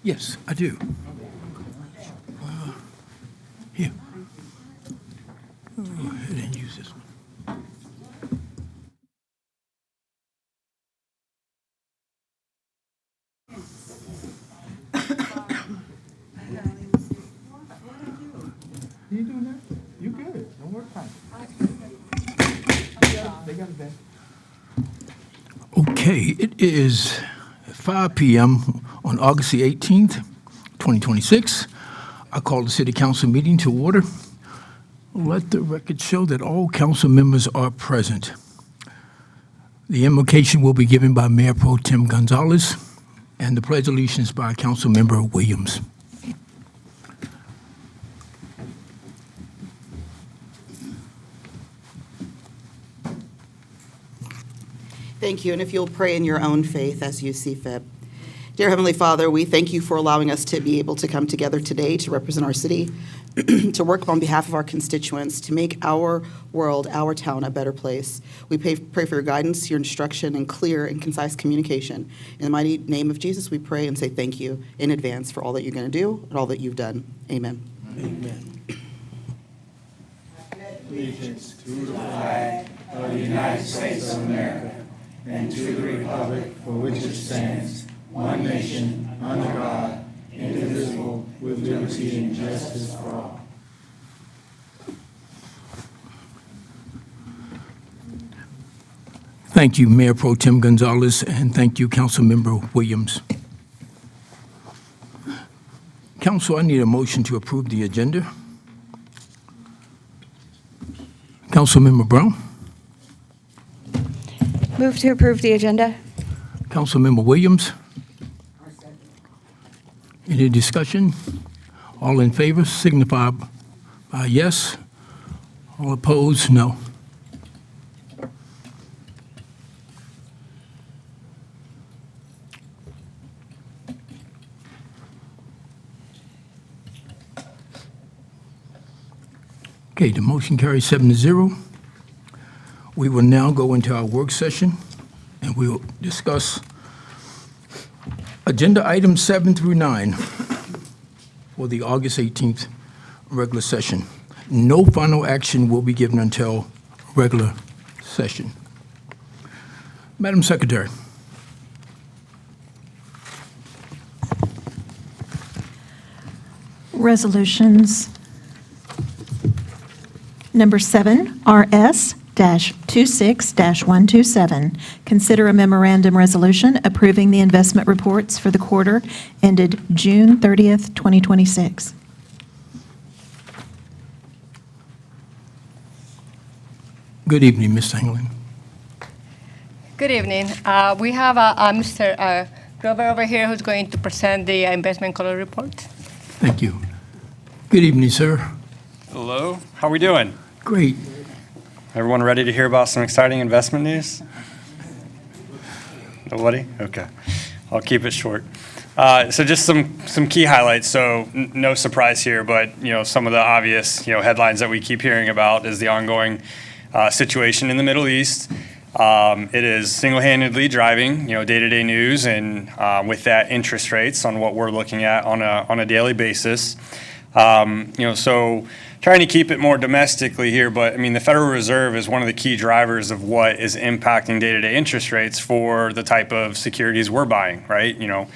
Yes, I do. Here. Go ahead and use this one. You doing that? You good. Don't worry about it. They got it back. Okay, it is 5 p.m. on August the 18th, 2026. I call the City Council meeting to order. Let the record show that all council members are present. The invocation will be given by Mayor Pro Tem Gonzalez, and the Pledge of Allegiance by Council Member Williams. Thank you, and if you'll pray in your own faith as you see fit. Dear Heavenly Father, we thank you for allowing us to be able to come together today to represent our city, to work on behalf of our constituents, to make our world, our town, a better place. We pray for your guidance, your instruction, and clear and concise communication. In the mighty name of Jesus, we pray and say thank you in advance for all that you're going to do and all that you've done. Amen. Amen. Allegiance to the flag of the United States of America and to the republic for which it stands, one nation, under God, indivisible, with liberty and justice for all. Thank you, Mayor Pro Tem Gonzalez, and thank you, Councilmember Williams. Council, I need a motion to approve the agenda. Councilmember Brown, Move to approve the agenda. Councilmember Williams. Any discussion? All in favor signify by yes. All opposed, no. Okay, the motion carries 7-0. We will now go into our work session, and we'll discuss agenda items 7 through 9 for the August 18th regular session. No final action will be given until regular session. Madam Secretary. Resolutions. Number 7, RS-26-127. Consider a memorandum resolution approving the investment reports for the quarter ended June 30th, 2026. Good evening, Ms. Hanglin. Good evening. We have Mr. Grover over here who's going to present the investment color report. Thank you. Good evening, sir. Hello, how are we doing? Great. Everyone ready to hear about some exciting investment news? Nobody? Okay, I'll keep it short. So just some key highlights. So no surprise here, but some of the obvious headlines that we keep hearing about is the ongoing situation in the Middle East. It is single-handedly driving day-to-day news, and with that, interest rates on what we're looking at on a daily basis. So trying to keep it more domestically here, but I mean, the Federal Reserve is one of the key drivers of what is impacting day-to-day interest rates for the type of securities we're buying, right? The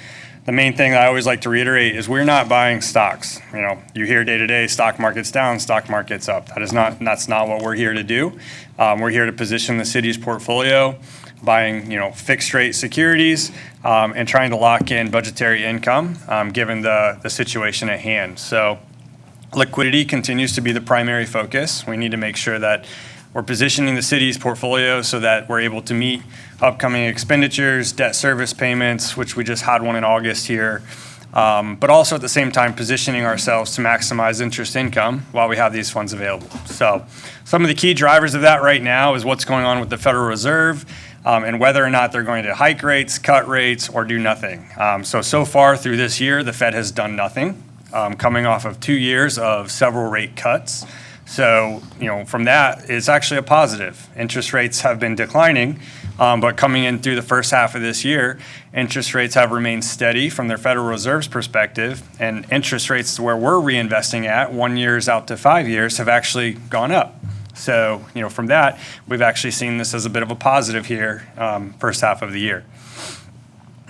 main thing that I always like to reiterate is we're not buying stocks. You hear day-to-day, stock market's down, stock market's up. That's not what we're here to do. We're here to position the city's portfolio, buying fixed rate securities, and trying to lock in budgetary income given the situation at hand. So liquidity continues to be the primary focus. We need to make sure that we're positioning the city's portfolio so that we're able to meet upcoming expenditures, debt service payments, which we just had one in August here, but also at the same time positioning ourselves to maximize interest income while we have these funds available. So some of the key drivers of that right now is what's going on with the Federal Reserve and whether or not they're going to hike rates, cut rates, or do nothing. So far through this year, the Fed has done nothing, coming off of 2 years of several rate cuts. So, from that, it's actually a positive. Interest rates have been declining, But coming in through the first half of this year, interest rates have remained steady from their Federal Reserve's perspective, and interest rates where we're reinvesting at, 1 years out to 5 years, have actually gone up. So, from that, we've actually seen this as a bit of a positive here, first half of the year.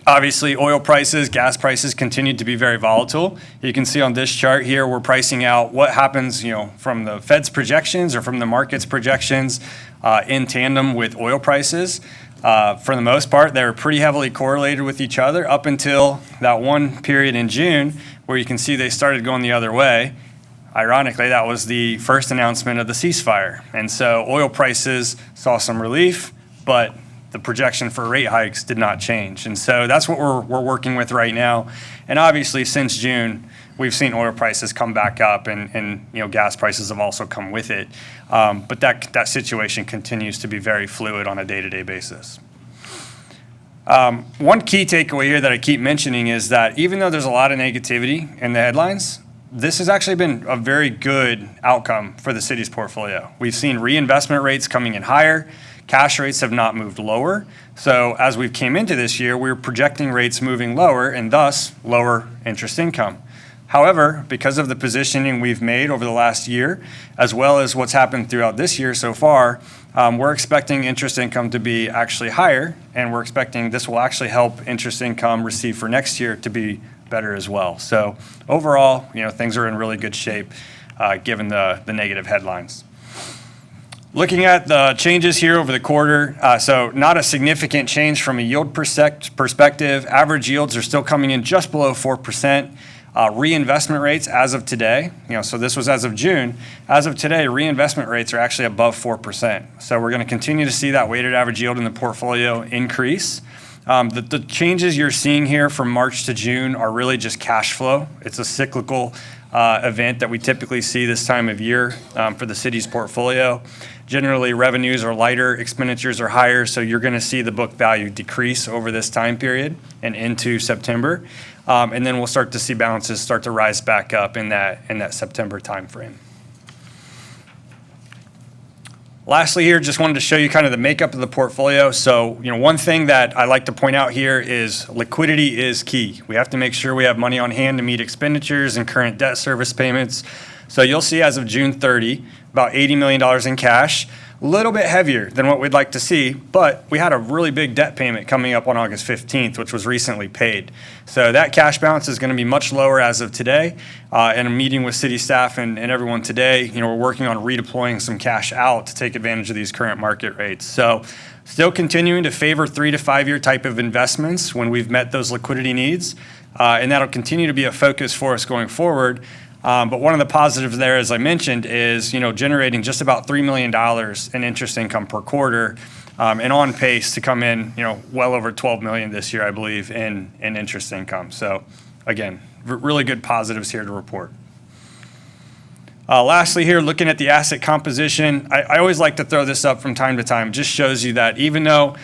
Obviously, oil prices, gas prices continue to be very volatile. You can see on this chart here, we're pricing out what happens, from the Fed's projections or from the market's projections in tandem with oil prices. For the most part, they're pretty heavily correlated with each other up until that one period in June where you can see they started going the other way. Ironically, that was the first announcement of the ceasefire. And so oil prices saw some relief, but the projection for rate hikes did not change. And so that's what we're working with right now. And obviously, since June, we've seen oil prices come back up and gas prices have also come with it. But that situation continues to be very fluid on a day-to-day basis. One key takeaway here that I keep mentioning is that even though there's a lot of negativity in the headlines, this has actually been a very good outcome for the city's portfolio. We've seen reinvestment rates coming in higher. Cash rates have not moved lower. So as we came into this year, we were projecting rates moving lower and thus lower interest income. However, because of the positioning we've made over the last year, as well as what's happened throughout this year so far, we're expecting interest income to be actually higher, and we're expecting this will actually help interest income received for next year to be better as well. So overall, things are in really good shape given the negative headlines. Looking at the changes here over the quarter, so not a significant change from a yield perspective. Average yields are still coming in just below 4%. Reinvestment rates as of today, so this was as of June. As of today, reinvestment rates are actually above 4%. So we're going to continue to see that weighted average yield in the portfolio increase. The changes you're seeing here from March to June are really just cash flow. It's a cyclical event that we typically see this time of year for the city's portfolio. Generally, revenues are lighter, expenditures are higher, so you're going to see the book value decrease over this time period and into September. And then we'll start to see balances start to rise back up in that September timeframe. Lastly here, just wanted to show you kind of the makeup of the portfolio. So, one thing that I like to point out here is liquidity is key. We have to make sure we have money on hand to meet expenditures and current debt service payments. So you'll see as of June 30, about $80 million in cash, a little bit heavier than what we'd like to see, but we had a really big debt payment coming up on August 15th, which was recently paid. So that cash balance is going to be much lower as of today. In a meeting with city staff and everyone today, we're working on redeploying some cash out to take advantage of these current market rates. So still continuing to favor 3 to 5 year type of investments when we've met those liquidity needs. And that'll continue to be a focus for us going forward. But one of the positives there, as I mentioned, is generating just about $3 million in interest income per quarter, and on pace to come in well over $12 million this year, I believe, in interest income. So again, really good positives here to report. Lastly here, looking at the asset composition, I always like to throw this up from time to time. Just shows you that even though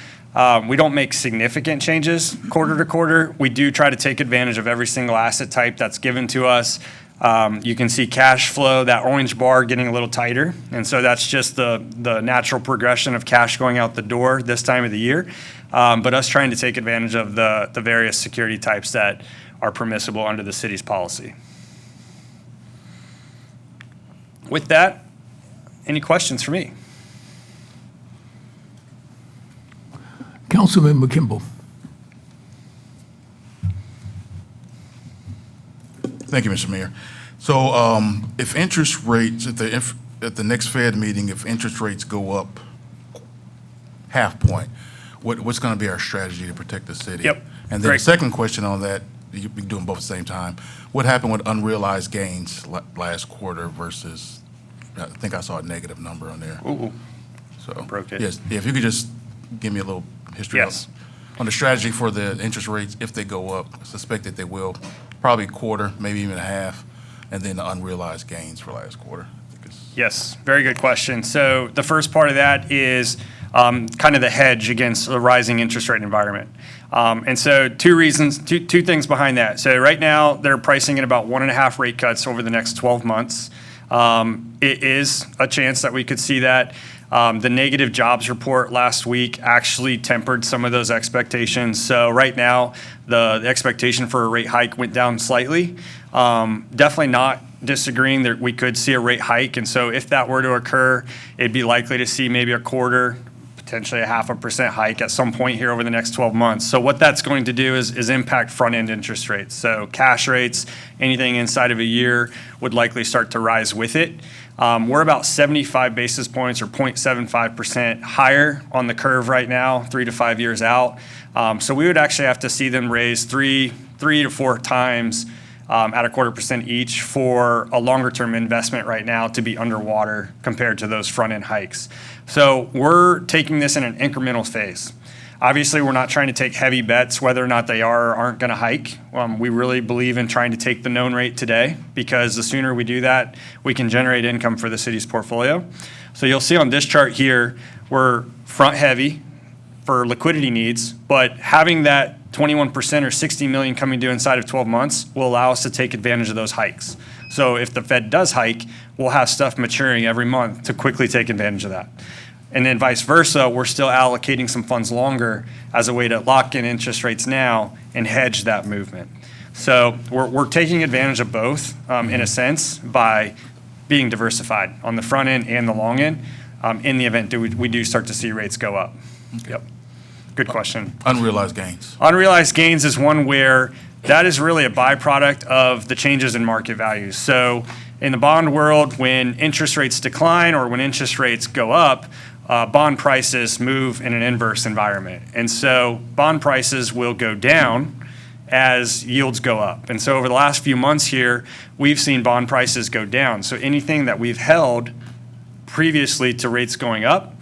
we don't make significant changes quarter to quarter, we do try to take advantage of every single asset type that's given to us. You can see cash flow, that orange bar getting a little tighter. And so that's just the natural progression of cash going out the door this time of the year. But us trying to take advantage of the various security types that are permissible under the city's policy. With that, any questions for me? Councilman McKimball. Thank you, Mr. Mayor. So if interest rates, at the next Fed meeting, if interest rates go up half point, what's going to be our strategy to protect the city? Yep. And then Great. the second question on that, you'll be doing both at the same time. What happened with unrealized gains last quarter versus, I think I saw a negative number on there. Ooh. So Broke it. Yes, if you could just give me a little history Yes. on the strategy for the interest rates, if they go up, I suspect that they will, probably quarter, maybe even a half, and then the unrealized gains for last quarter. Yes, very good question. So the first part of that is kind of the hedge against the rising interest rate environment. And so two things behind that. So right now, they're pricing in about 1.5 rate cuts over the next 12 months. It is a chance that we could see that. The negative jobs report last week actually tempered some of those expectations. So right now, the expectation for a rate hike went down slightly. Definitely not disagreeing that we could see a rate hike. And so if that were to occur, it'd be likely to see maybe a quarter, potentially a 0.5% hike at some point here over the next 12 months. So what that's going to do is impact front-end interest rates. So cash rates, anything inside of a year would likely start to rise with it. We're about 75 basis points or 0.75% higher on the curve right now, 3 to 5 years out. So we would actually have to see them raise three to four times at 0.25% each for a longer-term investment right now to be underwater compared to those front-end hikes. So we're taking this in an incremental phase. Obviously, we're not trying to take heavy bets whether or not they are or aren't going to hike. We really believe in trying to take the known rate today, because the sooner we do that, we can generate income for the city's portfolio. So you'll see on this chart here, we're front heavy for liquidity needs, but having that 21% or 60 million coming due inside of 12 months will allow us to take advantage of those hikes. So if the Fed does hike, we'll have stuff maturing every month to quickly take advantage of that. And then vice versa, we're still allocating some funds longer as a way to lock in interest rates now and hedge that movement. So we're taking advantage of both in a sense by being diversified on the front end and the long end in the event we do start to see rates go up. Yep. Good question. Unrealized gains. Unrealized gains is one where that is really a byproduct of the changes in market values. So in the bond world, when interest rates decline or when interest rates go up, bond prices move in an inverse environment. And so bond prices will go down as yields go up. And so over the last few months here, we've seen bond prices go down. So anything that we've held previously to rates going up,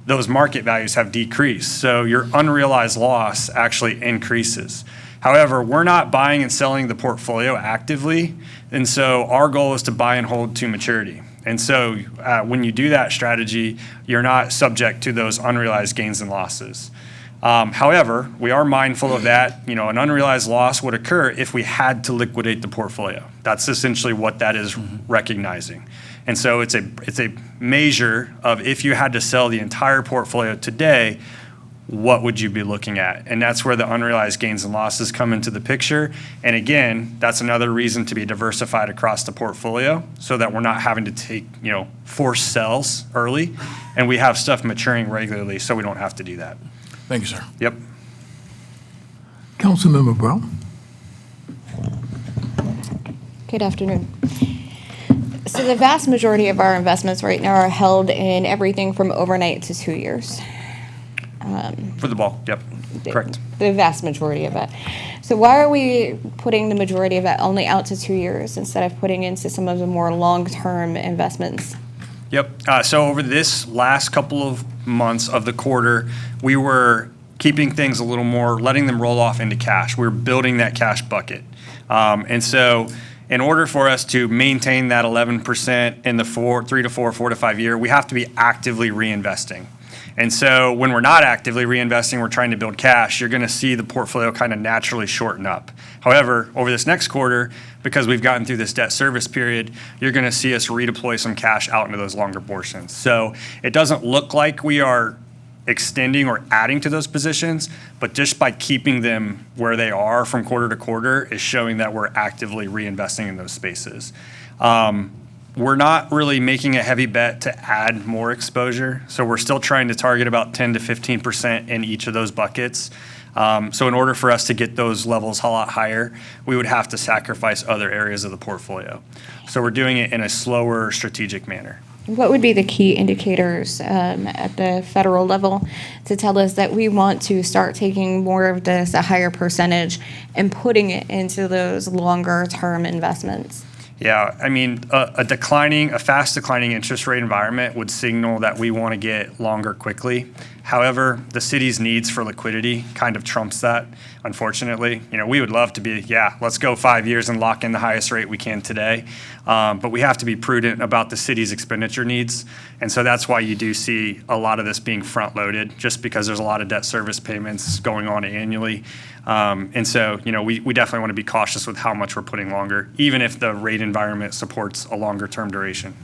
those market values have decreased. So your unrealized loss actually increases. However, we're not buying and selling the portfolio actively. And so our goal is to buy and hold to maturity. And so when you do that strategy, you're not subject to those unrealized gains and losses. However, we are mindful of that. An unrealized loss would occur if we had to liquidate the portfolio. That's essentially what that is recognizing. And so it's a measure of, if you had to sell the entire portfolio today, what would you be looking at? And that's where the unrealized gains and losses come into the picture. And again, that's another reason to be diversified across the portfolio, so that we're not having to take, forced sells early, and we have stuff maturing regularly, so we don't have to do that. Thank you, sir. Yep. Councilmember Brown? Good afternoon. So the vast majority of our investments right now are held in everything from overnight to 2 years. For the bulk, yep, correct. The vast majority of it. So why are we putting the majority of it only out to 2 years instead of putting into some of the more long-term investments? Yep. So over this last couple of months of the quarter, we were keeping things a little more, letting them roll off into cash. We were building that cash bucket. And so in order for us to maintain that 11% in the 3 to 4, 4 to 5 year, we have to be actively reinvesting. And so when we're not actively reinvesting, we're trying to build cash, you're going to see the portfolio kind of naturally shorten up. However, over this next quarter, because we've gotten through this debt service period, you're going to see us redeploy some cash out into those longer portions. So it doesn't look like we are extending or adding to those positions, but just by keeping them where they are from quarter to quarter is showing that we're actively reinvesting in those spaces. We're not really making a heavy bet to add more exposure. So we're still trying to target about 10 to 15% in each of those buckets. So in order for us to get those levels a lot higher, we would have to sacrifice other areas of the portfolio. So we're doing it in a slower, strategic manner. What would be the key indicators at the federal level to tell us that we want to start taking more of this, a higher percentage, and putting it into those longer-term investments? Yeah, I mean, a fast declining interest rate environment would signal that we want to get longer quickly. However, the city's needs for liquidity kind of trumps that, unfortunately. We would love to be, let's go 5 years and lock in the highest rate we can today. But we have to be prudent about the city's expenditure needs. And so that's why you do see a lot of this being front loaded, just because there's a lot of debt service payments going on annually. And so, we definitely want to be cautious with how much we're putting longer, even if the rate environment supports a longer term duration.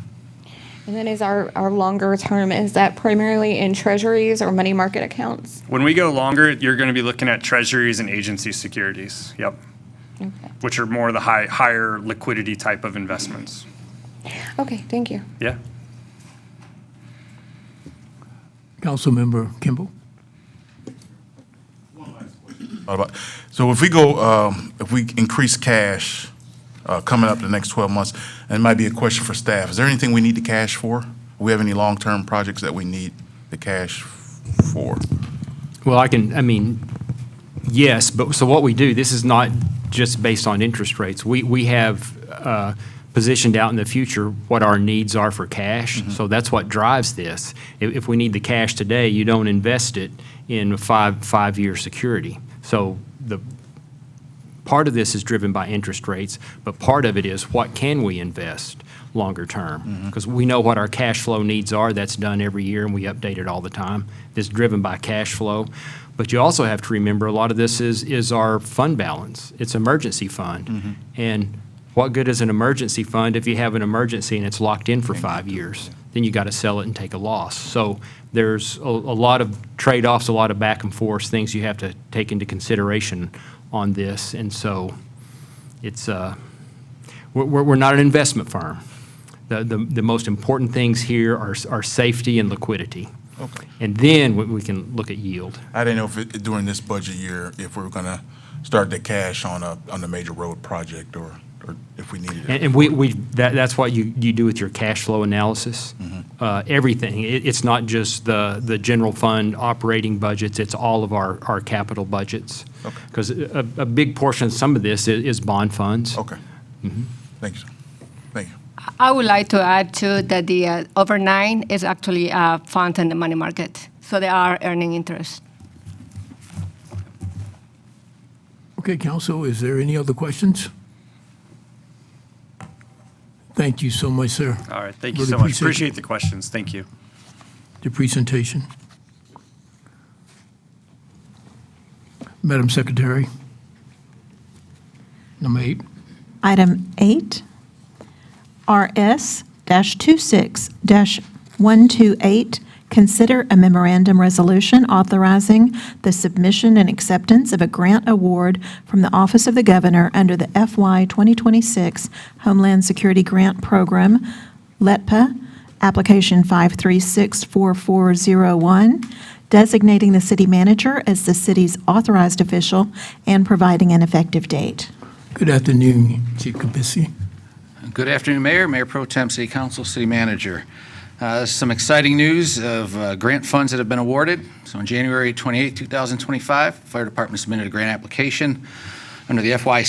And then is our longer term, is that primarily in treasuries or money market accounts? When we go longer, you're going to be looking at treasuries and agency securities, yep, Okay. which are more the higher liquidity type of investments. Okay, thank you. Yeah. Councilmember Kimball? So if we go, if we increase cash coming up the next 12 months, and it might be a question for staff, is there anything we need the cash for? Do we have any long-term projects that we need the cash for? Well, yes, but so what we do, this is not just based on interest rates. We have positioned out in the future what our needs are for cash, so that's what drives this. If we need the cash today, you don't invest it in a five-year security. So the part of this is driven by interest rates, but part of it is what can we invest longer term? Because we know what our cash flow needs are. That's done every year, and we update it all the time. It's driven by cash flow. But you also have to remember a lot of this is our fund balance. It's emergency fund. And what good is an emergency fund if you have an emergency and it's locked in for 5 years? Then you got to sell it and take a loss. So there's a lot of trade-offs, a lot of back and forth, things you have to take into consideration on this. And so it's we're not an investment firm. The most important things here are safety and liquidity. Okay. And then we can look at yield. I didn't know if during this budget year, if we were going to start the cash on a major road project or if we needed it. And that's what you do with your cash flow analysis. Everything. It's not just the general fund operating budgets, it's all of our capital budgets. Okay. Because a big portion of some of this is bond funds. Okay. Thank you, sir. Thank you. I would like to add too that the overnight is actually a fund in the money market, so they are earning interest. Okay, council, is there any other questions? Thank you so much, sir. All right, thank you Really so much. appreciate Appreciate the questions. Thank you. the presentation. Madam Secretary. Number 8. Item 8, RS-26-128, consider a memorandum resolution authorizing the submission and acceptance of a grant award from the Office of the Governor under the FY 2026 Homeland Security Grant Program, LETPA, application 5364401, designating the city manager as the city's authorized official and providing an effective date. Good afternoon, Chief Kabisi. Good afternoon, Mayor, Mayor Pro Tem, City Council, City Manager. Some exciting news of grant funds that have been awarded. So on January 28, 2025, Fire Department submitted a grant application under the FY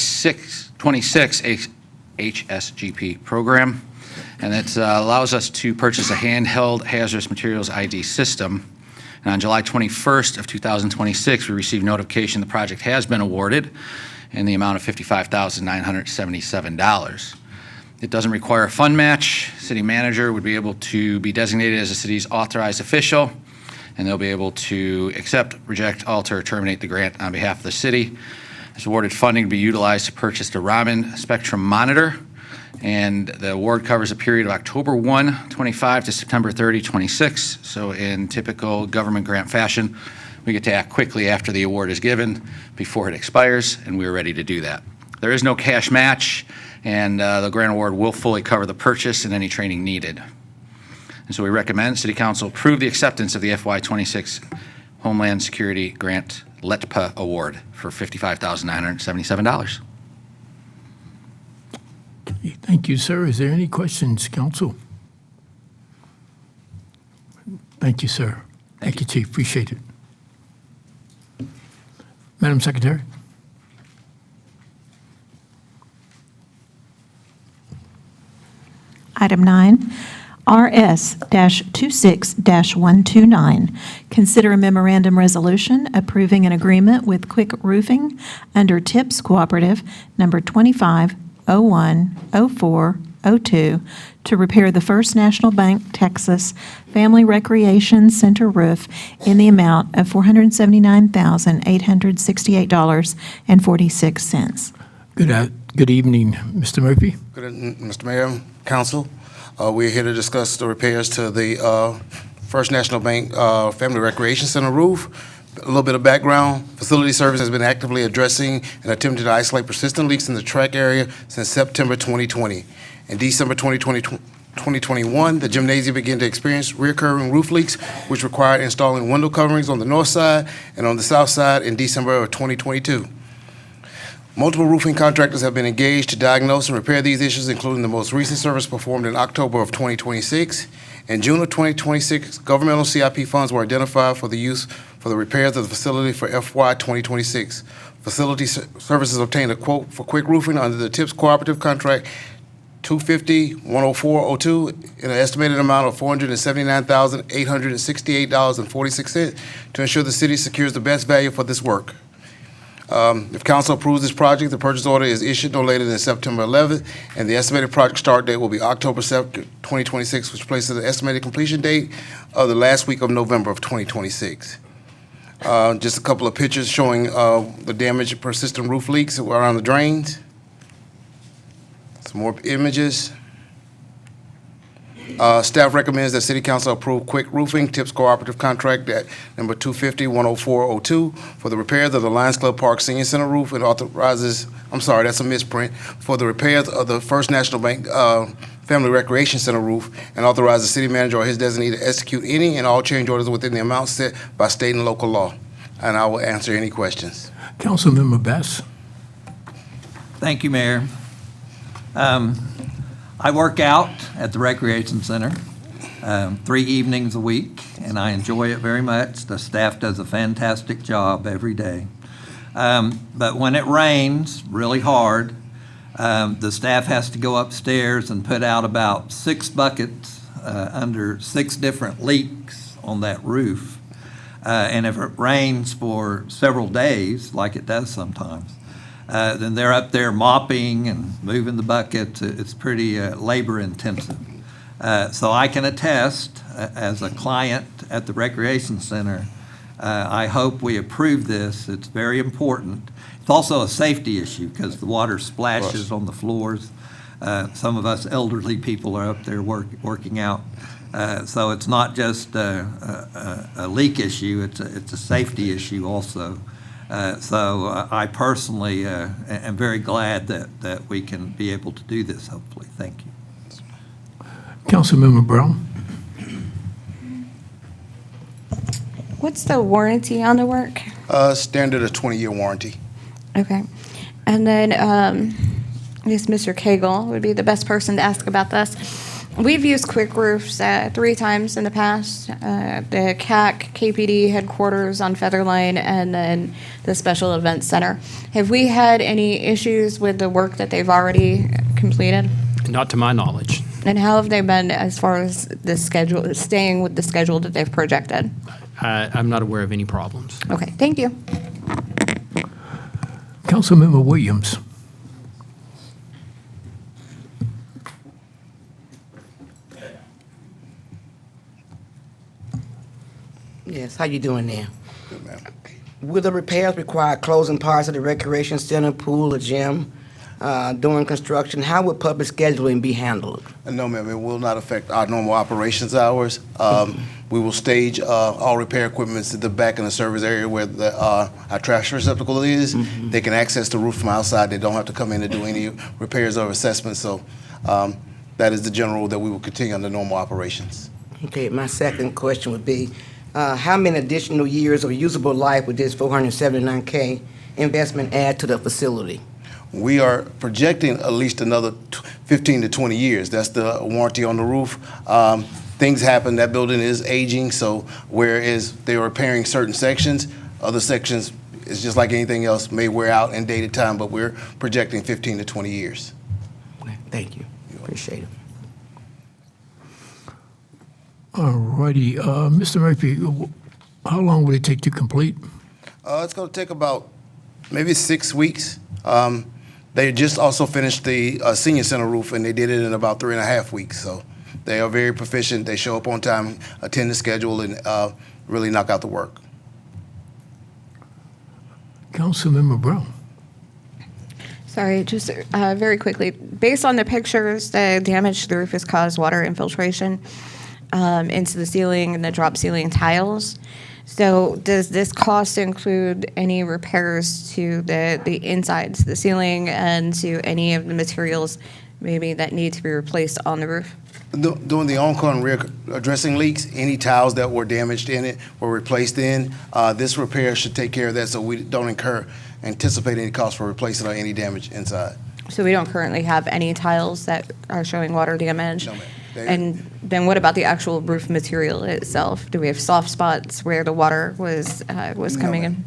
26 HSGP program, and that allows us to purchase a handheld hazardous materials ID system. And on July 21st of 2026, we received notification the project has been awarded in the amount of $55,977. It doesn't require a fund match. City manager would be able to be designated as the city's authorized official, and they'll be able to accept, reject, alter, or terminate the grant on behalf of the city. This awarded funding to be utilized to purchase the Raman Spectrum Monitor, and the award covers a period of October 1, 25 to September 30, 26. So in typical government grant fashion, we get to act quickly after the award is given, before it expires, and we're ready to do that. There is no cash match, and the grant award will fully cover the purchase and any training needed. And so we recommend City Council approve the acceptance of the FY 26 Homeland Security Grant LETPA Award for $55,977. Thank you, sir. Is there any questions, council? Thank you, sir. Thank you, Chief. Appreciate it. Madam Secretary. Item 9, RS-26-129, consider a memorandum resolution approving an agreement with Quick Roofing under TIPS Cooperative Number 25010402 to repair the First National Bank Texas Family Recreation Center roof in the amount of $479,868.46. Good evening, Mr. Murphy. Good evening, Mr. Mayor, Council. We're here to discuss the repairs to the First National Bank Family Recreation Center roof. A little bit of background. Facility Service has been actively addressing and attempting to isolate persistent leaks in the track area since September 2020. In December 2021, the gymnasium began to experience recurring roof leaks, which required installing window coverings on the north side and on the south side in December of 2022. Multiple roofing contractors have been engaged to diagnose and repair these issues, including the most recent service performed in October of 2026. In June of 2026, governmental CIP funds were identified for the use for the repairs of the facility for FY 2026. Facility Services obtained a quote for quick roofing under the TIPS Cooperative Contract 250-10402 in an estimated amount of $479,868.46 to ensure the city secures the best value for this work. If council approves this project, the purchase order is issued no later than September 11th, and the estimated project start date will be October 2nd, 2026, which places the estimated completion date of the last week of November of 2026. Just a couple of pictures showing the damage of persistent roof leaks around the drains. Some more images. Staff recommends that City Council approve Quick Roofing TIPS Cooperative Contract at number 250-10402 for the repairs of the Lions Club Park Senior Center roof and authorizes, I'm sorry, that's a misprint, for the repairs of the First National Bank Family Recreation Center roof and authorize the city manager or his designee to execute any and all change orders within the amount set by state and local law. And I will answer any questions. Councilmember Bass. Thank you, Mayor. I work out at the Recreation Center 3 evenings a week, and I enjoy it very much. The staff does a fantastic job every day. But when it rains really hard, the staff has to go upstairs and put out about 6 buckets under 6 different leaks on that roof. And if it rains for several days, like it does sometimes, then they're up there mopping and moving the buckets. It's pretty labor intensive. So I can attest, as a client at the Recreation Center, I hope we approve this. It's very important. It's also a safety issue because the water splashes on the floors. Some of us elderly people are up there working out. So it's not just a leak issue, it's a safety issue also. So I personally am very glad that we can be able to do this, hopefully. Thank you. Councilmember Brown. What's the warranty on the work? Standard a 20-year warranty. Okay. And then I guess Mr. Cagle would be the best person to ask about this. We've used Quick Roofs 3 times in the past, the CAC KPD headquarters on Feather Lane and then the Special Events Center. Have we had any issues with the work that they've already completed? Not to my knowledge. And how have they been as far as the schedule, staying with the schedule that they've projected? I'm not aware of any problems. Okay, thank you. Councilmember Williams. Yes, how you doing there? Good, ma'am. Will the repairs require closing parts of the recreation center, pool, or gym during construction? How would public scheduling be handled? No, ma'am, it will not affect our normal operations hours. We will stage all repair equipment at the back in the service area where our trash receptacle is. Mm-hmm. They can access the roof from outside. They don't have to come in to do any repairs or assessments. So that is the general rule that we will continue under normal operations. Okay, my second question would be, how many additional years of usable life would this $479K investment add to the facility? We are projecting at least another 15 to 20 years. That's the warranty on the roof. Things happen, that building is aging, so whereas they're repairing certain sections, other sections, it's just like anything else, may wear out in dated time, but we're projecting 15 to 20 years. Thank you. Appreciate it. All righty. Mr. Murphy, how long would it take to complete? It's going to take about maybe 6 weeks. They just also finished the senior center roof, and they did it in about 3.5 weeks. So they are very proficient. They show up on time, attend the schedule, and really knock out the work. Councilmember Brown. Sorry, just very quickly. Based on the pictures, the damage to the roof has caused water infiltration into the ceiling and the drop ceiling tiles. So does this cost include any repairs to the insides, the ceiling, and to any of the materials maybe that need to be replaced on the roof? Doing the on-call and rear addressing leaks, any tiles that were damaged in it were replaced in. This repair should take care of that, so we don't anticipate any cost for replacing or any damage inside. So we don't currently have any tiles that are showing water damage? No, ma'am. And then what about the actual roof material itself? Do we have soft spots where the water was coming in?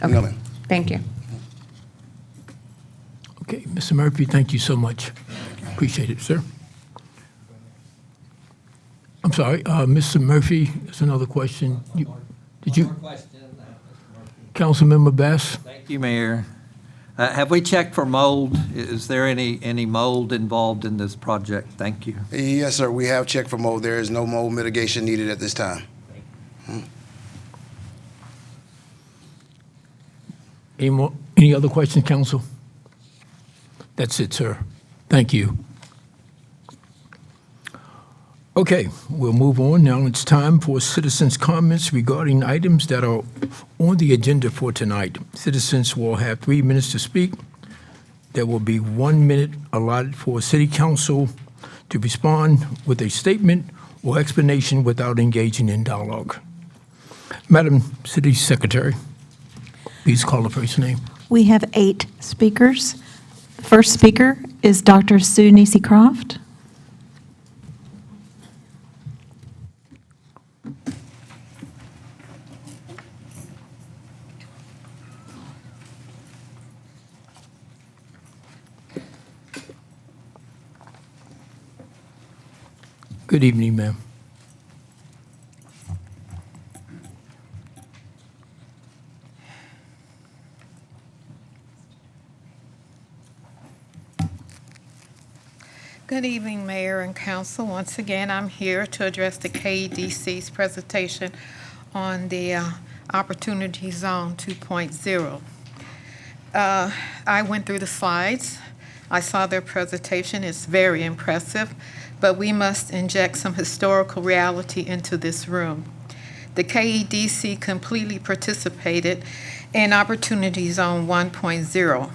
Okay. No, ma'am. Thank you. Okay, Mr. Murphy, thank you so much. Appreciate it, sir. I'm sorry, Mr. Murphy, there's another question. Did you? Councilmember Bass? Thank you, Mayor. Have we checked for mold? Is there any mold involved in this project? Thank you. Yes, sir, we have checked for mold. There is no mold mitigation needed at this time. Any other questions, council? That's it, sir. Thank you. Okay, we'll move on. Now it's time for citizens' comments regarding items that are on the agenda for tonight. Citizens will have 3 minutes to speak. There will be 1 minute allotted for city council to respond with a statement or explanation without engaging in dialogue. Madam City Secretary, please call the first name. We have 8 speakers. The first speaker is Dr. Sue Nisi-Croft. Good evening, ma'am. Good evening, Mayor and Council. Once again, I'm here to address the KEDC's presentation on the Opportunity Zone 2.0. I went through the slides. I saw their presentation. It's very impressive, but we must inject some historical reality into this room. The KEDC completely participated in Opportunity Zone 1.0.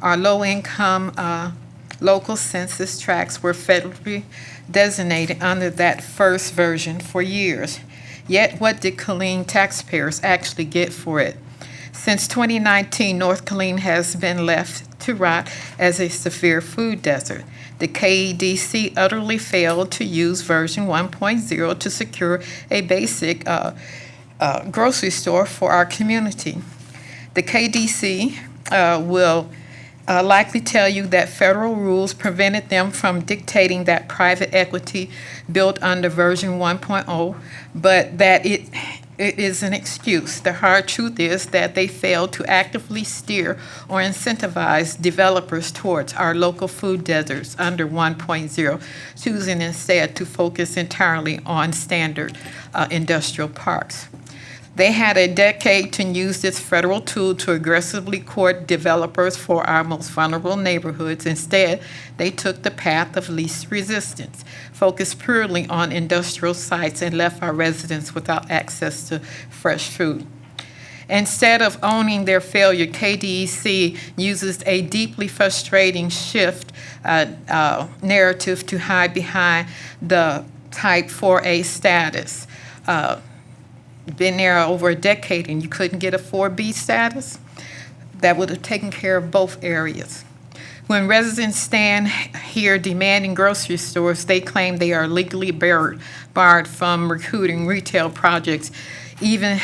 Our low-income local census tracts were federally designated under that first version for years. Yet, what did Killeen taxpayers actually get for it? Since 2019, North Killeen has been left to rot as a severe food desert. The KEDC utterly failed to use version 1.0 to secure a basic grocery store for our community. The KDC will likely tell you that federal rules prevented them from dictating that private equity built under version 1.0, but that it is an excuse. The hard truth is that they failed to actively steer or incentivize developers towards our local food deserts under 1.0, choosing instead to focus entirely on standard industrial parks. They had a decade to use this federal tool to aggressively court developers for our most vulnerable neighborhoods. Instead, they took the path of least resistance, focused purely on industrial sites, and left our residents without access to fresh food. Instead of owning their failure, KDEC uses a deeply frustrating shift narrative to hide behind the Type 4A status. Been there over a decade and you couldn't get a 4B status? That would have taken care of both areas. When residents stand here demanding grocery stores, they claim they are legally barred from recruiting retail projects, even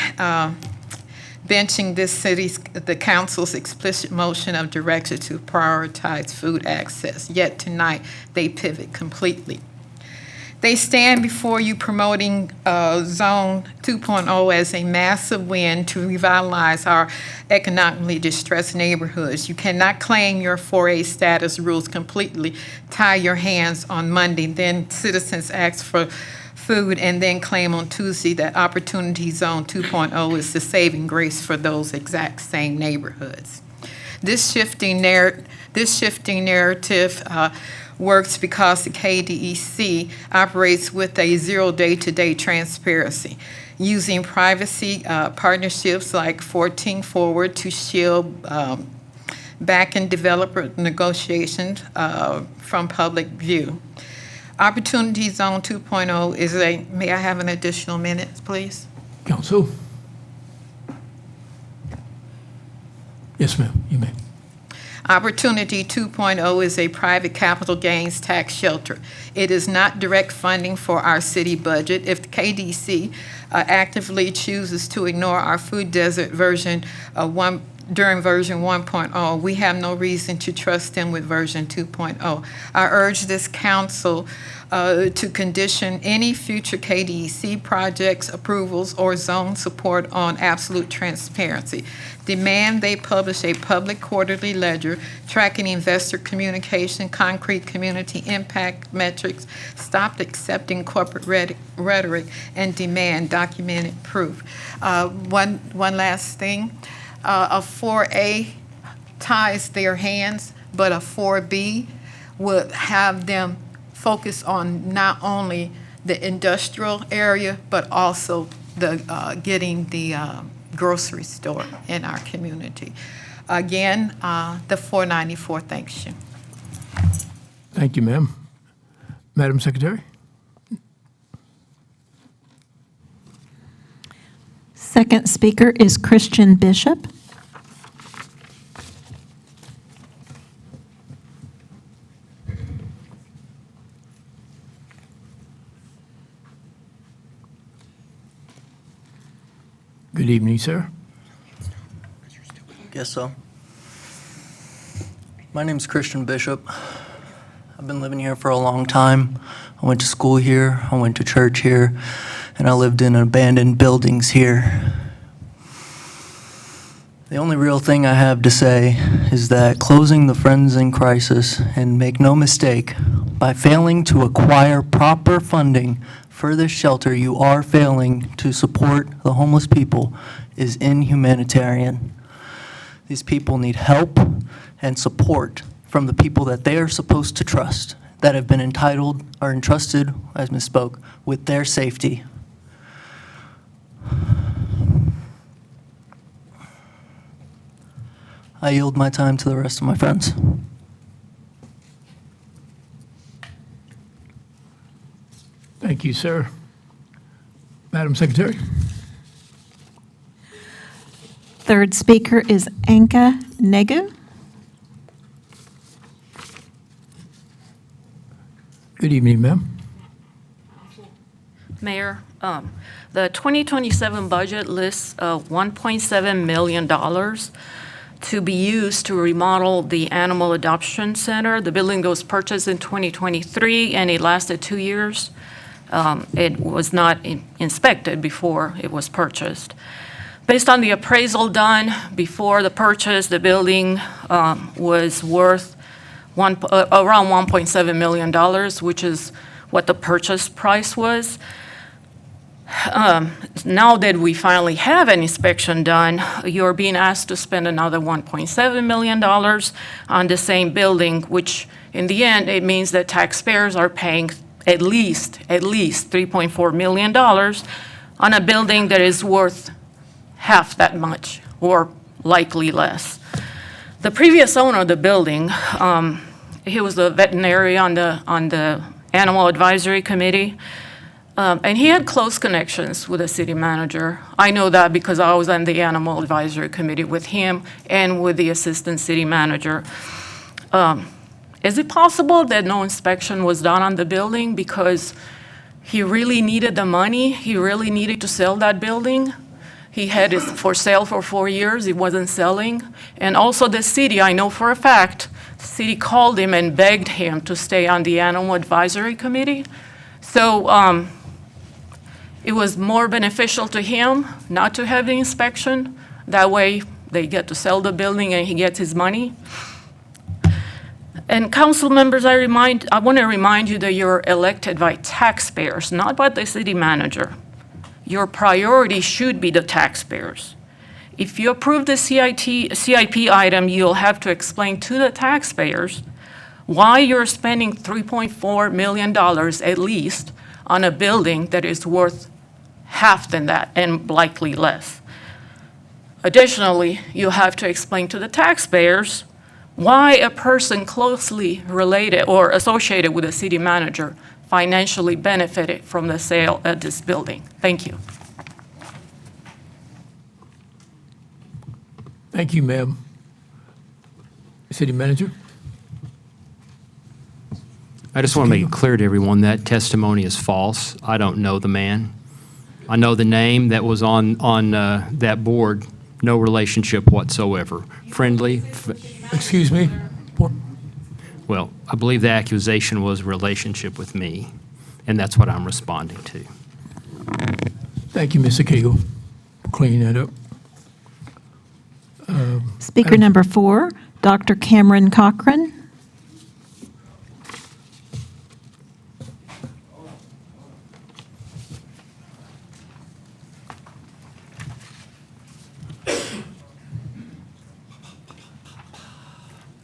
benching the council's explicit motion of direction to prioritize food access. Yet tonight, they pivot completely. They stand before you promoting Zone 2.0 as a massive win to revitalize our economically distressed neighborhoods. You cannot claim your 4A status rules completely, tie your hands on Monday, then citizens ask for food, and then claim on Tuesday that Opportunity Zone 2.0 is the saving grace for those exact same neighborhoods. This shifting narrative works because the KDEC operates with a zero day-to-day transparency, using privacy partnerships like 14 Forward to shield back-end developer negotiations from public view. Opportunity Zone 2.0 is may I have an additional minute, please? Council? Yes, ma'am, you may. Opportunity 2.0 is a private capital gains tax shelter. It is not direct funding for our city budget. If the KDC actively chooses to ignore our food desert version during version 1.0, we have no reason to trust them with version 2.0. I urge this council to condition any future KDEC projects, approvals, or zone support on absolute transparency. Demand they publish a public quarterly ledger tracking investor communication, concrete community impact metrics, stop accepting corporate rhetoric, and demand documented proof. One last thing. A 4A ties their hands, but a 4B would have them focus on not only the industrial area, but also the getting the grocery store in our community. Again, the 494 thanks you. Thank you, ma'am. Madam Secretary? Second speaker is Christian Bishop. Good evening, sir. Guess so. My name's Christian Bishop. I've been living here for a long time. I went to school here, I went to church here, and I lived in abandoned buildings here. The only real thing I have to say is that closing the Friends in Crisis, and make no mistake, by failing to acquire proper funding for this shelter, you are failing to support the homeless people, is inhumanitarian. These people need help and support from the people that they are supposed to trust, that have been entitled or entrusted, as misspoke, with their safety. I yield my time to the rest of my friends. Thank you, sir. Madam Secretary? Third speaker is Anka Negu. Good evening, ma'am. Mayor, the 2027 budget lists $1.7 million to be used to remodel the Animal Adoption Center. The building was purchased in 2023, and it lasted 2 years. It was not inspected before it was purchased. Based on the appraisal done before the purchase, the building was worth around $1.7 million, which is what the purchase price was. Now that we finally have an inspection done, you're being asked to spend another $1.7 million on the same building, which in the end, it means that taxpayers are paying at least $3.4 million on a building that is worth half that much, or likely less. The previous owner of the building, he was the veterinarian on the Animal Advisory Committee, and he had close connections with the city manager. I know that because I was on the Animal Advisory Committee with him and with the assistant city manager. Is it possible that no inspection was done on the building because he really needed the money? He really needed to sell that building? He had it for sale for 4 years, it wasn't selling. And also the city, I know for a fact, the city called him and begged him to stay on the Animal Advisory Committee. So it was more beneficial to him not to have the inspection. That way they get to sell the building and he gets his money. And council members, I want to remind you that you're elected by taxpayers, not by the city manager. Your priority should be the taxpayers. If you approve the CIP item, you'll have to explain to the taxpayers why you're spending $3.4 million at least on a building that is worth half than that and likely less. Additionally, you have to explain to the taxpayers why a person closely related or associated with the city manager financially benefited from the sale of this building. Thank you. Thank you, ma'am. City Manager? I just want to make it clear to everyone that testimony is false. I don't know the man. I know the name that was on that board. No relationship whatsoever. Friendly. Excuse me? Well, I believe the accusation was relationship with me, and that's what I'm responding to. Thank you, Mr. Cagle, for cleaning that up. Speaker number 4, Dr. Cameron Cochran.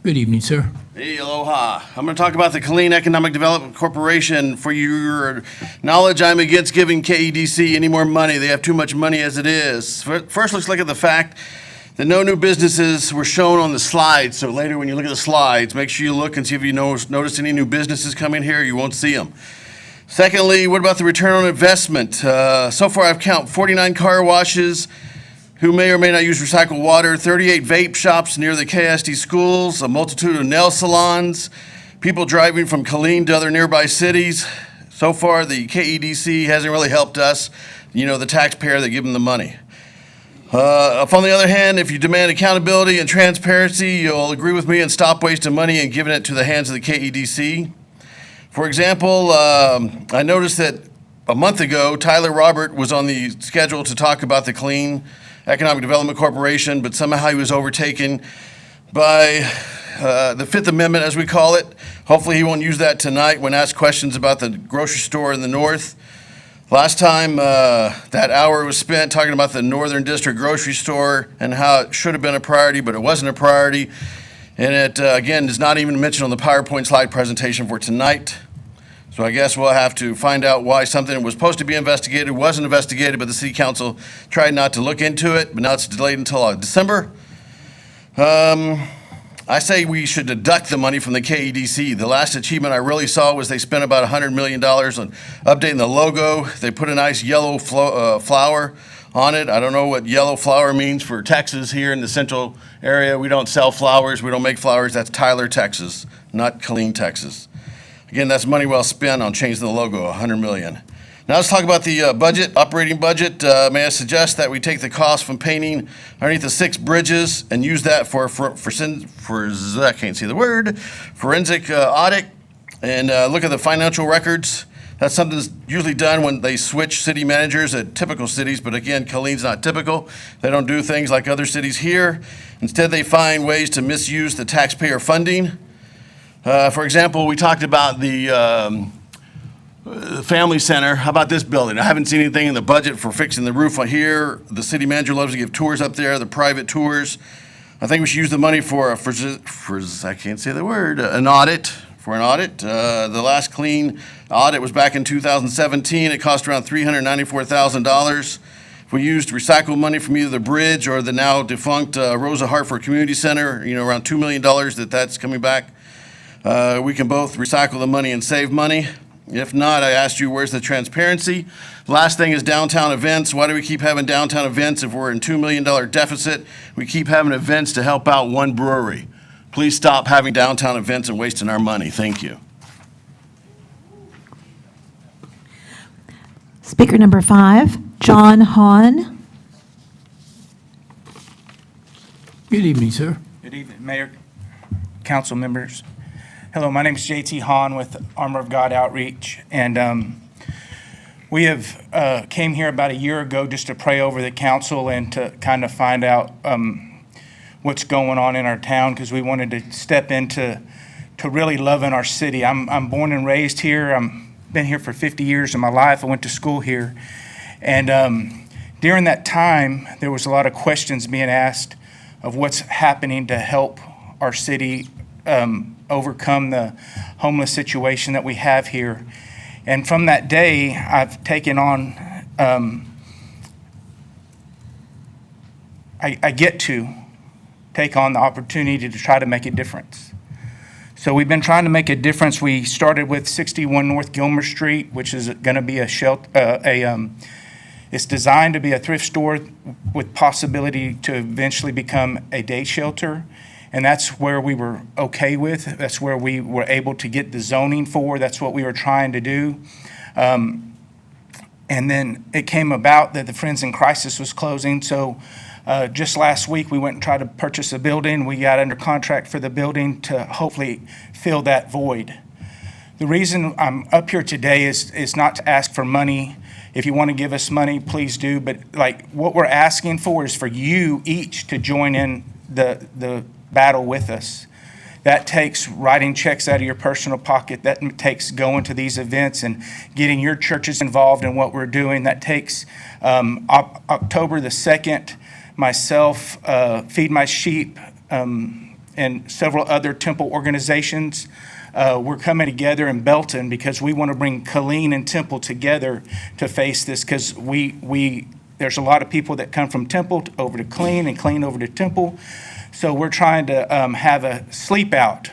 Good evening, sir. Hey, aloha. I'm going to talk about the Killeen Economic Development Corporation. For your knowledge, I'm against giving KEDC any more money. They have too much money as it is. First, let's look at the fact that no new businesses were shown on the slides. So later when you look at the slides, make sure you look and see if you notice any new businesses coming here. You won't see them. Secondly, what about the return on investment? So far, I've counted 49 car washes who may or may not use recycled water, 38 vape shops near the KSD schools, a multitude of nail salons, people driving from Killeen to other nearby cities. So far, the KEDC hasn't really helped us, the taxpayer that give them the money. If on the other hand, if you demand accountability and transparency, you'll agree with me and stop wasting money and giving it to the hands of the KEDC. For example, I noticed that a month ago, Tyler Robert was on the schedule to talk about the Killeen Economic Development Corporation, but somehow he was overtaken by the Fifth Amendment, as we call it. Hopefully he won't use that tonight when asked questions about the grocery store in the north. Last time that hour was spent talking about the Northern District grocery store and how it should have been a priority, but it wasn't a priority. And it, again, is not even mentioned on the PowerPoint slide presentation for tonight. So I guess we'll have to find out why something that was supposed to be investigated wasn't investigated, but the city council tried not to look into it, but now it's delayed until December. I say we should deduct the money from the KEDC. The last achievement I really saw was they spent about $100 million on updating the logo. They put a nice yellow flower on it. I don't know what yellow flower means for Texas here in the central area. We don't sell flowers. We don't make flowers. That's Tyler, Texas, not Killeen, Texas. Again, that's money well spent on changing the logo, $100 million. Now let's talk about the budget, operating budget. May I suggest that we take the cost from painting underneath the 6 bridges and use that for I can't see the word, forensic audit, and look at the financial records. That's something that's usually done when they switch city managers at typical cities, but again, Killeen's not typical. They don't do things like other cities here. Instead, they find ways to misuse the taxpayer funding. For example, we talked about the Family Center. How about this building? I haven't seen anything in the budget for fixing the roof here. The city manager loves to give tours up there, the private tours. I think we should use the money for I can't say the word, an audit. For an audit. The last clean audit was back in 2017. It cost around $394,000. If we used recycled money from either the bridge or the now defunct Rosa Hartford Community Center, around $2 million that's coming back, we can both recycle the money and save money. If not, I asked you, where's the transparency? Last thing is downtown events. Why do we keep having downtown events if we're in $2 million deficit? We keep having events to help out one brewery. Please stop having downtown events and wasting our money. Thank you. Speaker number 5, John Hahn. Good evening, sir. Good evening, Mayor, council members. Hello, my name is JT Hahn with Armor of God Outreach, and we have came here about a year ago just to pray over the council and to kind of find out what's going on in our town, because we wanted to step into really loving our city. I'm born and raised here. I've been here for 50 years of my life. I went to school here, and During that time, there was a lot of questions being asked of what's happening to help our city overcome the homeless situation that we have here. And from that day, I've taken on, I get to take on the opportunity to try to make a difference. So we've been trying to make a difference. We started with 61 North Gilmer Street, which is going to be a shelter, it's designed to be a thrift store with possibility to eventually become a day shelter. And that's where we were okay with. That's where we were able to get the zoning for. That's what we were trying to do. And then it came about that the Friends in Crisis was closing. So just last week, we went and tried to purchase a building. We got under contract for the building to hopefully fill that void. The reason I'm up here today is not to ask for money. If you want to give us money, please do. But like what we're asking for is for you each to join in the battle with us. That takes writing checks out of your personal pocket. That takes going to these events and getting your churches involved in what we're doing. That takes October the 2nd, myself, Feed My Sheep, and several other temple organizations. We're coming together in Belton because we want to bring Killeen and Temple together to face this, because there's a lot of people that come from Temple over to Killeen and Killeen over to Temple. So we're trying to have a sleep out.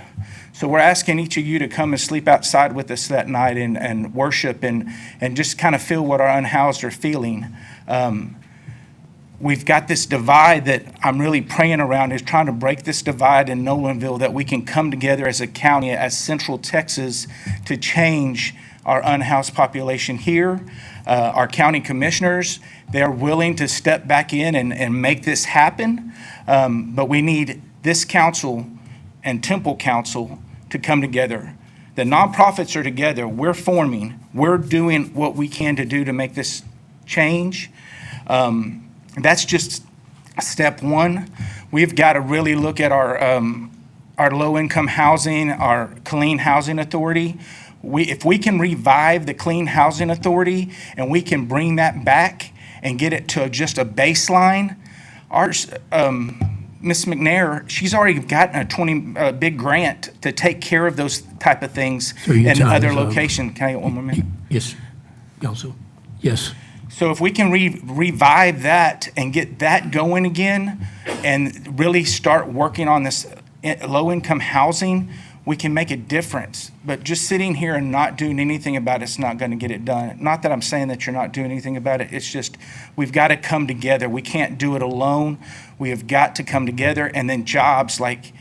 So we're asking each of you to come and sleep outside with us that night and worship and just kind of feel what our unhoused are feeling. We've got this divide that I'm really praying around, is trying to break this divide in Nolanville, that we can come together as a county, as Central Texas, to change our unhoused population here. Our county commissioners, they're willing to step back in and make this happen. But we need this council and Temple Council to come together. The nonprofits are together. We're forming. We're doing what we can to do to make this change. That's just step one. We've got to really look at our low-income housing, our Clean Housing Authority. If we can revive the Clean Housing Authority and we can bring that back and get it to just a baseline, Ms. McNair, she's already gotten a $20 big grant to take care of those type of things in other locations. Can I get one more minute? Yes, Council. Yes. So if we can revive that and get that going again and really start working on this low-income housing, we can make a difference. But just sitting here and not doing anything about it's not going to get it done. Not that I'm saying that you're not doing anything about it. It's just we've got to come together. We can't do it alone. We have got to come together. And then jobs, like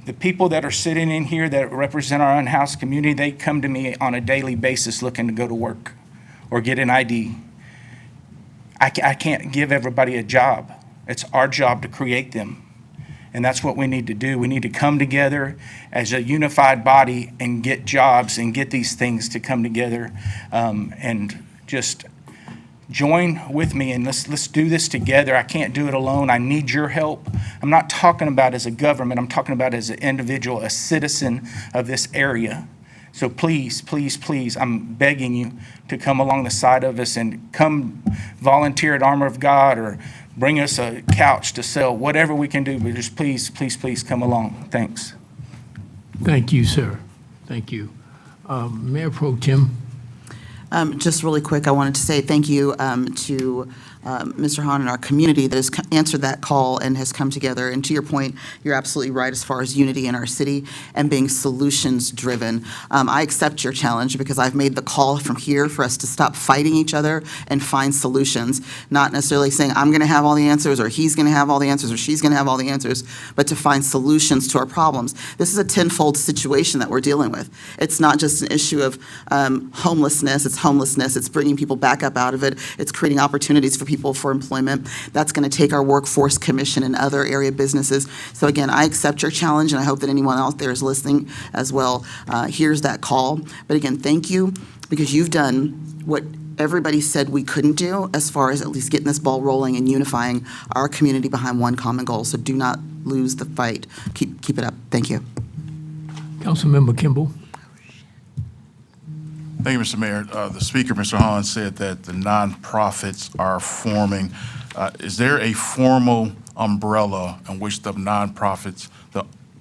the people that are sitting in here that represent our unhoused community, they come to me on a daily basis looking to go to work or get an ID. I can't give everybody a job. It's our job to create them. And that's what we need to do. We need to come together as a unified body and get jobs and get these things to come together, and just join with me and let's do this together. I can't do it alone. I need your help. I'm not talking about as a government. I'm talking about as an individual, a citizen of this area. So please, please, please, I'm begging you to come along the side of us and come volunteer at Armor of God or bring us a couch to sell, whatever we can do, but just please, please, please come along. Thanks. Thank you, sir. Thank you. Mayor Pro Tem. Just really quick, I wanted to say thank you to Mr. Hahn and our community that has answered that call and has come together. And to your point, you're absolutely right as far as unity in our city and being solutions-driven. I accept your challenge because I've made the call from here for us to stop fighting each other and find solutions, not necessarily saying I'm going to have all the answers or he's going to have all the answers or she's going to have all the answers, but to find solutions to our problems. This is a tenfold situation that we're dealing with. It's not just an issue of homelessness. It's homelessness. It's bringing people back up out of it. It's creating opportunities for people for employment. That's going to take our workforce commission and other area businesses. So again, I accept your challenge, and I hope that anyone out there is listening as well hears that call. But again, thank you, because you've done what everybody said we couldn't do as far as at least getting this ball rolling and unifying our community behind one common goal. So do not lose the fight. Keep it up. Thank you. Councilmember Kimball. Thank you, Mr. Mayor. The speaker, Mr. Hahn, said that the nonprofits are forming. Is there a formal umbrella in which the nonprofits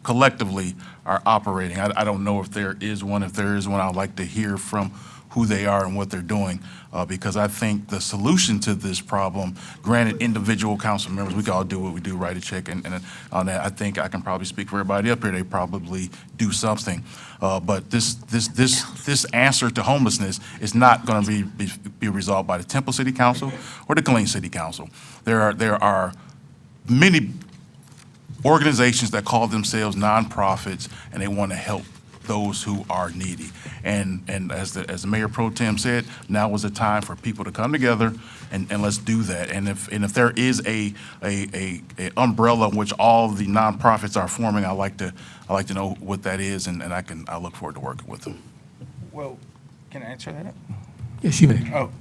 collectively are operating? I don't know if there is one. If there is one, I'd like to hear from who they are and what they're doing, because I think the solution to this problem, granted, individual council members, we can all do what we do, write a check, and on that, I think I can probably speak for everybody up here. They probably do something, but this answer to homelessness is not going to be resolved by the Temple City Council or the Killeen City Council. There are many organizations that call themselves nonprofits, and they want to help those who are needy. And as the Mayor Pro Tem said, now is the time for people to come together and let's do that. And if there is a umbrella in which all the nonprofits are forming, I like to know what that is, and I look forward to working with them. Well, can I answer that? Yes, you may. Oh,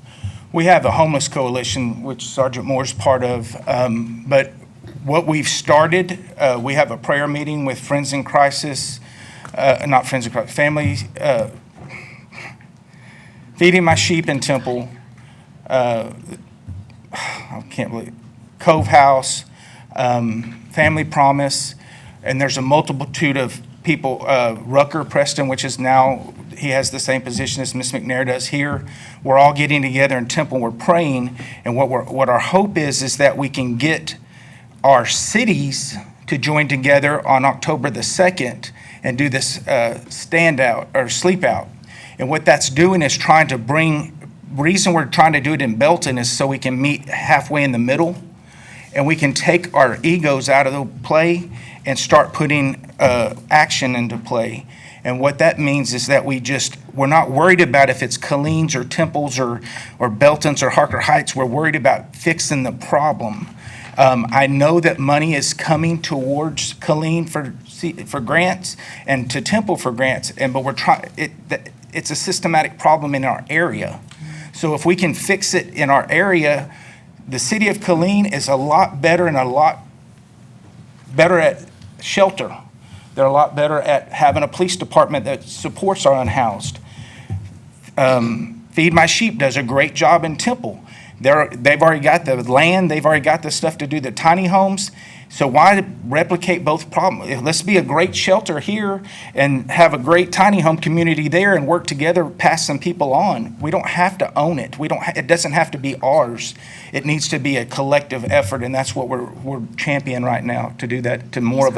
we have the Homeless Coalition, which Sergeant Moore's part of, but what we've started, we have a prayer meeting with Friends in Crisis, not Friends in Crisis, Family, Feeding My Sheep in Temple, I can't believe, Cove House, Family Promise, and there's a multitude of people, Rucker Preston, which is now, he has the same position as Ms. McNair does here. We're all getting together in Temple, we're praying, and what our hope is that we can get our cities to join together on October the 2nd and do this standout or sleep out. And what that's doing is trying to reason we're trying to do it in Belton is so we can meet halfway in the middle and we can take our egos out of the play and start putting action into play. And what that means is that we're not worried about if it's Killeen's or Temple's or Belton's or Harker Heights. We're worried about fixing the problem. I know that money is coming towards Killeen for grants and to Temple for grants, but it's a systematic problem in our area. So if we can fix it in our area, the city of Killeen is a lot better and a lot better at shelter. They're a lot better at having a police department that supports our unhoused. Feed My Sheep does a great job in Temple. They've already got the land, they've already got the stuff to do the tiny homes. So why replicate both problems? Let's be a great shelter here and have a great tiny home community there and work together, pass some people on. We don't have to own it. It doesn't have to be ours. It needs to be a collective effort, and that's what we're championing right now, to do that, to more of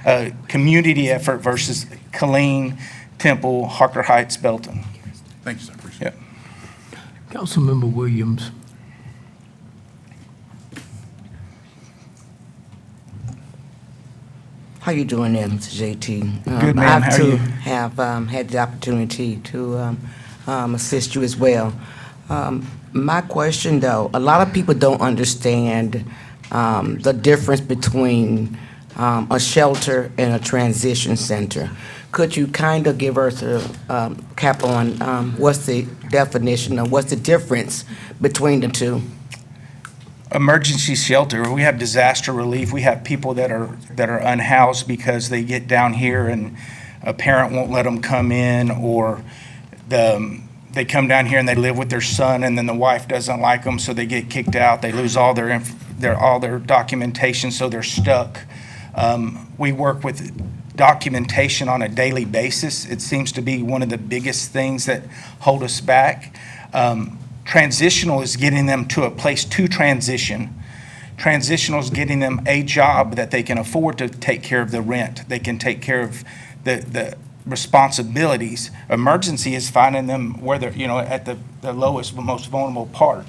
a community effort versus Killeen, Temple, Harker Heights, Belton. Thank you, sir. Appreciate it. Councilmember Williams. How you doing there, Mr. JT? Good, ma'am. How are you? I, too, have had the opportunity to assist you as well. My question, though, a lot of people don't understand the difference between a shelter and a transition center. Could you kind of give us a cap on what's the definition or what's the difference between the two? Emergency shelter, we have disaster relief. We have people that are unhoused because they get down here and a parent won't let them come in, or they come down here and they live with their son and then the wife doesn't like them, so they get kicked out. They lose all their documentation, so they're stuck. We work with documentation on a daily basis. It seems to be one of the biggest things that hold us back. Transitional is getting them to a place to transition. Transitional is getting them a job that they can afford to take care of the rent. They can take care of the responsibilities. Emergency is finding them where they're, at the lowest, most vulnerable part.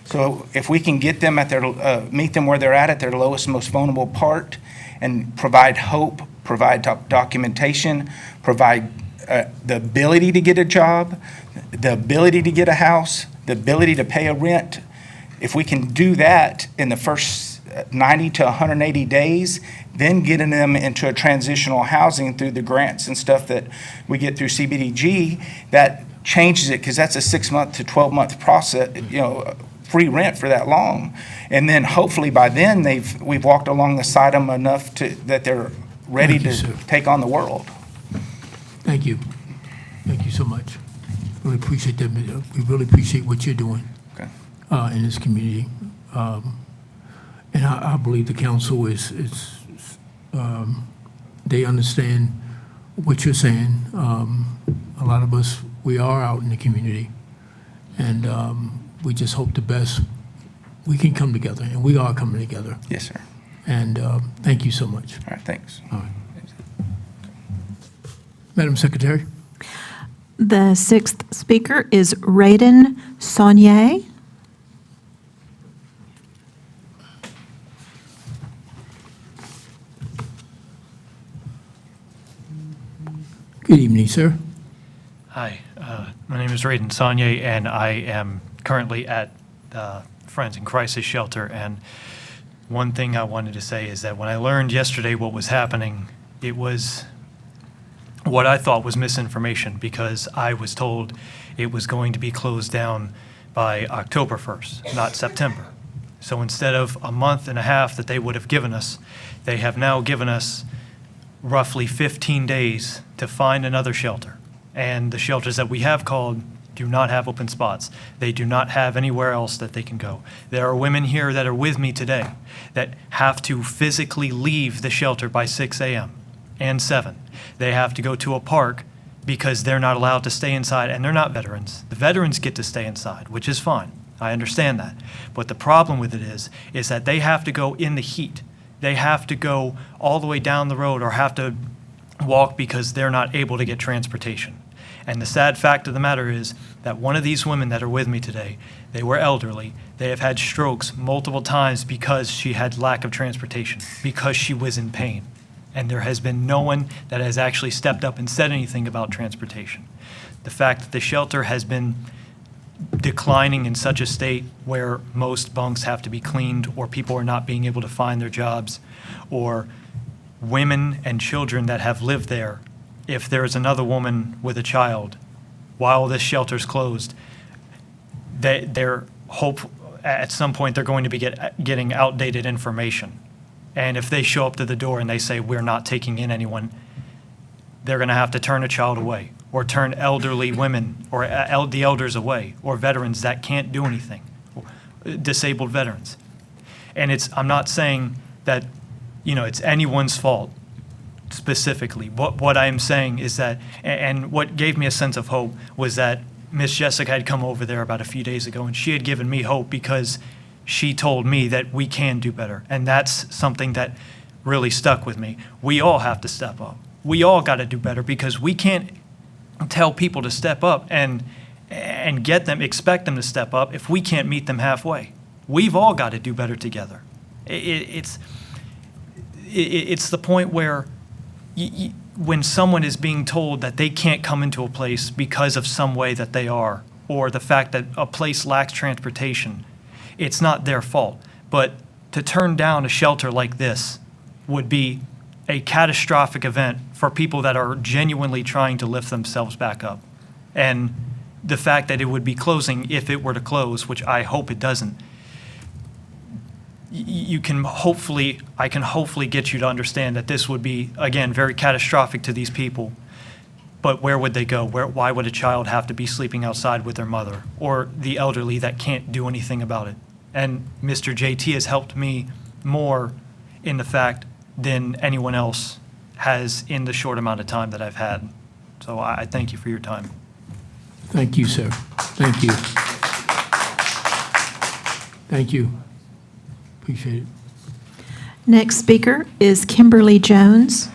So if we can get them at their, meet them where they're at their lowest, most vulnerable part, and provide hope, provide documentation, provide the ability to get a job, the ability to get a house, the ability to pay a rent. If we can do that in the first 90 to 180 days, then getting them into a transitional housing through the grants and stuff that we get through CBDG, that changes it, because that's a 6-month to 12-month process, free rent for that long. And then hopefully by then we've walked along the side of them enough that they're ready to take on the world. Thank you. Thank you so much. Really appreciate that. We really appreciate what you're doing in this community. And I believe the council they understand what you're saying. A lot of us, we are out in the community, and we just hope the best. We can come together, and we are coming together. Yes, sir. And thank you so much. All right, thanks. All right. Madam Secretary? The sixth speaker is Raiden Saunier. Good evening, sir. Hi, my name is Raiden Saunier, and I am currently at Friends in Crisis Shelter. And one thing I wanted to say is that when I learned yesterday what was happening, it was what I thought was misinformation, because I was told it was going to be closed down by October 1st, not September. So instead of a month and a half that they would have given us, they have now given us roughly 15 days to find another shelter. And the shelters that we have called do not have open spots. They do not have anywhere else that they can go. There are women here that are with me today that have to physically leave the shelter by 6 a.m. and 7. They have to go to a park because they're not allowed to stay inside, and they're not veterans. The veterans get to stay inside, which is fine. I understand that. But the problem with it is that they have to go in the heat. They have to go all the way down the road or have to walk because they're not able to get transportation. And the sad fact of the matter is that one of these women that are with me today, they were elderly. They have had strokes multiple times because she had lack of transportation, because she was in pain. And there has been no one that has actually stepped up and said anything about transportation. The fact that the shelter has been declining in such a state where most bunks have to be cleaned, or people are not being able to find their jobs, or women and children that have lived there, if there is another woman with a child while this shelter's closed, they're hope at some point they're going to be getting outdated information. And if they show up to the door and they say, we're not taking in anyone, they're going to have to turn a child away, or turn elderly women or the elders away, or veterans that can't do anything, disabled veterans. And I'm not saying that, it's anyone's fault specifically. What I'm saying is that, and what gave me a sense of hope was that Miss Jessica had come over there about a few days ago, and she had given me hope because she told me that we can do better. And that's something that really stuck with me. We all have to step up. We all got to do better, because we can't tell people to step up and expect them to step up if we can't meet them halfway. We've all got to do better together. It's the point where when someone is being told that they can't come into a place because of some way that they are, or the fact that a place lacks transportation, it's not their fault. But to turn down a shelter like this would be a catastrophic event for people that are genuinely trying to lift themselves back up. And the fact that it would be closing, if it were to close, which I hope it doesn't, I can hopefully get you to understand that this would be, again, very catastrophic to these people. But where would they go? Why would a child have to be sleeping outside with their mother, or the elderly that can't do anything about it? And Mr. JT has helped me more in the fact than anyone else has in the short amount of time that I've had. So I thank you for your time. Thank you, sir. Thank you. Thank you. Appreciate it. Next speaker is Kimberly Jones.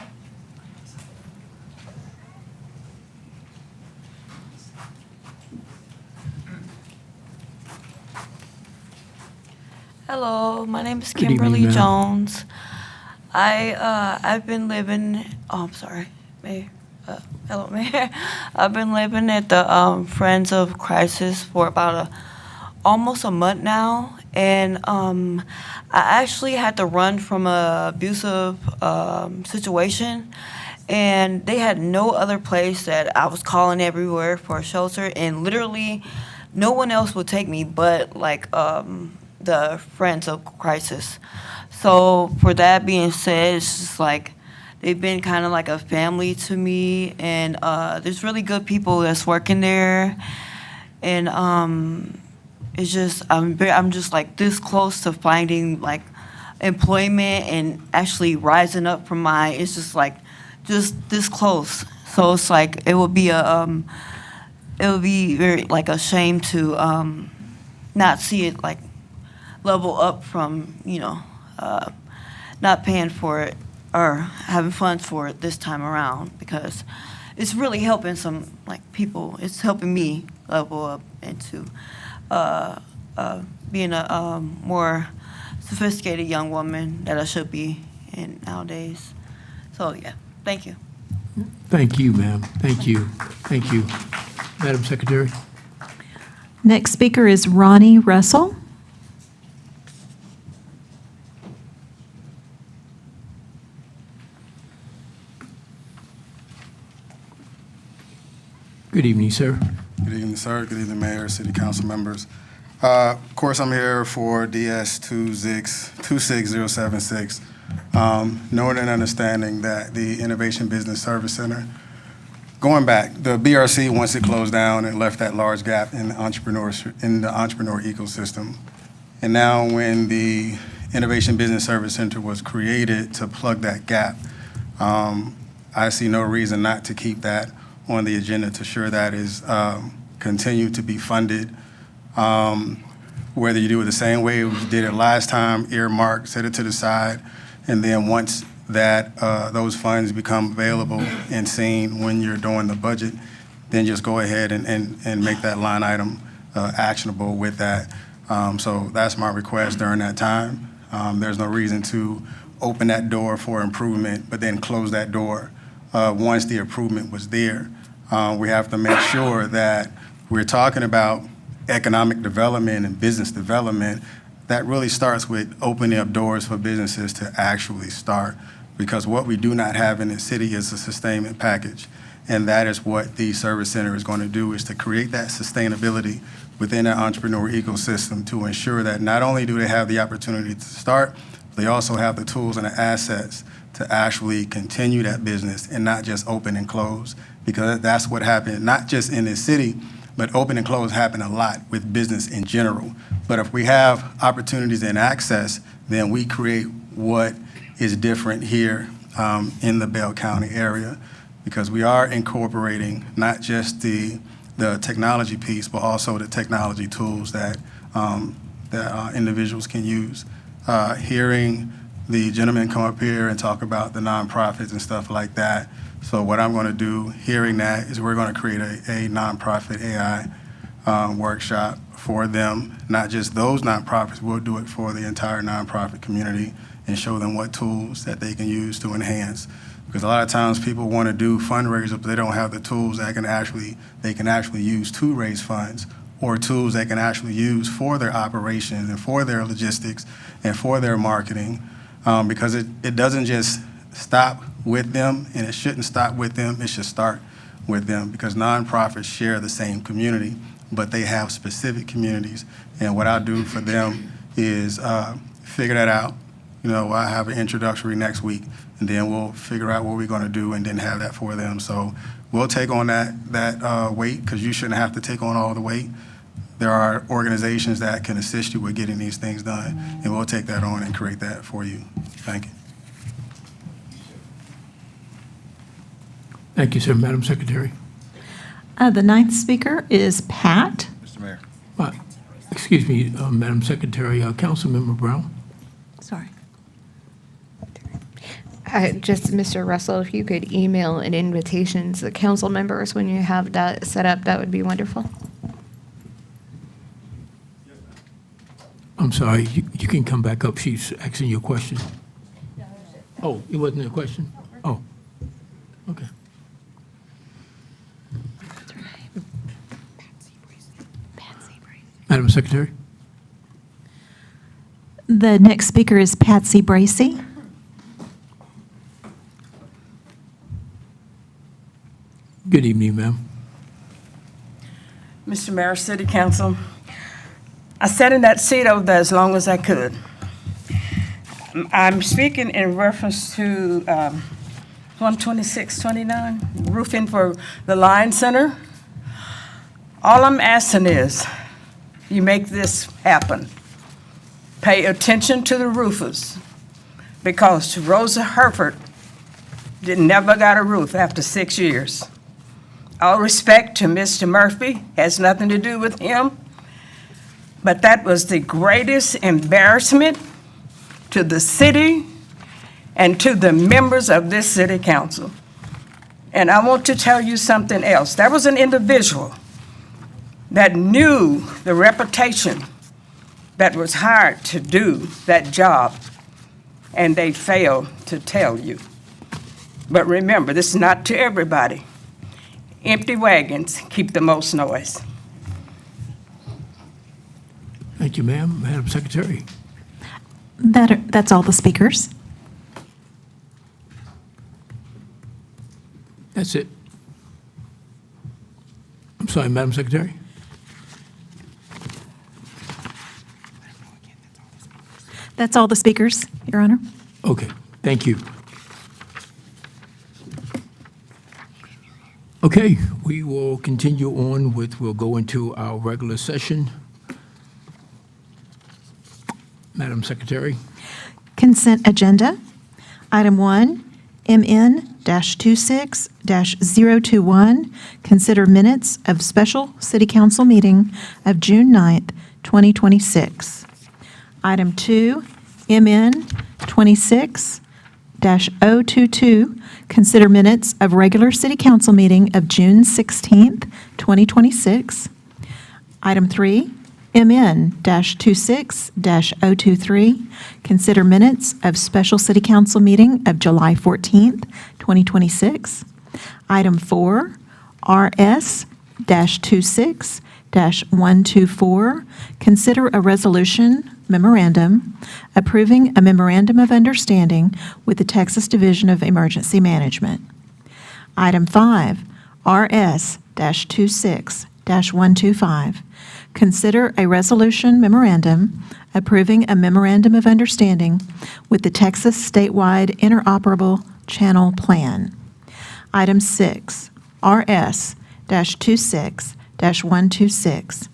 Hello, my name is Good evening, Kimberly ma'am. Jones. I've been living. Oh, I'm sorry, Mayor. Hello, Mayor. I've been living at the Friends of Crisis for about almost a month now, and I actually had to run from a abusive situation, and they had no other place that I was calling everywhere for a shelter, and literally no one else would take me but the Friends of Crisis. So for that being said, it's just like they've been kind of like a family to me, and there's really good people that's working there, and it's just I'm just like this close to finding like employment and actually rising up from it's just like, just this close. So it's like, it would be very, like, a shame to not see it, like, level up from, not paying for it or having funds for it this time around, because it's really helping some, like, people. It's helping me level up into being a more sophisticated young woman that I should be in nowadays. So, yeah, thank you. Thank you, ma'am. Thank you. Thank you. Madam Secretary? Next speaker is Ronnie Russell. Good evening, sir. Good evening, sir. Good evening, Mayor, City Council members. Of course, I'm here for DS 26076, knowing and understanding that the Innovation Business Service Center, going back, the BRC, once it closed down, it left that large gap in the entrepreneur ecosystem. And now when the Innovation Business Service Center was created to plug that gap, I see no reason not to keep that on the agenda to ensure that is continue to be funded. Whether you do it the same way we did it last time, earmark, set it to the side, and then once that those funds become available and seen when you're doing the budget, then just go ahead and make that line item actionable with that. So that's my request during that time. There's no reason to open that door for improvement, but then close that door once the improvement was there. We have to make sure that we're talking about economic development and business development. That really starts with opening up doors for businesses to actually start, because what we do not have in the city is a sustainment package. And that is what the service center is going to do, is to create that sustainability within that entrepreneur ecosystem to ensure that not only do they have the opportunity to start, they also have the tools and the assets to actually continue that business and not just open and close, because that's what happened, not just in this city, but open and close happen a lot with business in general. But if we have opportunities and access, then we create what is different here in the Bell County area, because we are incorporating not just the technology piece, but also the technology tools that individuals can use. Hearing the gentleman come up here and talk about the nonprofits and stuff like that. So what I'm going to do, hearing that, is we're going to create a nonprofit AI workshop for them, not just those nonprofits. We'll do it for the entire nonprofit community and show them what tools that they can use to enhance. Because a lot of times people want to do fundraisers, but they don't have the tools that they can actually use to raise funds, or tools they can actually use for their operations and for their logistics and for their marketing. Because it doesn't just stop with them, and it shouldn't stop with them. It should start with them, because nonprofits share the same community, but they have specific communities. And what I'll do for them is figure that out. I have an introductory next week, and then we'll figure out what we're going to do and then have that for them. So we'll take on that weight, because you shouldn't have to take on all the weight. There are organizations that can assist you with getting these things done, and we'll take that on and create that for you. Thank you. Thank you, sir. Madam Secretary? The ninth speaker is Pat. Mr. Mayor. Excuse me, Madam Secretary, Councilmember Brown? Sorry. Just, Mr. Russell, if you could email an invitation to the council members when you have that set up, that would be wonderful. I'm sorry, you can come back up. She's asking you a question. Oh, it wasn't a question? Oh, okay. Madam Secretary? The next speaker is Patsy Bracy. Good evening, ma'am. Mr. Mayor, City Council, I sat in that seat over there as long as I could. I'm speaking in reference to 12629, roofing for the Lions Center. All I'm asking is you make this happen. Pay attention to the roofers. because Rosa Herford never got a roof after 6 years. All respect to Mr. Murphy, has nothing to do with him, but that was the greatest embarrassment to the city and to the members of this city council. And I want to tell you something else. There was an individual that knew the reputation that was hired to do that job, and they failed to tell you. But remember, this is not to everybody. Empty wagons keep the most noise. Thank you, ma'am. Madam Secretary. That's all the speakers. That's it. I'm sorry, Madam Secretary. That's all the speakers, Your Honor. Okay, thank you. Okay, we will continue on we'll go into our regular session. Madam Secretary. Consent agenda. Item 1, MN-26-021, consider minutes of special city council meeting of June 9th, 2026. Item 2, MN-26-022, consider minutes of regular city council meeting of June 16th, 2026. Item 3, MN-26-023, consider minutes of special city council meeting of July 14th, 2026. Item 4, RS-26-124, consider a resolution memorandum approving a memorandum of understanding with the Texas Division of Emergency Management. Item 5, RS-26-125, consider a resolution memorandum approving a memorandum of understanding with the Texas Statewide Interoperable Channel Plan. Item 6, RS-26-126,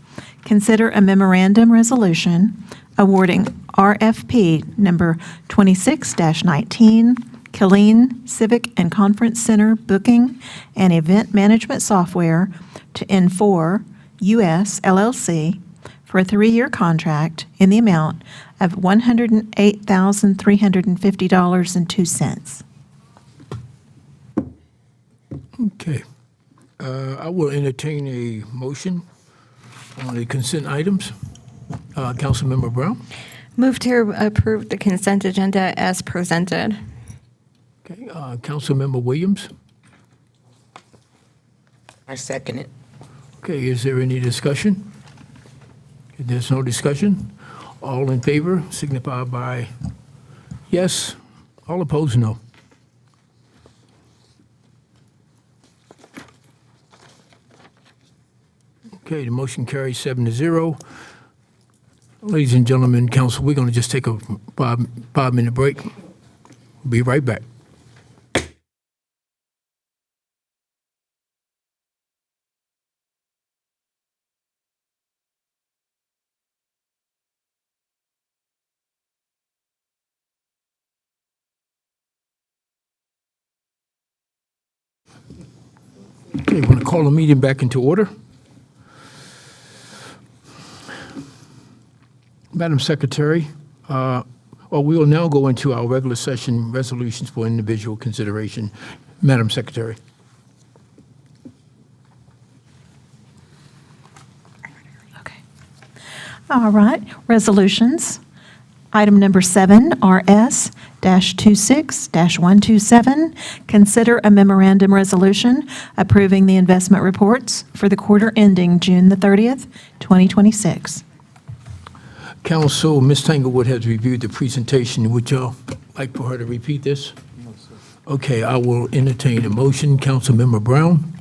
consider a memorandum resolution awarding RFP number 26-19, Killeen Civic and Conference Center booking and event management software to N4 US LLC for a 3-year contract in the amount of $108,350.02. Okay. I will entertain a motion on the consent items. Councilmember Brown. Move to approve the consent agenda as presented. Okay. Councilmember Williams. I second it. Okay, is there any discussion? If there's no discussion, all in favor signify by yes. All opposed, no. Okay, the motion carries 7-0. Ladies and gentlemen, council, we're going to just take a five-minute break. Be right back. Okay, we're going to call the meeting back into order. Madam Secretary, we will now go into our regular session resolutions for individual consideration. Madam Secretary. All right, resolutions. Item number 7, RS-26-127, consider a memorandum resolution approving the investment reports for the quarter ending June the 30th, 2026. Council, Ms. Tanglewood has reviewed the presentation. Would y'all like for her to repeat this? No, sir. Okay, I will entertain a motion. Councilmember Brown.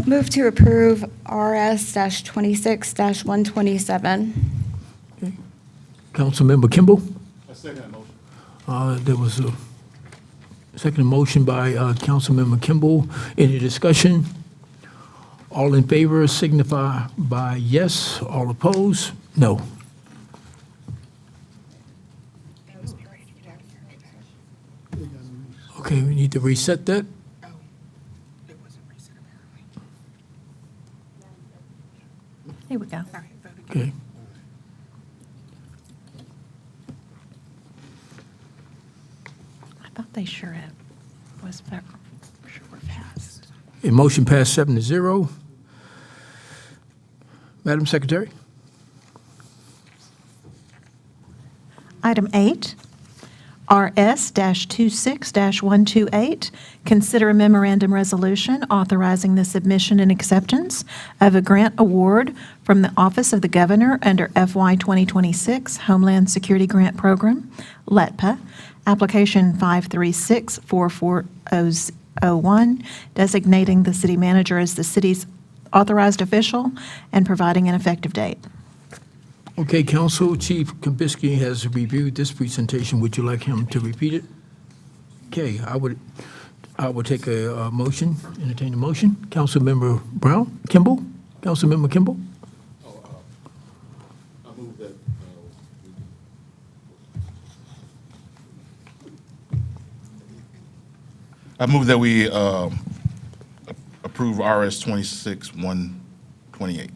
Move to approve RS-26-127. Councilmember Kimball. I second that motion. There was a second motion by Councilmember Kimball. Any discussion? All in favor signify by yes. All opposed? No. need to reset that? Here we go. Okay. I thought they sure was fast. A motion passed 7-0. Madam Secretary? Item 8, RS-26-128, consider a memorandum resolution authorizing the submission and acceptance of a grant award from the Office of the Governor under FY 2026 Homeland Security Grant Program, LETPA, application 5364401, designating the city manager as the city's authorized official and providing an effective date. Okay, Council Chief Kibisky has reviewed this presentation. Would you like him to repeat it? Okay, I would take a motion, entertain a motion. Councilmember Brown, Kimball? Councilmember Kimball? I move that we approve RS 26-128.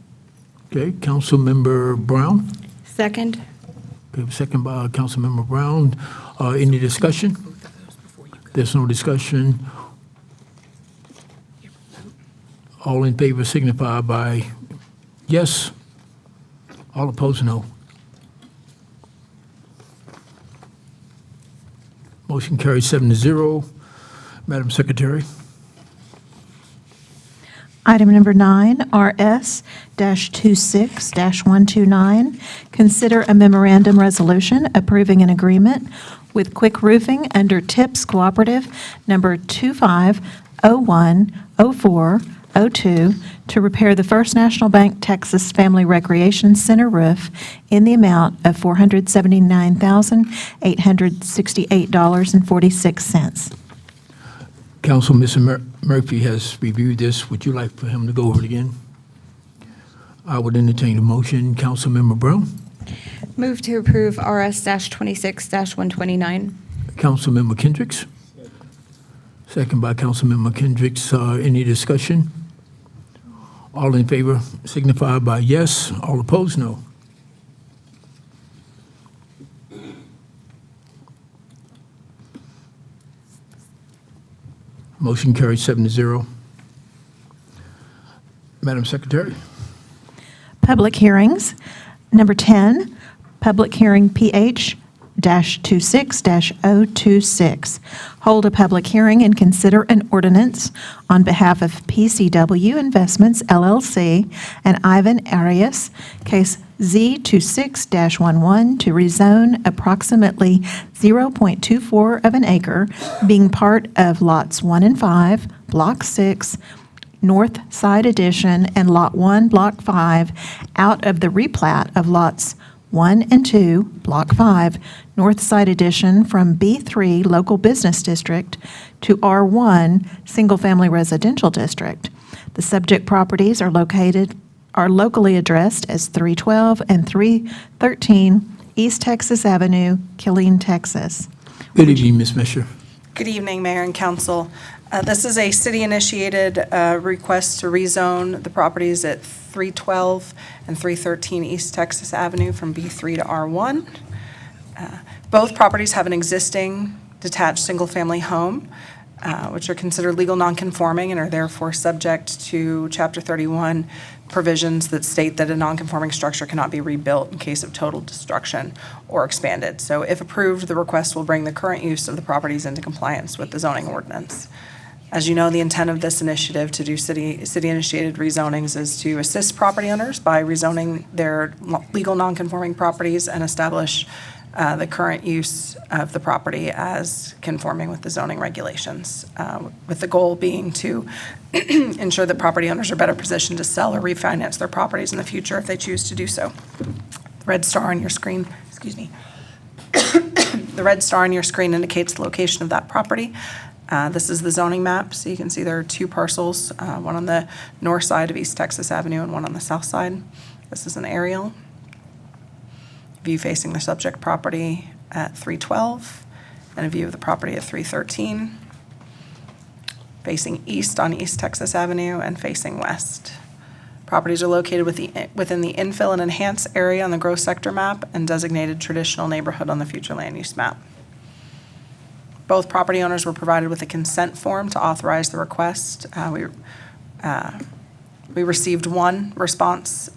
Okay, Councilmember Brown? Second. Okay, second by Councilmember Brown. Any discussion? There's no discussion. All in favor signify by yes. All opposed, no. Motion carries 7-0. Madam Secretary? Item number 9, RS-26-129, consider a memorandum resolution approving an agreement with Quick Roofing under TIPS Cooperative number 25010402 to repair the First National Bank Texas Family Recreation Center roof in the amount of $479,868.46. Council, Mr. Murphy has reviewed this. Would you like for him to go over it again? I would entertain a motion. Councilmember Brown? Move to approve RS-26-129. Councilmember Kendricks? Second by Councilmember Kendricks. Any discussion? All in favor signify by yes. All opposed, no. Motion carries 7-0. Madam Secretary? Public hearings. Number 10, public hearing PH-26-026. Hold a public hearing and consider an ordinance on behalf of PCW Investments LLC and Ivan Arias, case Z26-11, to rezone approximately 0.24 of an acre, being part of lots 1 and 5, Block 6, North Side Addition, and Lot 1, Block 5, out of the replat of lots 1 and 2, Block 5, North Side Addition, from B3 Local Business District to R1 Single Family Residential District. The subject properties are locally addressed as 312 and 313 East Texas Avenue, Killeen, Texas. Good evening, Ms. Misher. Good evening, Mayor and Council. This is a city-initiated request to rezone the properties at 312 and 313 East Texas Avenue from B3 to R1. Both properties have an existing detached single-family home, which are considered legal nonconforming and are therefore subject to Chapter 31 provisions that state that a nonconforming structure cannot be rebuilt in case of total destruction or expanded. So if approved, the request will bring the current use of the properties into compliance with the zoning ordinance. As you know, the intent of this initiative to do city-initiated rezonings is to assist property owners by rezoning their legal nonconforming properties and establish the current use of the property as conforming with the zoning regulations, with the goal being to ensure that property owners are better positioned to sell or refinance their properties in the future if they choose to do so. The red star on your screen, the red star on your screen indicates the location of that property. This is the zoning map, so you can see there are two parcels, one on the north side of East Texas Avenue and one on the south side. This is an aerial view facing the subject property at 312 and a view of the property at 313. facing east on East Texas Avenue and facing west. Properties are located within the infill and enhance area on the growth sector map and designated traditional neighborhood on the future land use map. Both property owners were provided with a consent form to authorize the request. We received one response,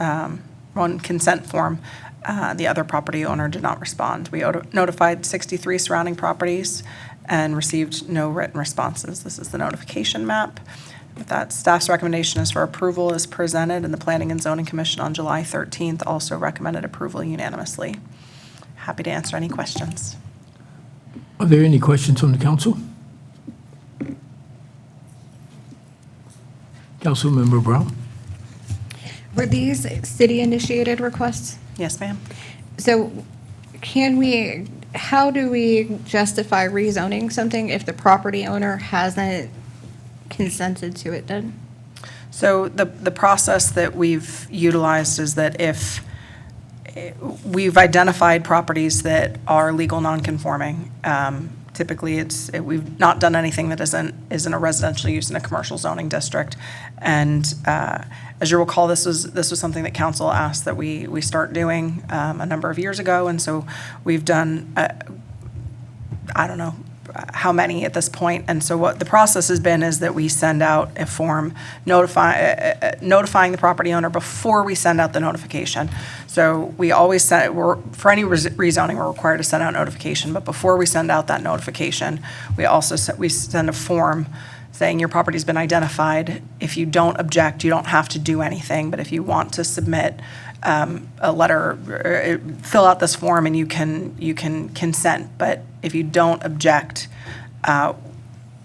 one consent form. The other property owner did not respond. We notified 63 surrounding properties and received no written responses. This is the notification map. With that, staff's recommendation is for approval as presented, and the Planning and Zoning Commission on July 13th also recommended approval unanimously. Happy to answer any questions. Are there any questions from the council? Councilmember Brown? Were these city-initiated requests? Yes, ma'am. So how do we justify rezoning something if the property owner hasn't consented to it then? So the process that we've utilized is that if we've identified properties that are legal nonconforming, typically we've not done anything that isn't a residential use in a commercial zoning district. And as you recall, this was something that council asked that we start doing a number of years ago. And so we've done, I don't know how many at this point. And so what the process has been is that we send out a form notifying the property owner before we send out the notification. So we always for any rezoning, we're required to send out notification. But before we send out that notification, we send a form saying your property's been identified. If you don't object, you don't have to do anything. But if you want to submit a letter, fill out this form and you can consent. But if you don't object,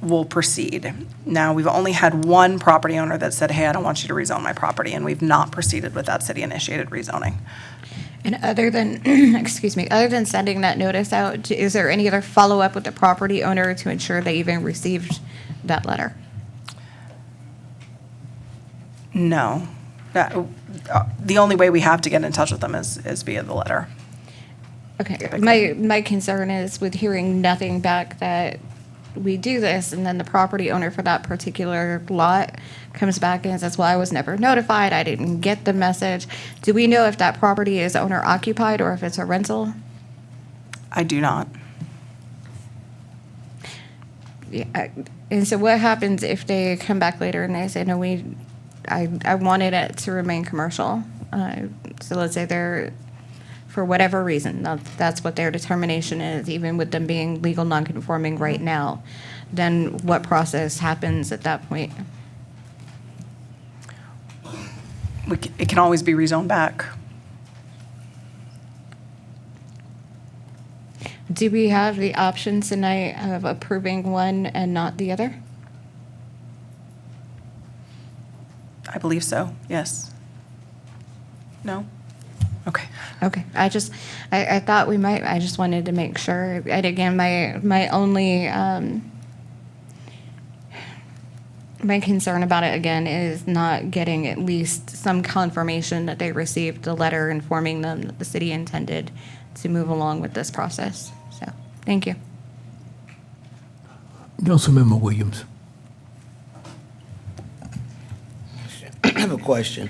we'll proceed. Now, we've only had one property owner that said, hey, I don't want you to rezone my property, and we've not proceeded with that city-initiated rezoning. And other than, other than sending that notice out, is there any other follow-up with the property owner to ensure they even received that letter? No. The only way we have to get in touch with them is via the letter. Okay, my concern is with hearing nothing back that we do this, and then the property owner for that particular lot comes back and says, well, I was never notified, I didn't get the message. Do we know if that property is owner occupied or if it's a rental? I do not. Yeah, and so what happens if they come back later and they say, no, I wanted it to remain commercial? So let's say they're, for whatever reason, that's what their determination is, even with them being legal nonconforming right now, then what process happens at that point? It can always be rezoned back. Do we have the option tonight of approving one and not the other? I believe so, yes. No? Okay. Okay, I thought we might, I just wanted to make sure. And again, my only, my concern about it again is not getting at least some confirmation that they received the letter informing them that the city intended to move along with this process. So, thank you. Councilmember Williams. I have a question.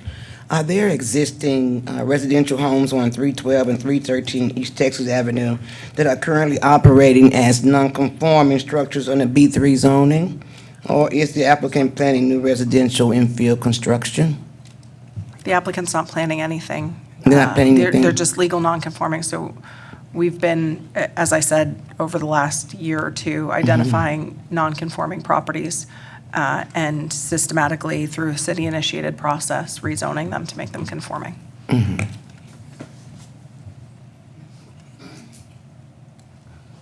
Are there existing residential homes on 312 and 313 East Texas Avenue that are currently operating as non-conforming structures under B3 zoning? Or is the applicant planning new residential infill construction? The applicant's not planning anything. They're not planning anything? They're just legal nonconforming. So we've been, as I said, over the last year or two, identifying nonconforming properties and systematically, through a city-initiated process, rezoning them to make them conforming.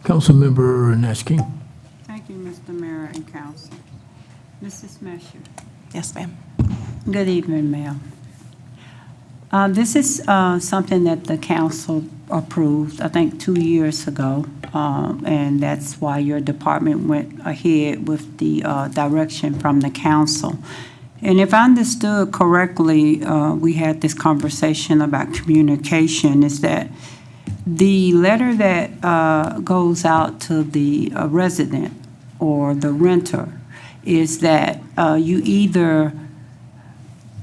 Councilmember Nash King. Thank you, Mr. Mayor and Council. Mrs. Mesher. Yes, ma'am. Good evening, ma'am. This is something that the council approved, I think, 2 years ago, and that's why your department went ahead with the direction from the council. And if I understood correctly, we had this conversation about communication, is that the letter that goes out to the resident or the renter is that you either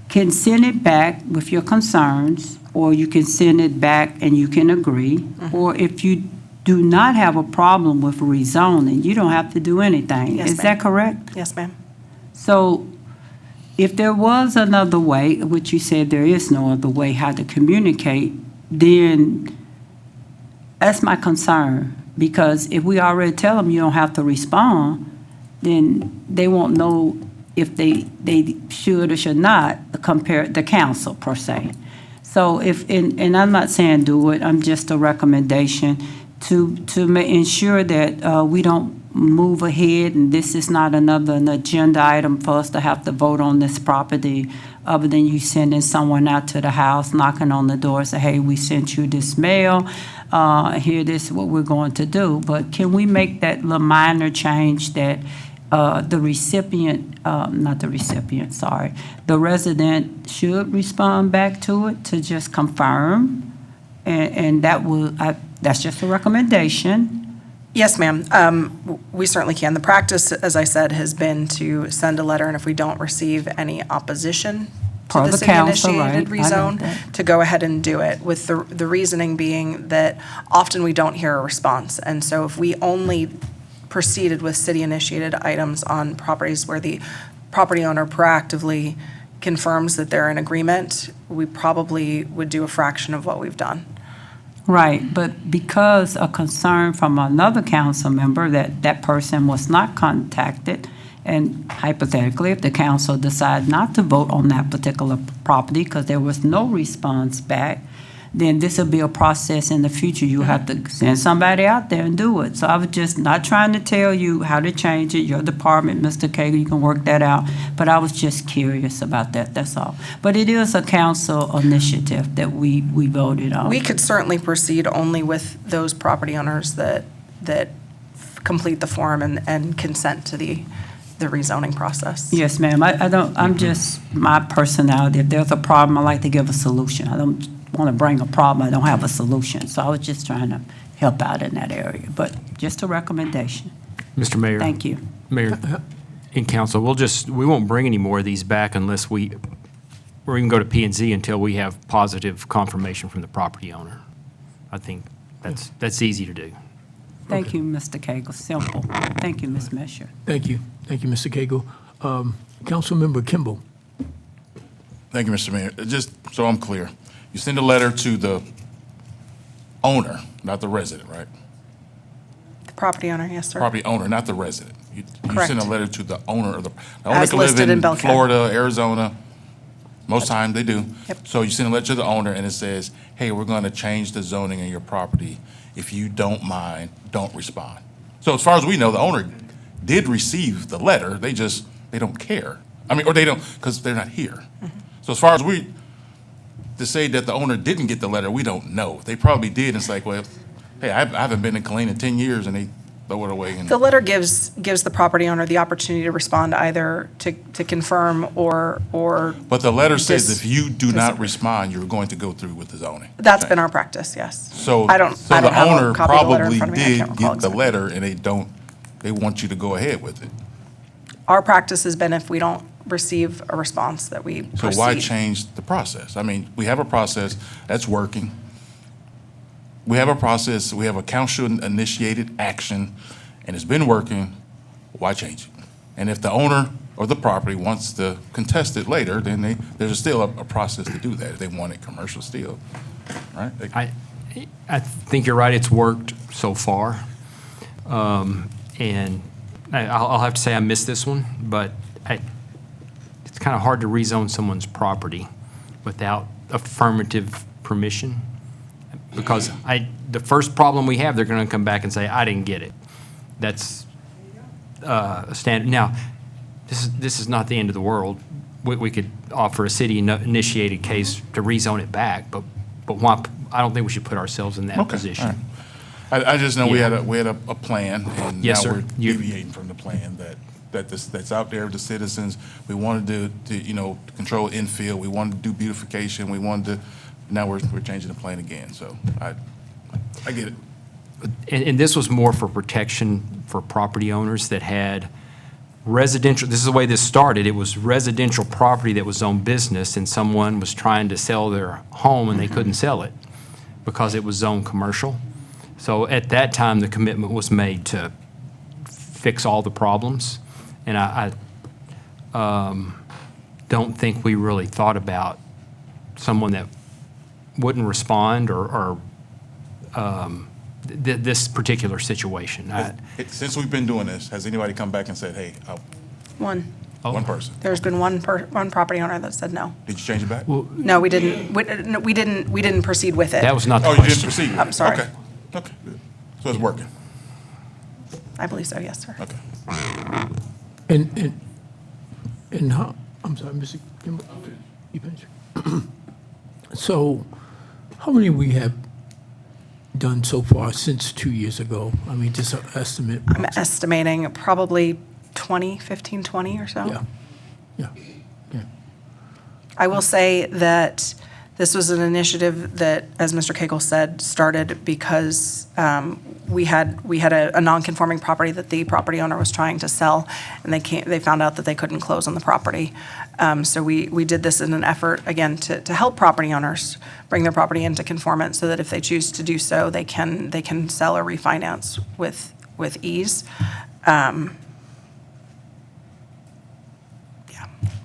can send it back with your concerns, or you can send it back and you can agree. Or if you do not have a problem with rezoning, you don't have to do anything. Yes, Is ma'am. that correct? Yes, ma'am. So if there was another way, which you said there is no other way how to communicate, then that's my concern. Because if we already tell them you don't have to respond, then they won't know if they should or should not compare the council per se. So and I'm not saying do it, I'm just a recommendation to ensure that we don't move ahead, and this is not an agenda item for us to have to vote on this property, other than you sending someone out to the house, knocking on the door, say, hey, we sent you this mail, here, this is what we're going to do. But can we make that little minor change that the resident should respond back to it to just confirm? And that's just a recommendation. Yes, ma'am. We certainly can. The practice, as I said, has been to send a letter, and if we don't receive any opposition to Per the the council, city-initiated right. I know rezone, that. to go ahead and do it, with the reasoning being that often we don't hear a response. And so if we only proceeded with city-initiated items on properties where the property owner proactively confirms that they're in agreement, we probably would do a fraction of what we've done. Right, but because a concern from another council member that that person was not contacted, and hypothetically, if the council decide not to vote on that particular property because there was no response back, then this will be a process in the future. You have to send somebody out there and do it. So I was just not trying to tell you how to change it. Your department, Mr. Cagle, you can work that out. But I was just curious about that, that's all. But it is a council initiative that we voted on. We could certainly proceed only with those property owners that complete the form and consent to the rezoning process. Yes, ma'am. I don't, I'm just, my personality, if there's a problem, I like to give a solution. I don't want to bring a problem, I don't have a solution. So I was just trying to help out in that area, but just a recommendation. Mr. Mayor. Thank you. Mayor, in council, we won't bring any more of these back unless or even go to P and Z until we have positive confirmation from the property owner. I think that's easy to do. Thank you, Mr. Cagle. Simple. Thank you, Ms. Mesher. Thank you. Thank you, Mr. Cagle. Councilmember Kimball. Thank you, Mr. Mayor. Just so I'm clear, you send a letter to the owner, not the resident, right? The property owner, yes, sir. Property owner, not the resident. You Correct. send a letter to the owner of the owner As can live listed in Belknap. Florida, Arizona. Most time they do. Yep. So you send a letter to the owner and it says, hey, we're going to change the zoning in your property. If you don't mind, don't respond. So as far as we know, the owner did receive the letter. They don't care. I mean, or they don't, because they're not here. So as far as to say that the owner didn't get the letter, we don't know. They probably did. It's like, well, hey, I haven't been in Killeen in 10 years, and they throw it away. And The letter gives the property owner the opportunity to respond either to confirm or. But the letter says dis- if you do not disagree. respond, you're going to go through with the zoning. That's been our practice, yes. So I don't the have a owner copy of the letter in probably front of me. I did can't recall get the exactly. letter, and they want you to go ahead with it. Our practice has been if we don't receive a response that we So proceed. why change the process? I mean, we have a process that's working. We have a process, we have a council-initiated action, and it's been working. Why change it? And if the owner or the property wants to contest it later, then there's still a process to do that if they want it commercial still, right? I think you're right, it's worked so far. And I'll have to say I missed this one, but it's kind of hard to rezone someone's property without affirmative permission. Because the first problem we have, they're going to come back and say, I didn't get it. That's a standard. Now, this is not the end of the world. We could offer a city-initiated case to rezone it back, but why, I don't think we should put ourselves in that Okay, position. all right. I just know we Yeah. had a plan, and Yes, now sir. we're deviating from the plan that's out there with the citizens. We wanted to control infill. We wanted to do beautification. We wanted to. Now we're changing the plan again. So I get it. And this was more for protection for property owners that had residential, this is the way this started. It was residential property that was zoned business, and someone was trying to sell their home, and they couldn't sell it because it was zoned commercial. So at that time, the commitment was made to fix all the problems. And I don't think we really thought about someone that wouldn't respond or this particular situation. Since we've been doing this, has anybody come back and said, hey, One. one person? There's been one property owner that said no. Did you change it back? No, we didn't. We didn't proceed with it. That was not the Oh, you didn't question. proceed with I'm it? sorry. Okay, okay, good. So it's working? I believe so. Yes, sir. Okay. And how, I'm sorry, Mr. Kimball, you finish? So, how many we have done so far since 2 years ago? I mean, just an estimate. I'm estimating probably 15, 20 or so. Yeah, yeah, yeah. I will say that this was an initiative that, as Mr. Cagle said, started because we had a non-conforming property that the property owner was trying to sell, and they found out that they couldn't close on the property. So we did this in an effort, again, to help property owners bring their property into conformance so that if they choose to do so, they can sell or refinance with ease.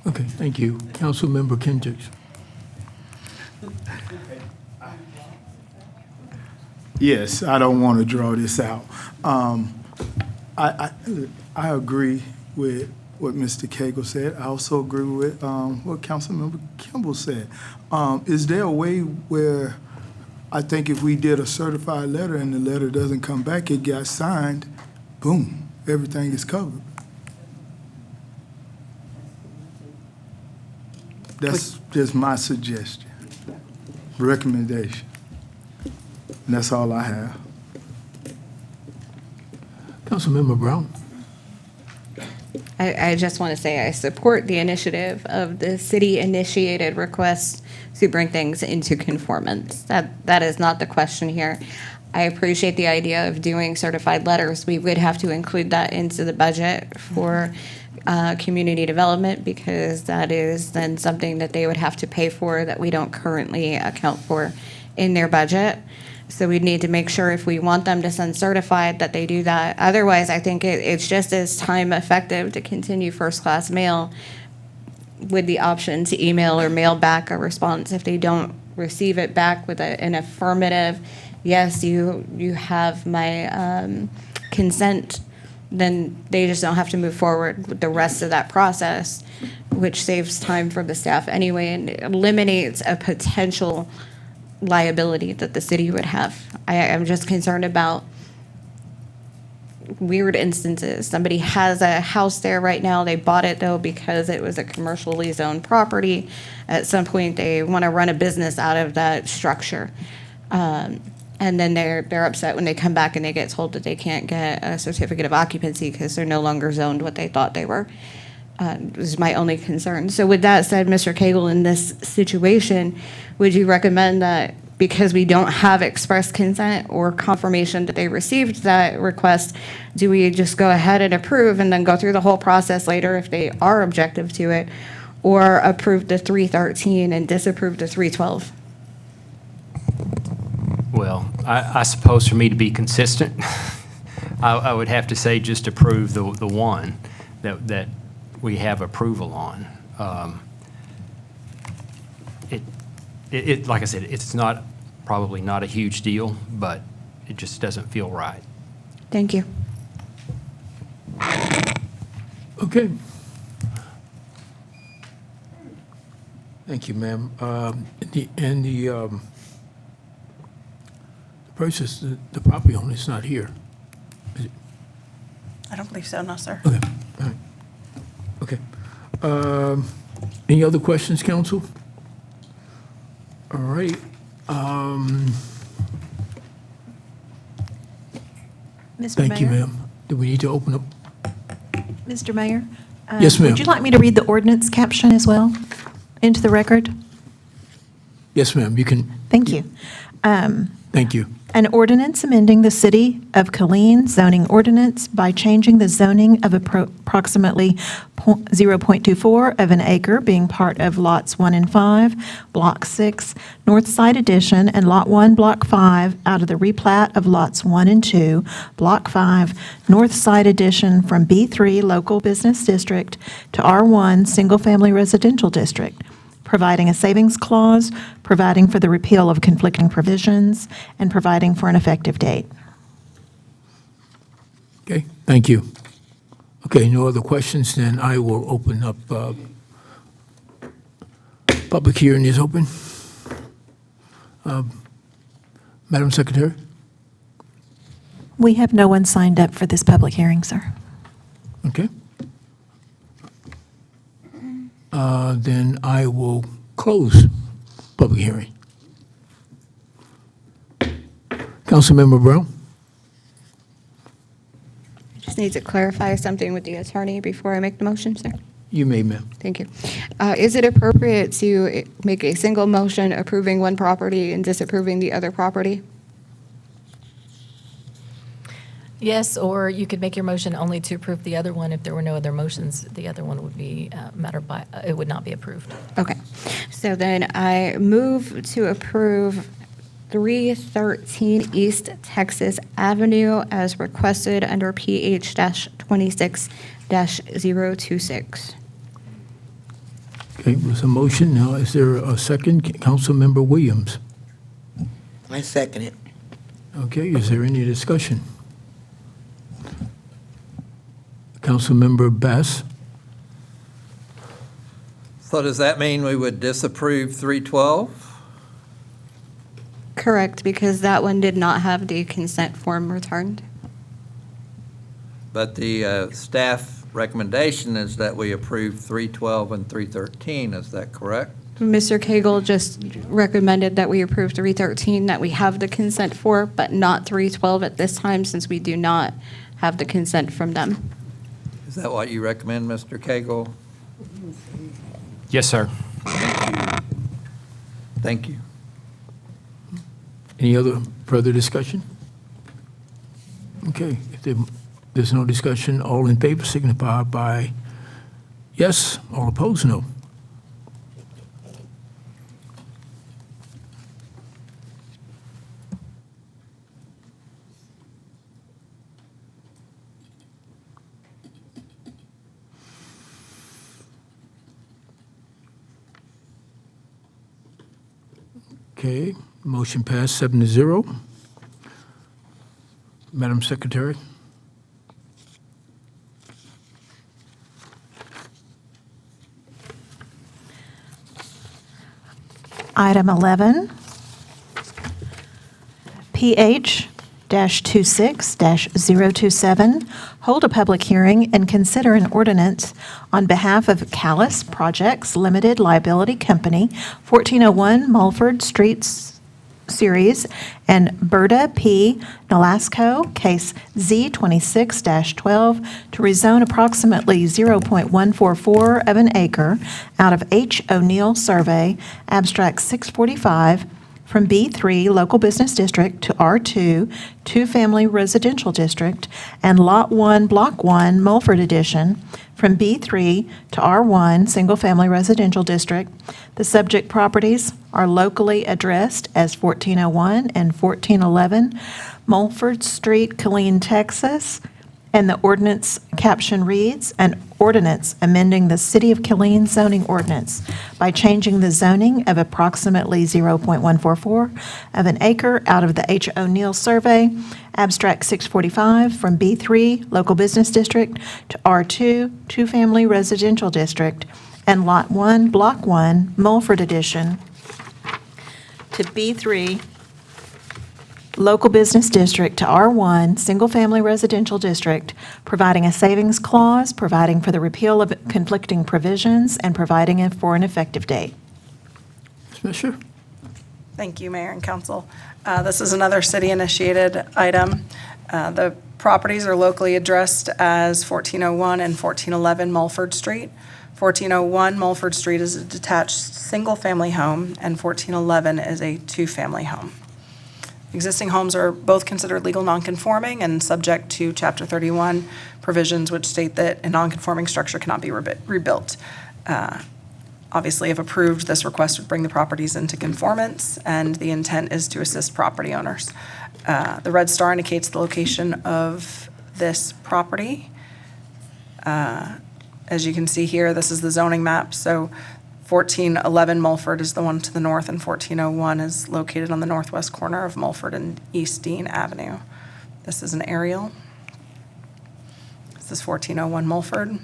Okay, thank you. Councilmember Kendricks. Yes, I don't want to draw this out. I agree with what Mr. Cagle said. I also agree with what Councilmember Kimball said. Is there a way where, I think if we did a certified letter and the letter doesn't come back, it got signed, boom, everything is covered? That's just my suggestion, recommendation. And that's all I have. Councilmember Brown. I just want to say I support the initiative of the city-initiated request to bring things into conformance. That is not the question here. I appreciate the idea of doing certified letters. We would have to include that into the budget for community development, because that is then something that they would have to pay for that we don't currently account for in their budget. So we'd need to make sure, if we want them to send certified, that they do that. Otherwise, I think it's just as time effective to continue first-class mail with the option to email or mail back a response if they don't receive it back with an affirmative, yes, you have my consent, then they just don't have to move forward with the rest of that process, which saves time for the staff anyway and eliminates a potential liability that the city would have. I'm just concerned about weird instances. Somebody has a house there right now. They bought it, though, because it was a commercially zoned property. At some point, they want to run a business out of that structure. And then they're upset when they come back and they get told that they can't get a certificate of occupancy because they're no longer zoned what they thought they were. This is my only concern. So with that said, Mr. Cagle, in this situation, would you recommend that because we don't have express consent or confirmation that they received that request, do we just go ahead and approve and then go through the whole process later if they are objective to it, or approve the 313 and disapprove the 312? Well, I suppose for me to be consistent, I would have to say just approve the one that we have approval on. Like I said, it's probably not a huge deal, but it just doesn't feel right. Thank you. Okay. Thank you, ma'am. The person, the property owner is not here. I don't believe so, no, sir. Okay, all right. Okay. Any other questions, council? All right. Mr. Thank you, Mayor? ma'am. Do we need to open up? Mr. Mayor? Yes, ma'am. Would you like me to read the ordinance caption as well into the record? Yes, ma'am, you can. Thank you. Thank you. An ordinance amending the City of Killeen zoning ordinance by changing the zoning of approximately 0.24 of an acre being part of lots 1 and 5, Block 6, North Side Addition, and Lot 1, Block 5, out of the replat of lots 1 and 2, Block 5, North Side Addition from B3 Local Business District to R1 Single Family Residential District, providing a savings clause, providing for the repeal of conflicting provisions, and providing for an effective date. Okay, thank you. Okay, no other questions, then I will open up, public hearing is open. Madam Secretary? We have no one signed up for this public hearing, sir. Okay. Then I will close public hearing. Councilmember Brown? Just need to clarify something with the attorney before I make the motion, sir. You may, ma'am. Thank you. Is it appropriate to make a single motion approving one property and disapproving the other property? Yes, or you could make your motion only to approve the other one. If there were no other motions, the other one would be it would not be approved. Okay. So then I move to approve 313 East Texas Avenue as requested under PH-26-026. Okay, there's a motion. Now, is there a second? Councilmember Williams? I second it. Okay, is there any discussion? Councilmember Bass? So does that mean we would disapprove 312? Correct, because that one did not have the consent form returned. But the staff recommendation is that we approve 312 and 313, is that correct? Mr. Cagle just recommended that we approve 313, that we have the consent for, but not 312 at this time, since we do not have the consent from them. Is that what you recommend, Mr. Cagle? Yes, sir. Thank you. Any other further discussion? Okay, if there's no discussion, all in favor signify by yes, all opposed, no. Okay, motion passed 7-0. Madam Secretary? Item 11, PH-26-027, hold a public hearing and consider an ordinance on behalf of Callis Projects Limited Liability Company, 1401 Mulford Street Series, and Berta P. Nolasco, case Z26-12, to rezone approximately 0.144 of an acre out of H. O'Neill Survey, Abstract 645, from B3 Local Business District to R2 Two-Family Residential District, and Lot 1, Block 1, Mulford Addition, from B3 to R1 Single Family Residential District. The subject properties are locally addressed as 1401 and 1411 Mulford Street, Killeen, Texas, and the ordinance caption reads, "An ordinance amending the City of Killeen zoning ordinance by changing the zoning of approximately 0.144 of an acre out of the H. O'Neill Survey, Abstract 645, from B3 Local Business District to R2 Two-Family Residential District, and Lot 1, Block 1, Mulford Addition, to B3 Local Business District to R1, Single Family Residential District, providing a savings clause, providing for the repeal of conflicting provisions, and providing for an effective date." Ms. Fisher? Thank you, Mayor and Council. This is another city-initiated item. The properties are locally addressed as 1401 and 1411 Mulford Street. 1401 Mulford Street is a detached single-family home, and 1411 is a two-family home. Existing homes are both considered legal nonconforming and subject to Chapter 31 provisions, which state that a nonconforming structure cannot be rebuilt. Obviously, if approved, this request would bring the properties into conformance, and the intent is to assist property owners. The red star indicates the location of this property. As you can see here, this is the zoning map. So 1411 Mulford is the one to the north, and 1401 is located on the northwest corner of Mulford and East Dean Avenue. This is an aerial. This is 1401 Mulford.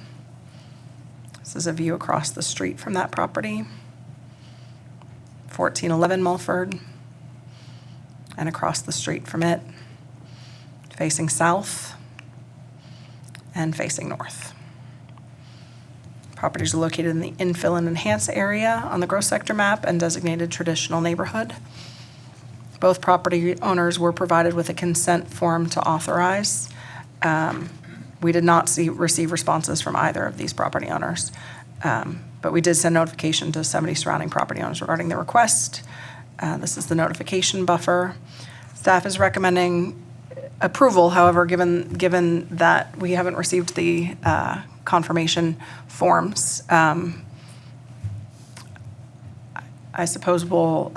This is a view across the street from that property. 1411 Mulford, and across the street from it, facing south and facing north. Properties are located in the infill and enhance area on the gross sector map and designated traditional neighborhood. Both property owners were provided with a consent form to authorize. We did not receive responses from either of these property owners, but we did send notification to 70 surrounding property owners regarding the request. This is the notification buffer. Staff is recommending approval, however, given that we haven't received the confirmation forms. I suppose we'll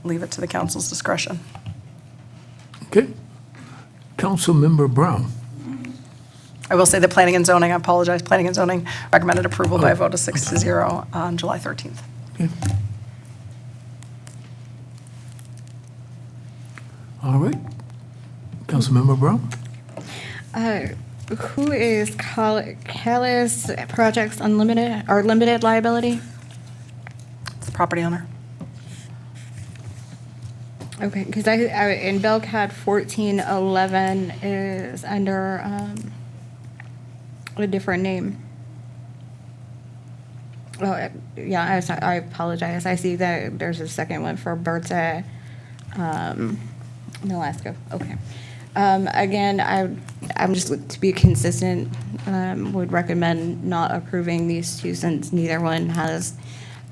leave it to the council's discretion. Okay. Councilmember Brown. I will say that Planning and Zoning, I apologize, Planning and Zoning recommended approval by a vote of 6-0 on July 13th. Okay. All right. Councilmember Brown? Who is Callis Projects Unlimited, or limited liability? It's the property owner. Okay, because I in Belcad 1411 is under a different name. Oh, yeah, I apologize. I see that there's a second one for Berta Nolasco. Okay. Again, I'm just, to be consistent, would recommend not approving these two since neither one has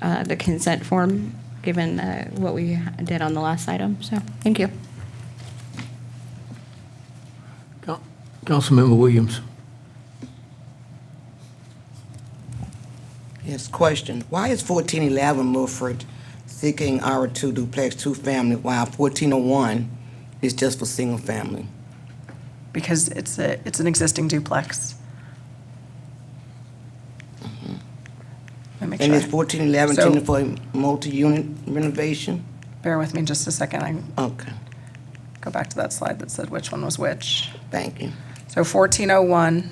the consent form, given what we did on the last item. So, thank you. Councilmember Williams. Yes, question. Why is 1411 Milford seeking R2 duplex two-family while 1401 is just for single family? Because it's an existing duplex. Let me make And sure. is 1411 So- intended for a multi-unit renovation? Bear with me just a second. Okay. Go back to that slide that said which one was which. Thank you. So 1401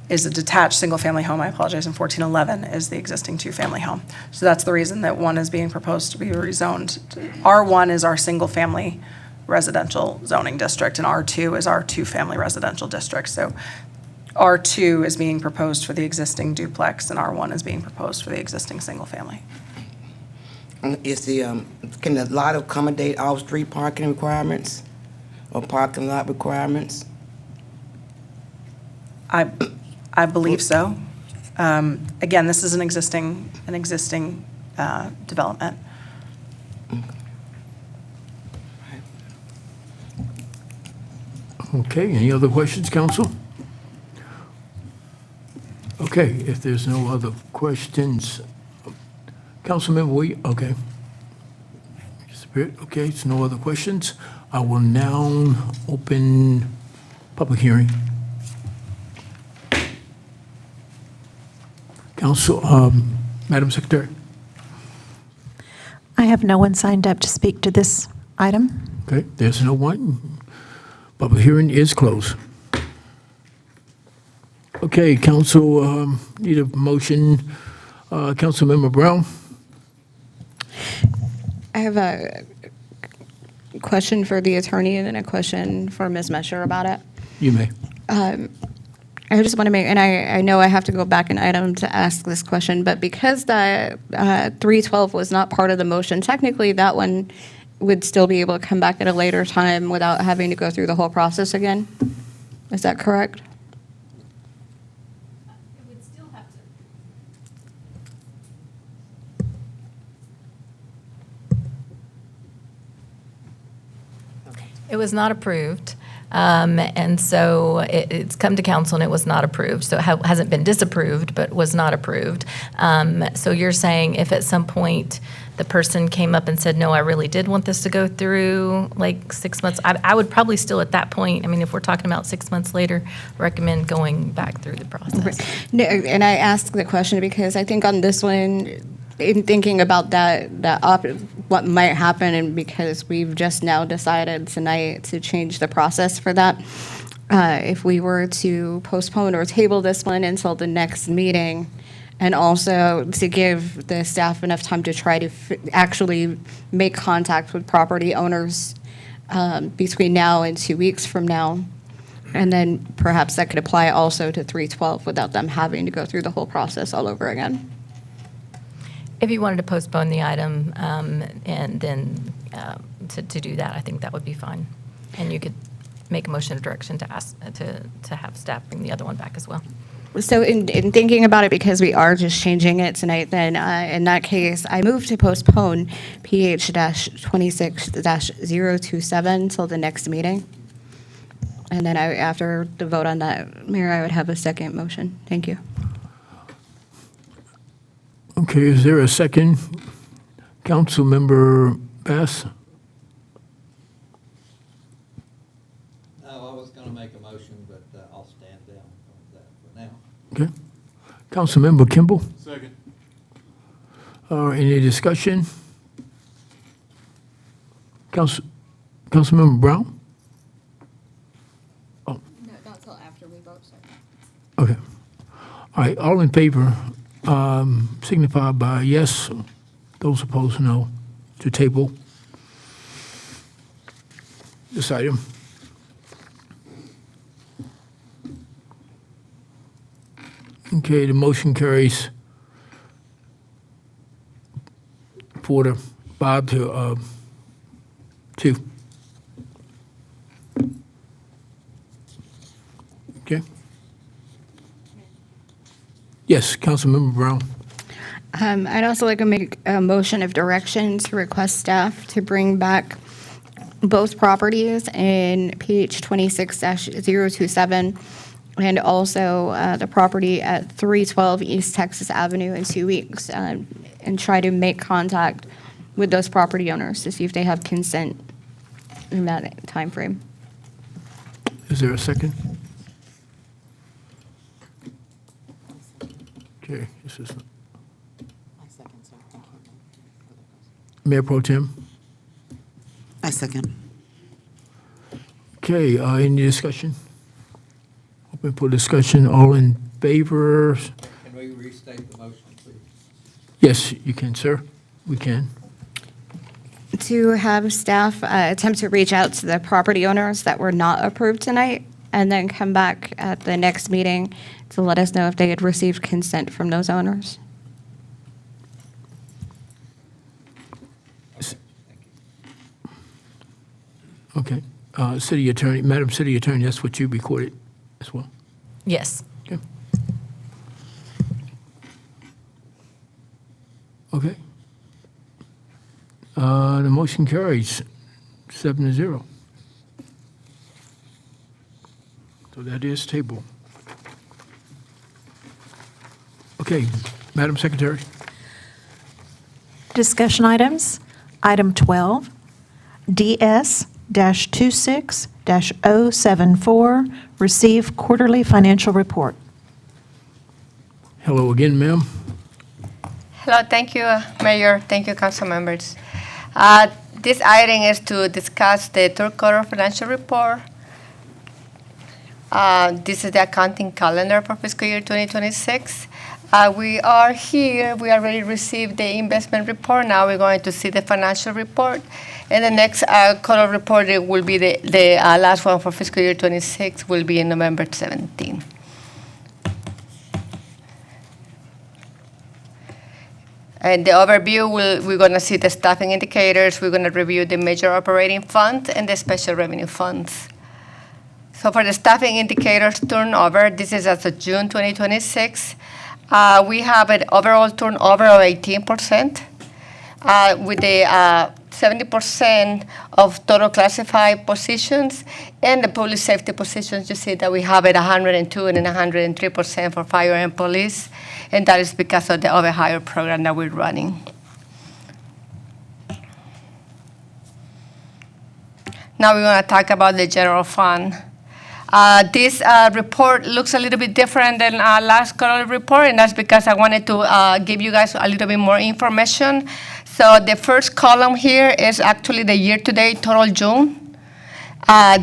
is a detached single-family home, I apologize, and 1411 is the existing two-family home. So that's the reason that one is being proposed to be rezoned. R1 is our single-family residential zoning district, and R2 is our two-family residential district. So R2 is being proposed for the existing duplex, and R1 is being proposed for the existing single-family. Is can the lot accommodate off-street parking requirements or parking lot requirements? I believe so. Again, this is an existing development. Okay, any other questions, council? Okay, if there's no other questions, Councilmember Williams, okay. Okay, it's no other questions. I will now open public hearing. Council, Madam Secretary. I have no one signed up to speak to this item. Okay, there's no one. Public hearing is closed. Okay, council, need a motion. Councilmember Brown? I have a question for the attorney and then a question for Ms. Mesher about it. You may. I just want to make, and I know I have to go back an item to ask this question, but because the 312 was not part of the motion, technically that one would still be able to come back at a later time without having to go through the whole process again? Is that correct? It was not approved. And so it's come to council and it was not approved. So it hasn't been disapproved, but was not approved. So you're saying if at some point the person came up and said, no, I really did want this to go through like 6 months, I would probably still at that point, I mean, if we're talking about 6 months later, recommend going back through the process. No, and I asked the question because I think on this one, in thinking about what might happen, and because we've just now decided tonight to change the process for that, if we were to postpone or table this one until the next meeting, and also to give the staff enough time to try to actually make contact with property owners between now and 2 weeks from now, and then perhaps that could apply also to 312 without them having to go through the whole process all over again. If you wanted to postpone the item and then to do that, I think that would be fine. And you could make a motion of direction to ask to have staff bring the other one back as well. So in thinking about it, because we are just changing it tonight, then in that case, I move to postpone PH-26-027 till the next meeting. And then after the vote on that, Mayor, I would have a second motion. Thank you. Okay, is there a second? Councilmember Bass? No, I was going to make a motion, but I'll stand down from that for now. Okay. Councilmember Kimball? Second. Any discussion? Councilmember Brown? No, not till after we vote, sir. Okay. All right, all in favor, signify by yes. Those opposed, no. To table this item. Okay, the motion carries 4-5 to 2. Okay. Yes, Councilmember Brown. I'd also like to make a motion of direction to request staff to bring back both properties in PH 26-027 and also the property at 312 East Texas Avenue in 2 weeks, and try to make contact with those property owners to see if they have consent in that timeframe. Is there a second? Okay, this is Mayor Pro Tem. I second. Okay, any discussion? Open for discussion. All in favor? Can we restate the motion, please? Yes, you can, sir. We can. To have staff attempt to reach out to the property owners that were not approved tonight, and then come back at the next meeting to let us know if they had received consent from those owners. Okay. City Attorney, Madam City Attorney, that's what you recorded as well. Yes. Okay. Okay. The motion carries 7-0. So that is table. Okay, Madam Secretary. Discussion items. Item 12, DS-26-074, receive quarterly financial report. Hello again, ma'am. Hello, thank you, Mayor. Thank you, council members. This item is to discuss the third quarter financial report. This is the accounting calendar for fiscal year 2026. We are here. We already received the investment report. Now we're going to see the financial report. And the next quarter report it will be the last one for fiscal year 26 will be in November 17. And the overview, we're going to see the staffing indicators. We're going to review the major operating funds and the special revenue funds. So for the staffing indicators turnover, this is as of June 2026. We have an overall turnover of 18%, with the 70% of total classified positions, and the public safety positions, you see that we have it 102 and 103% for fire and police, and that is because of the overhire program that we're running. Now we're going to talk about the general fund. This report looks a little bit different than our last quarterly report, and that's because I wanted to give you guys a little bit more information. So the first column here is actually the year-to-date total June.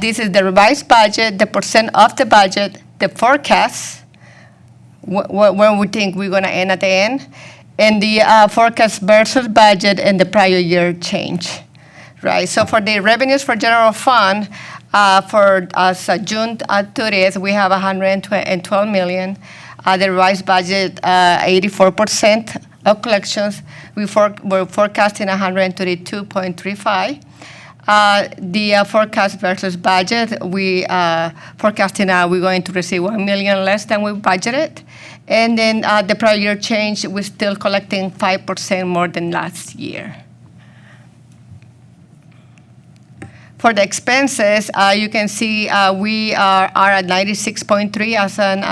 This is the revised budget, the percent of the budget, the forecast, where we think we're going to end at the end, and the forecast versus budget and the prior year change. Right, so for the revenues for general fund, for June 30th, we have 112 million. The revised budget, 84% of collections. We're forecasting 132.35. The forecast versus budget, we forecasting we're going to receive 1 million less than we budgeted. And then the prior year change, we're still collecting 5% more than last year. For the expenses, you can see we are at 96.3 as on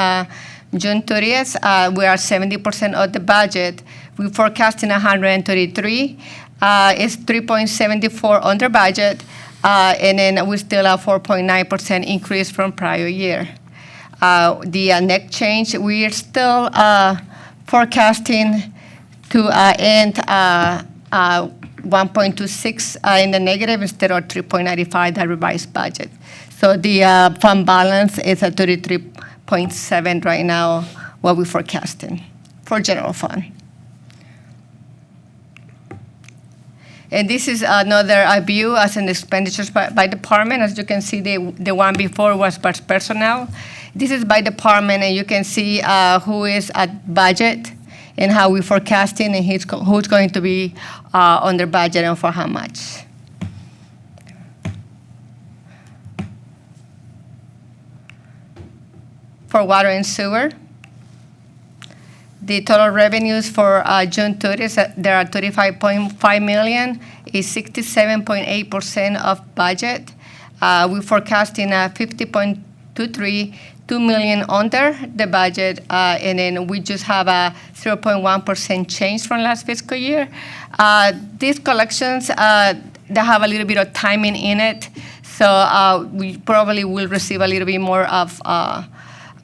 June 30th. We are 70% of the budget. We're forecasting 133. It's 3.74 under budget, and then we still have 4.9% increase from prior year. The net change, we are still forecasting to end 1.26 in the negative instead of 3.95, that revised budget. So the fund balance is at 33.7 right now, what we're forecasting for general fund. And this is another view as an expenditures by department. As you can see, the one before was by personnel. This is by department, and you can see who is at budget and how we're forecasting and who's going to be under budget and for how much. For water and sewer, the total revenues for June 30th, there are 35.5 million, is 67.8% of budget. We're forecasting 50.23, 2 million under the budget, and then we just have a 0.1% change from last fiscal year. These collections, they have a little bit of timing in it, so we probably will receive a little bit more of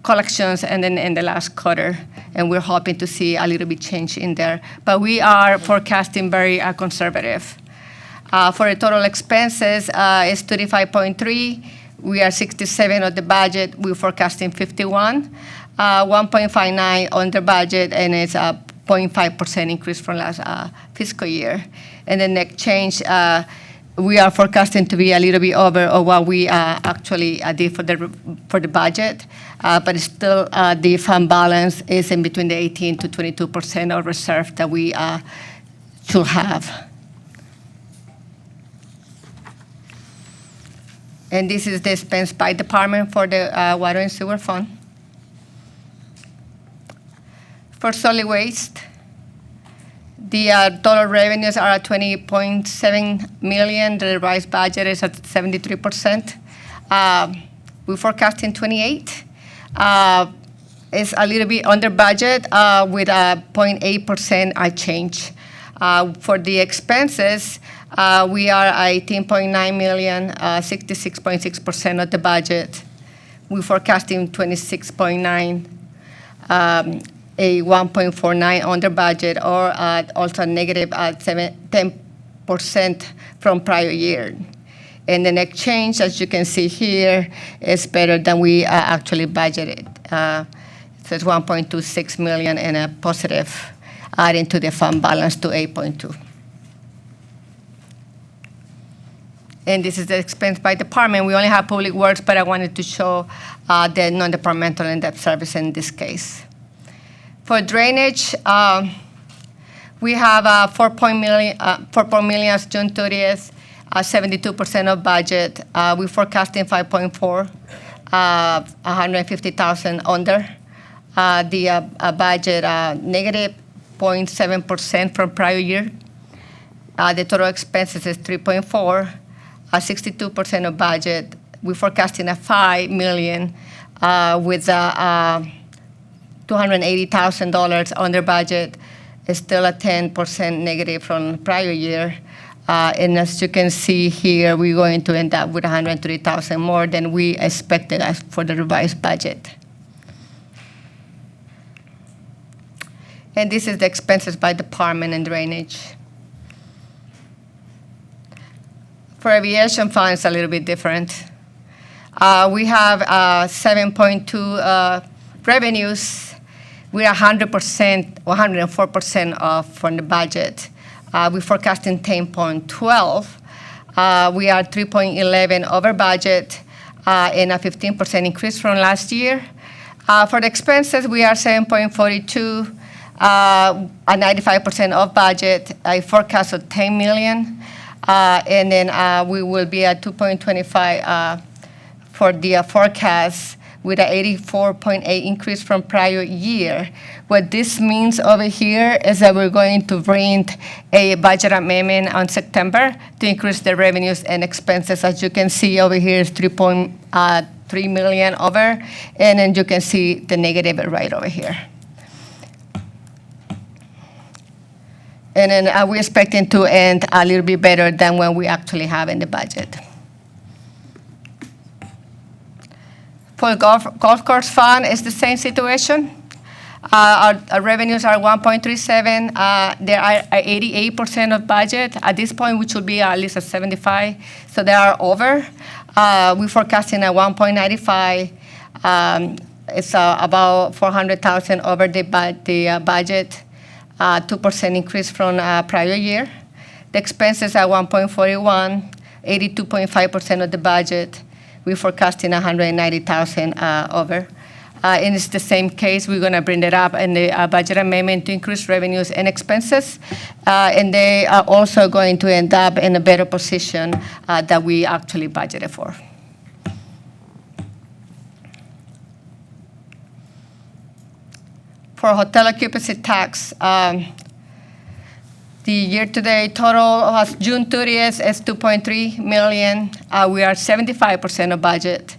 collections and then in the last quarter, and we're hoping to see a little bit change in there. But we are forecasting very conservative. For the total expenses, it's 35.3. We are 67 of the budget. We're forecasting 51, 1.59 under budget, and it's a 0.5% increase from last fiscal year. And the net change, we are forecasting to be a little bit over what we actually did for the budget, but still the fund balance is in between the 18 to 22% of reserve that we should have. And this is the expense by department for the water and sewer fund. For solid waste, the total revenues are at 20.7 million. The revised budget is at 73%. We're forecasting 28. It's a little bit under budget with a 0.8% change. For the expenses, we are at 18.9 million, 66.6% of the budget. We're forecasting 26.9, a 1.49 under budget, or also negative at 10% from prior year. And the net change, as you can see here, is better than we actually budgeted. So it's 1.26 million and a positive, adding to the fund balance to 8.2. And this is the expense by department. We only have public works, but I wanted to show the non-departmental and debt service in this case. For drainage, we have 4 million as June 30th, 72% of budget. We're forecasting 5.4, 150,000 under. The budget negative 0.7% from prior year. The total expenses is 3.4, 62% of budget. We're forecasting a 5 million with $280,000 under budget. It's still a 10% negative from prior year. And as you can see here, we're going to end up with 103,000 more than we expected as for the revised budget. And this is the expenses by department and drainage. For aviation funds, a little bit different. We have 7.2 revenues. We are 100%, 104% off from the budget. We're forecasting 10.12. We are 3.11 over budget and a 15% increase from last year. For the expenses, we are 7.42, a 95% off budget, a forecast of 10 million. And then we will be at 2.25 for the forecast with an 84.8 increase from prior year. What this means over here is that we're going to bring a budget amendment on September to increase the revenues and expenses. As you can see over here is 3.3 million over, and then you can see the negative right over here. And then we're expecting to end a little bit better than what we actually have in the budget. For golf course fund, it's the same situation. Our revenues are 1.37. They are 88% of budget. At this point, which would be at least a 75, so they are over. We're forecasting a 1.95. It's about 400,000 over the budget. 2% increase from prior year. The expenses are 1.41, 82.5% of the budget. We're forecasting 190,000 over. And it's the same case. We're going to bring it up in the budget amendment to increase revenues and expenses. And they are also going to end up in a better position that we actually budgeted for. For hotel occupancy tax, the year-to-date total was June 30th is 2.3 million. We are 75% of budget.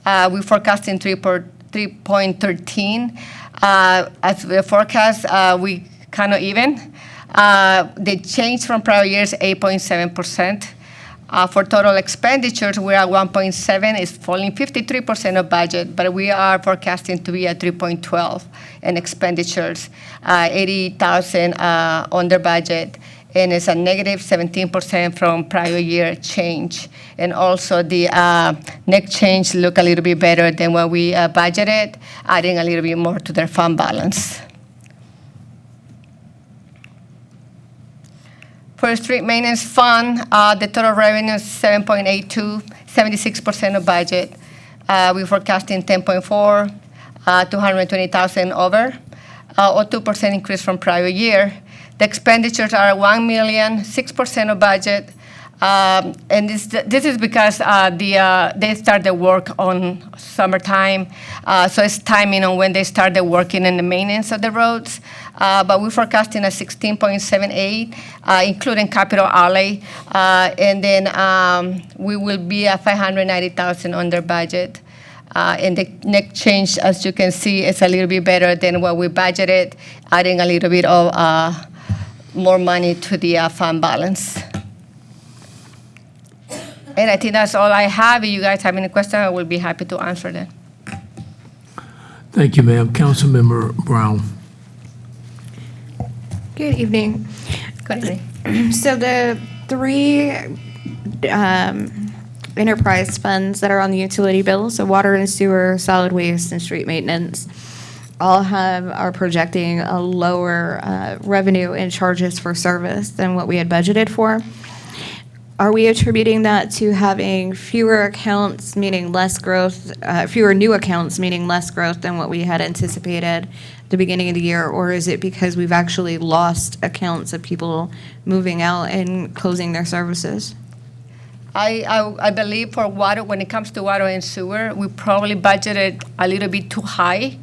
We're forecasting 3.13. As the forecast, we kind of even. The change from prior years 8.7%. For total expenditures, we are 1.7. It's falling 53% of budget, but we are forecasting to be at 3.12 in expenditures, 80,000 under budget, and it's a negative 17% from prior year change. And also the net change look a little bit better than what we budgeted, adding a little bit more to their fund balance. For street maintenance fund, the total revenue is 7.82, 76% of budget. We're forecasting 10.4, 220,000 over, or 2% increase from prior year. The expenditures are 1 million, 6% of budget. And this is because they start the work on summertime, so it's timing on when they started working in the maintenance of the roads. But we're forecasting a 16.78, including capital outlay, and then we will be at 590,000 under budget. And the net change, as you can see, is a little bit better than what we budgeted, adding a little bit of more money to the fund balance. And I think that's all I have. If you guys have any questions, I will be happy to answer them. Thank you, ma'am. Councilmember Brown. Good evening. Good evening. So the three enterprise funds that are on the utility bill, so water and sewer, solid waste, and street maintenance, all are projecting a lower revenue and charges for service than what we had budgeted for. Are we attributing that to having fewer accounts, meaning less growth, fewer new accounts, meaning less growth than what we had anticipated at the beginning of the year? Or is it because we've actually lost accounts of people moving out and closing their services? I believe for water, when it comes to water and sewer, we probably budgeted a little bit too high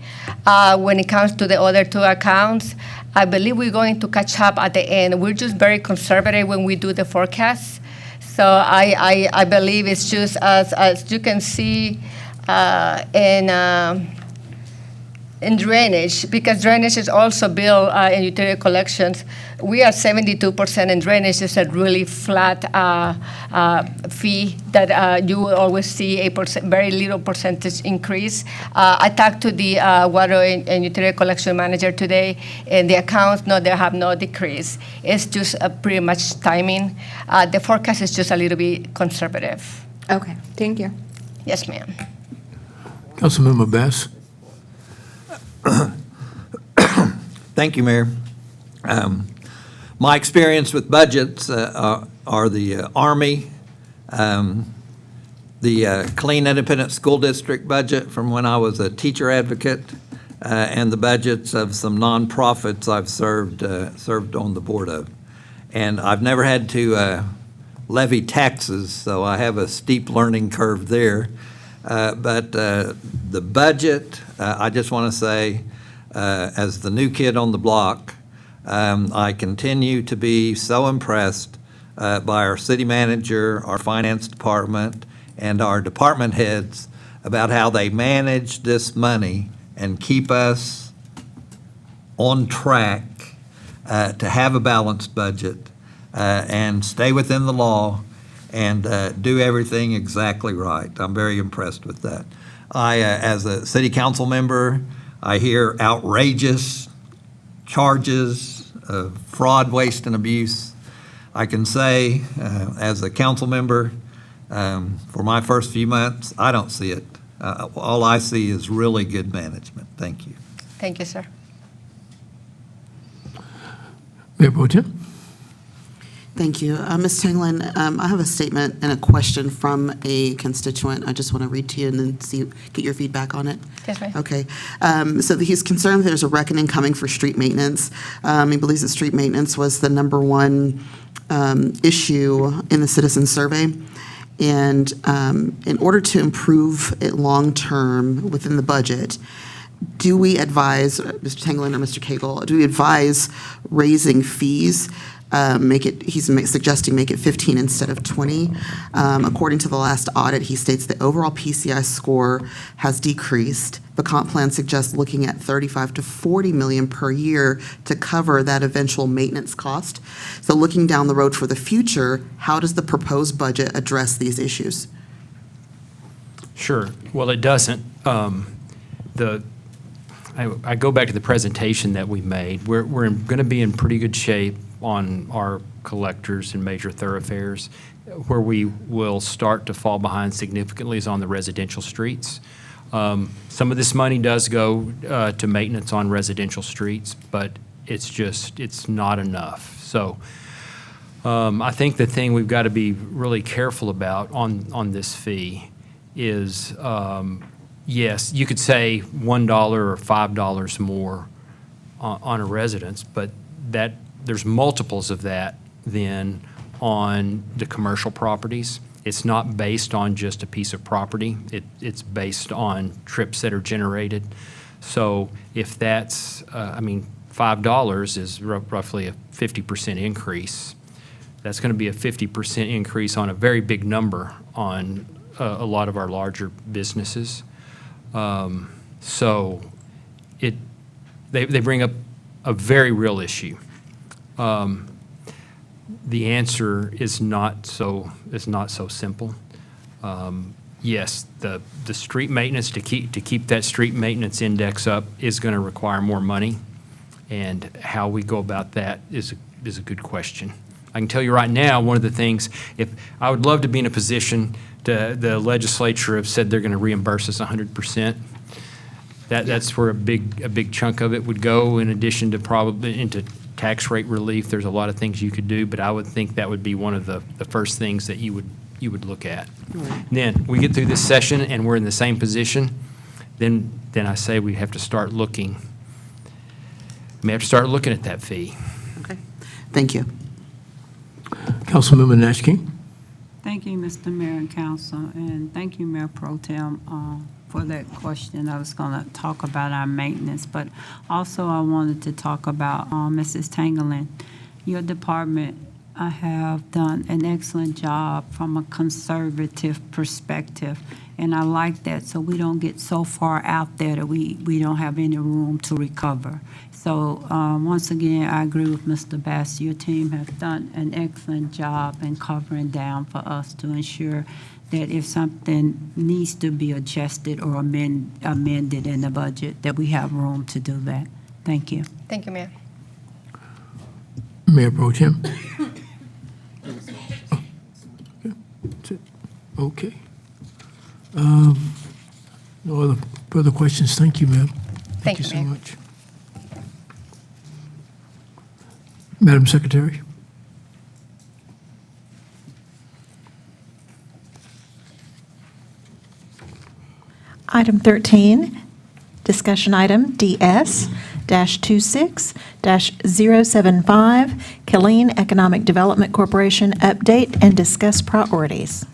when it comes to the other two accounts. I believe we're going to catch up at the end. We're just very conservative when we do the forecast. So I believe it's just as you can see in drainage, because drainage is also billed in utility collections. We are 72% in drainage. It's a really flat fee that you will always see a very little percentage increase. I talked to the water and utility collection manager today, and the accounts, no, they have no decrease. It's just pretty much timing. The forecast is just a little bit conservative. Okay, thank you. Yes, ma'am. Councilmember Bass? Thank you, Mayor. My experience with budgets are the Army, the Clean Independent School District budget from when I was a teacher advocate, and the budgets of some nonprofits I've served on the board of. And I've never had to levy taxes, so I have a steep learning curve there. But the budget, I just want to say, as the new kid on the block, I continue to be so impressed by our city manager, our finance department, and our department heads about how they manage this money and keep us on track to have a balanced budget and stay within the law and do everything exactly right. I'm very impressed with that. As a city council member, I hear outrageous charges of fraud, waste, and abuse. I can say, as a council member, for my first few months, I don't see it. All I see is really good management. Thank you. Thank you, sir. Mayor Pro Tem? Thank you. Ms. Tinglin, I have a statement and a question from a constituent. I just want to read to you and then get your feedback on it. Yes, ma'am. Okay. So he's concerned there's a reckoning coming for street maintenance. He believes that street maintenance was the number one issue in the citizen survey. And in order to improve it long-term within the budget, do we advise, Mr. Tinglin or Mr. Cagle, do we advise raising fees? He's suggesting make it 15 instead of 20. According to the last audit, he states the overall PCI score has decreased. The comp plan suggests looking at 35 to 40 million per year to cover that eventual maintenance cost. So looking down the road for the future, how does the proposed budget address these issues? Sure. Well, it doesn't. I go back to the presentation that we made. We're going to be in pretty good shape on our collectors and major thoroughfares. Where we will start to fall behind significantly is on the residential streets. Some of this money does go to maintenance on residential streets, but it's not enough. So I think the thing we've got to be really careful about on this fee is, yes, you could say $1 or $5 more on a residence, but there's multiples of that then on the commercial properties. It's not based on just a piece of property. It's based on trips that are generated. So if that's, $5 is roughly a 50% increase. That's going to be a 50% increase on a very big number on a lot of our larger businesses. So they bring up a very real issue. The answer is not so simple. Yes, the street maintenance to keep that street maintenance index up is going to require more money, and how we go about that is a good question. I can tell you right now, one of the things, if I would love to be in a position the legislature have said they're going to reimburse us 100%. That's where a big chunk of it would go, in addition to probably into tax rate relief. There's a lot of things you could do, but I would think that would be one of the first things that you would look at. Right. Then we get through this session and we're in the same position, then I say we have to start looking. We have to start looking at that fee. Okay. Thank you. Councilmember Nash King? Thank you, Mr. Mayor and Council, and thank you, Mayor Pro Tem, for that question. I was going to talk about our maintenance, but also I wanted to talk about Mrs. Tangerlin. Your department have done an excellent job from a conservative perspective, and I like that, so we don't get so far out there that we don't have any room to recover. So once again, I agree with Mr. Bass. Your team has done an excellent job in covering down for us to ensure that if something needs to be adjusted or amended in the budget, that we have room to do that. Thank you. Thank you, Mayor. Mayor Pro Tem. That's it. Okay. No other further questions. Thank you, ma'am. Thank you, so Mayor. much. Madam Secretary. Item 13, discussion item DS-26-075, Killeen Economic Development Corporation update and discuss priorities.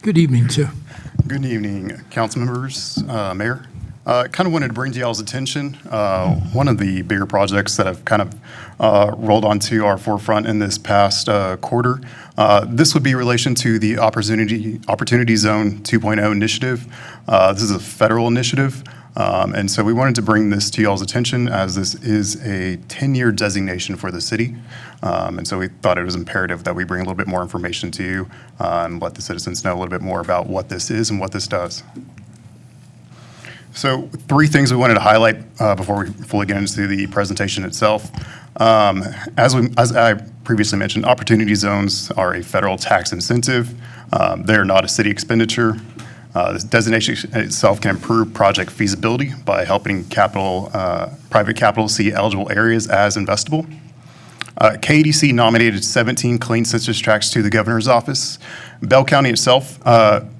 Good evening, sir. Good evening, council members, mayor. Kind of wanted to bring to y'all's attention one of the bigger projects that have kind of rolled onto our forefront in this past quarter. This would be in relation to the Opportunity Zone 2.0 initiative. This is a federal initiative, and so we wanted to bring this to y'all's attention as this is a 10-year designation for the city. And so we thought it was imperative that we bring a little bit more information to you and let the citizens know a little bit more about what this is and what this does. So 3 things we wanted to highlight before we fully get into the presentation itself. As I previously mentioned, opportunity zones are a federal tax incentive. They're not a city expenditure. This designation itself can improve project feasibility by helping private capital see eligible areas as investable. KEDC nominated 17 clean census tracts to the governor's office. Bell County itself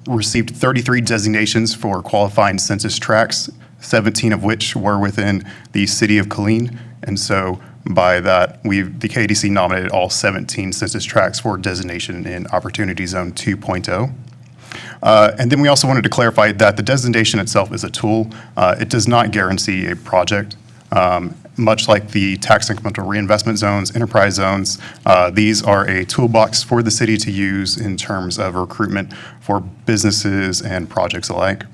received 33 designations for qualifying census tracts, 17 of which were within the city of Killeen. And so by that, the KEDC nominated all 17 census tracts for designation in Opportunity Zone 2.0. And then we also wanted to clarify that the designation itself is a tool. It does not guarantee a project. Much like the tax incremental reinvestment zones, enterprise zones, these are a toolbox for the city to use in terms of recruitment for businesses and projects alike.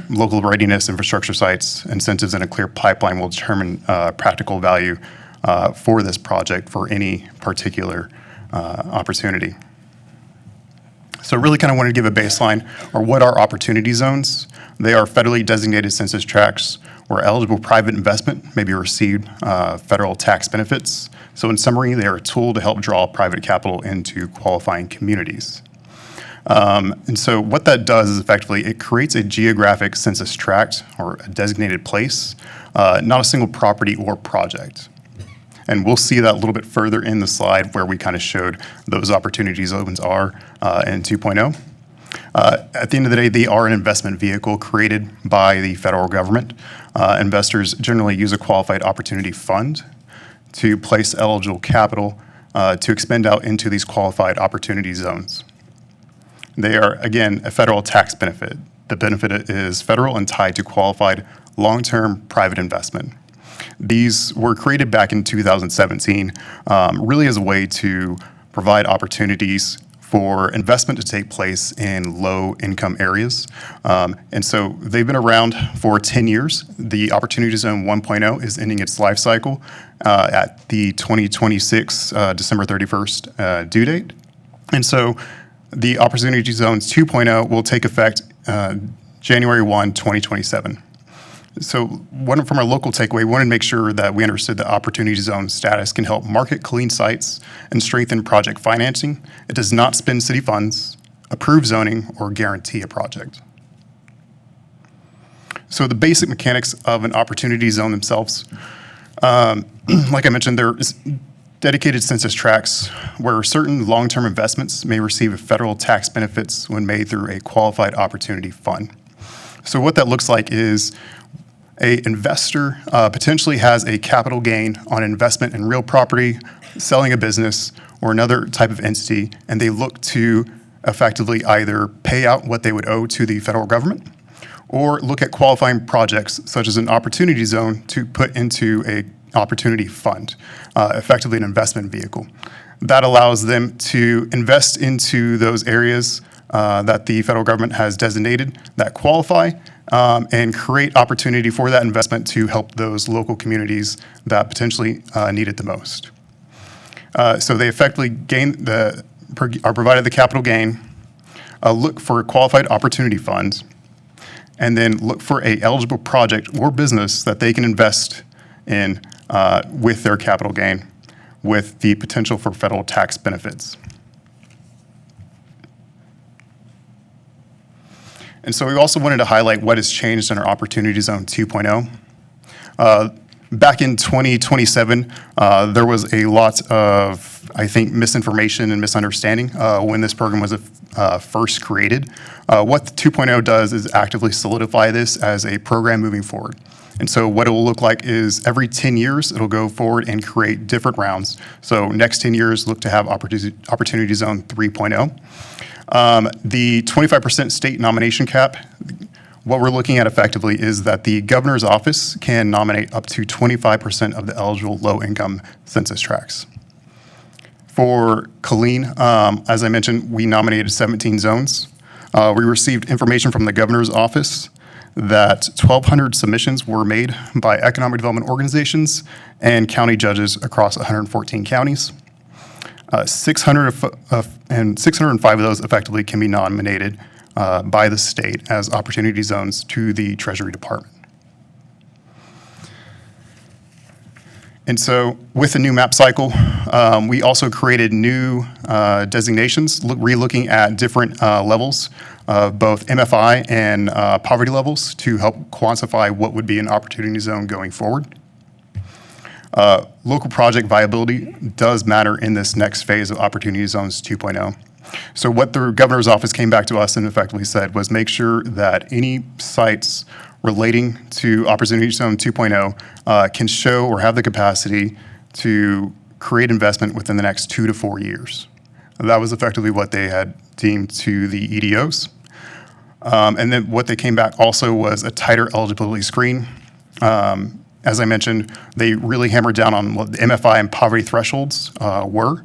Local readiness, infrastructure sites, incentives, and a clear pipeline will determine practical value for this project for any particular opportunity. So really kind of wanted to give a baseline, or what are opportunity zones? They are federally designated census tracts where eligible private investment may be received federal tax benefits. So in summary, they are a tool to help draw private capital into qualifying communities. And so what that does is effectively it creates a geographic census tract or a designated place, not a single property or project. And we'll see that a little bit further in the slide where we kind of showed those opportunity zones are in 2.0. At the end of the day, they are an investment vehicle created by the federal government. Investors generally use a qualified opportunity fund to place eligible capital to expend out into these qualified opportunity zones. They are, again, a federal tax benefit. The benefit is federal and tied to qualified long-term private investment. These were created back in 2017, really as a way to provide opportunities for investment to take place in low-income areas. And so they've been around for 10 years. The Opportunity Zone 1.0 is ending its life cycle at the 2026 December 31st due date. And so the Opportunity Zones 2.0 will take effect January 1, 2027. So from our local takeaway, we wanted to make sure that we understood the Opportunity Zone status can help market clean sites and strengthen project financing. It does not spend city funds, approve zoning, or guarantee a project. So the basic mechanics of an Opportunity Zone themselves, like I mentioned, there is dedicated census tracts where certain long-term investments may receive federal tax benefits when made through a qualified opportunity fund. So what that looks like is a investor potentially has a capital gain on investment in real property, selling a business, or another type of entity, and they look to effectively either pay out what they would owe to the federal government or look at qualifying projects such as an opportunity zone to put into a opportunity fund, effectively an investment vehicle. That allows them to invest into those areas that the federal government has designated that qualify and create opportunity for that investment to help those local communities that potentially need it the most. So they effectively are provided the capital gain, look for qualified opportunity funds, and then look for a eligible project or business that they can invest in with their capital gain, with the potential for federal tax benefits. And so we also wanted to highlight what has changed in our Opportunity Zone 2.0. Back in 2027, there was a lot of, I think, misinformation and misunderstanding when this program was first created. What the 2.0 does is actively solidify this as a program moving forward. And so what it will look like is every 10 years, it'll go forward and create different rounds. So next 10 years, look to have Opportunity Zone 3.0. The 25% state nomination cap, what we're looking at effectively is that the governor's office can nominate up to 25% of the eligible low-income census tracts. For Killeen, as I mentioned, we nominated 17 zones. We received information from the governor's office that 1,200 submissions were made by economic development organizations and county judges across 114 counties. 605 of those effectively can be nominated by the state as opportunity zones to the Treasury Department. And so with the new map cycle, we also created new designations, re-looking at different levels of both MFI and poverty levels to help quantify what would be an opportunity zone going forward. Local project viability does matter in this next phase of Opportunity Zones 2.0. So what the governor's office came back to us and effectively said was make sure that any sites relating to Opportunity Zone 2.0 can show or have the capacity to create investment within the next 2 to 4 years. That was effectively what they had deemed to the EDOs. And then what they came back also was a tighter eligibility screen. As I mentioned, they really hammered down on what the MFI and poverty thresholds were.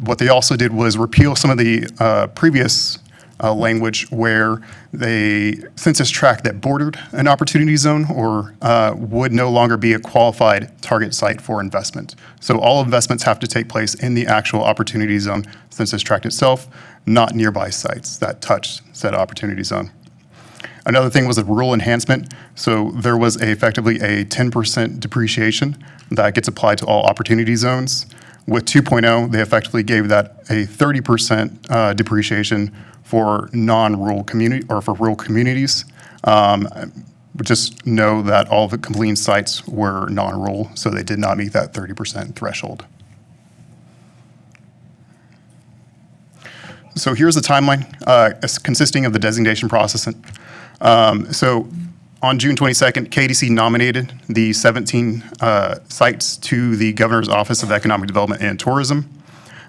What they also did was repeal some of the previous language where the census tract that bordered an opportunity zone or would no longer be a qualified target site for investment. So all investments have to take place in the actual opportunity zone census tract itself, not nearby sites that touch said opportunity zone. Another thing was a rural enhancement. So there was effectively a 10% depreciation that gets applied to all opportunity zones. With 2.0, they effectively gave that a 30% depreciation for non-rural community or for rural communities. Just know that all of the Killeen sites were non-rural, so they did not meet that 30% threshold. So here's the timeline consisting of the designation process. So on June 22nd, KDC nominated the 17 sites to the Governor's Office of Economic Development and Tourism.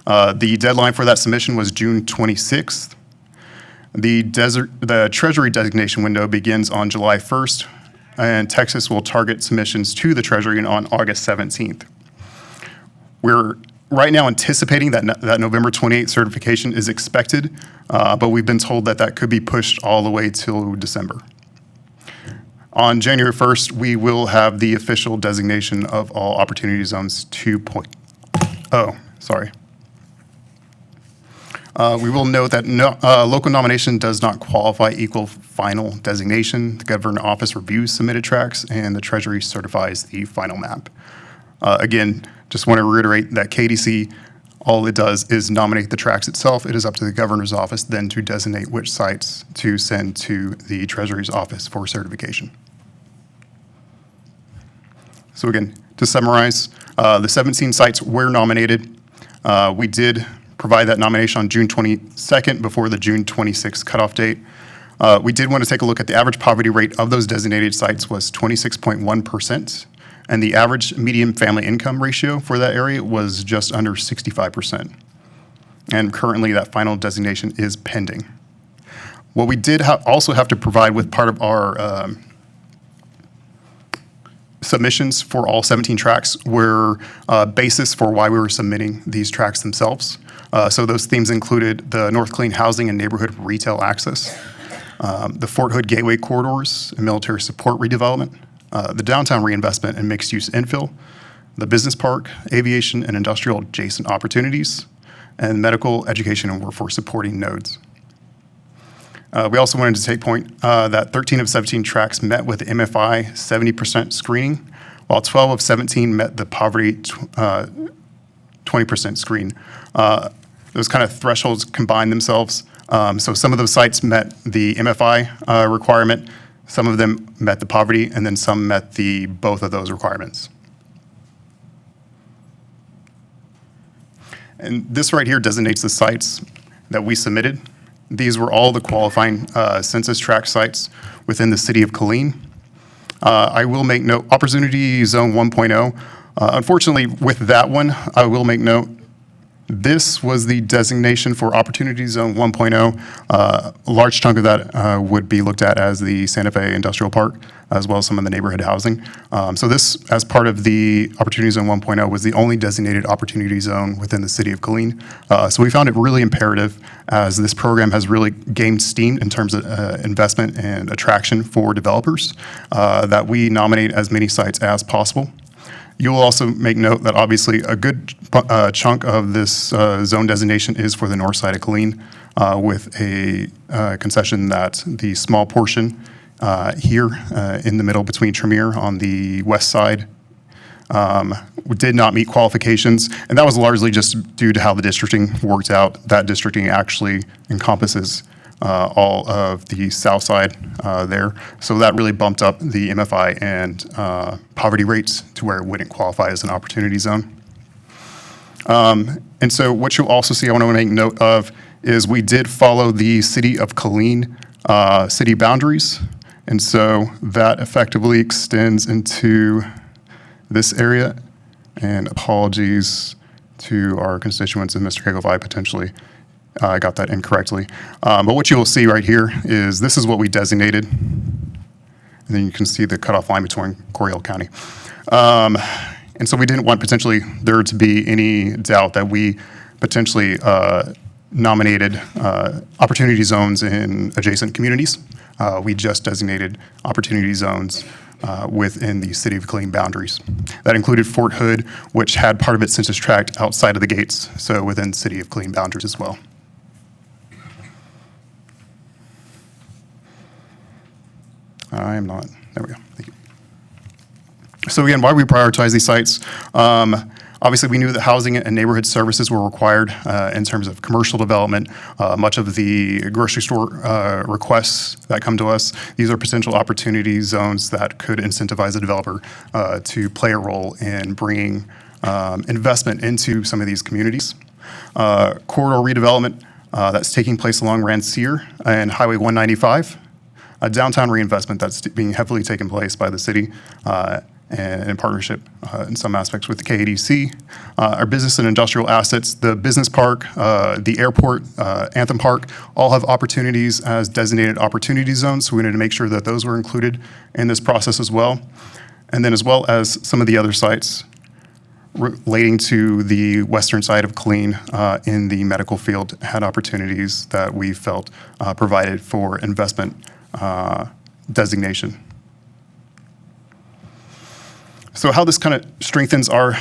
The deadline for that submission was June 26th. The Treasury designation window begins on July 1st, and Texas will target submissions to the Treasury on August 17th. We're right now anticipating that November 28th certification is expected, but we've been told that that could be pushed all the way till December. On January 1st, we will have the official designation of all Opportunity Zones 2.0. Sorry. We will note that local nomination does not qualify equal final designation. The Governor's Office reviews submitted tracts, and the Treasury certifies the final map. Again, just want to reiterate that KDC, all it does is nominate the tracts itself. It is up to the Governor's Office then to designate which sites to send to the Treasury's office for certification. So again, to summarize, the 17 sites were nominated. We did provide that nomination on June 22nd before the June 26th cutoff date. We did want to take a look at the average poverty rate of those designated sites was 26.1%, and the average median family income ratio for that area was just under 65%. And currently, that final designation is pending. What we did also have to provide with part of our submissions for all 17 tracks were basis for why we were submitting these tracks themselves. So those themes included the North Clean housing and neighborhood retail access, the Fort Hood Gateway corridors and military support redevelopment, the downtown reinvestment and mixed-use infill, the business park, aviation and industrial adjacent opportunities, and medical, education, and workforce supporting nodes. We also wanted to take point that 13 of 17 tracks met with the MFI 70% screening, while 12 of 17 met the poverty 20% screen. Those kind of thresholds combine themselves. So some of those sites met the MFI requirement, some of them met the poverty, and then some met both of those requirements. And this right here designates the sites that we submitted. These were all the qualifying census tract sites within the city of Killeen. I will make note, Opportunity Zone 1.0. Unfortunately, with that one, I will make note, this was the designation for Opportunity Zone 1.0. A large chunk of that would be looked at as the Santa Fe Industrial Park, as well as some of the neighborhood housing. So this, as part of the Opportunity Zone 1.0, was the only designated opportunity zone within the city of Killeen. So we found it really imperative, as this program has really gained steam in terms of investment and attraction for developers, that we nominate as many sites as possible. You will also make note that obviously a good chunk of this zone designation is for the north side of Killeen, with a concession that the small portion here in the middle between Tremere on the west side did not meet qualifications, and that was largely just due to how the districting worked out. That districting actually encompasses all of the south side there. So that really bumped up the MFI and poverty rates to where it wouldn't qualify as an opportunity zone. And so what you'll also see, I want to make note of, is we did follow the city of Killeen city boundaries. And so that effectively extends into this area. And apologies to our constituents and Mr. Cagle if I potentially got that incorrectly. But what you'll see right here is this is what we designated. And then you can see the cutoff line between Coryell County. And so we didn't want potentially there to be any doubt that we potentially nominated opportunity zones in adjacent communities. We just designated opportunity zones within the city of Killeen boundaries. That included Fort Hood, which had part of its census tract outside of the gates, so within city of Killeen boundaries as well. I am not. There we go. Thank you. So again, why we prioritize these sites? Obviously, we knew that housing and neighborhood services were required in terms of commercial development. Much of the grocery store requests that come to us, these are potential opportunity zones that could incentivize a developer to play a role in bringing investment into some of these communities. Corridor redevelopment that's taking place along Rancier and Highway 195. A downtown reinvestment that's being heavily taken place by the city and in partnership in some aspects with the KADC. Our business and industrial assets, the business park, the airport, Anthem Park, all have opportunities as designated opportunity zones. So we needed to make sure that those were included in this process as well. And then as well as some of the other sites relating to the western side of Killeen in the medical field had opportunities that we felt provided for investment designation. So how this kind of strengthens our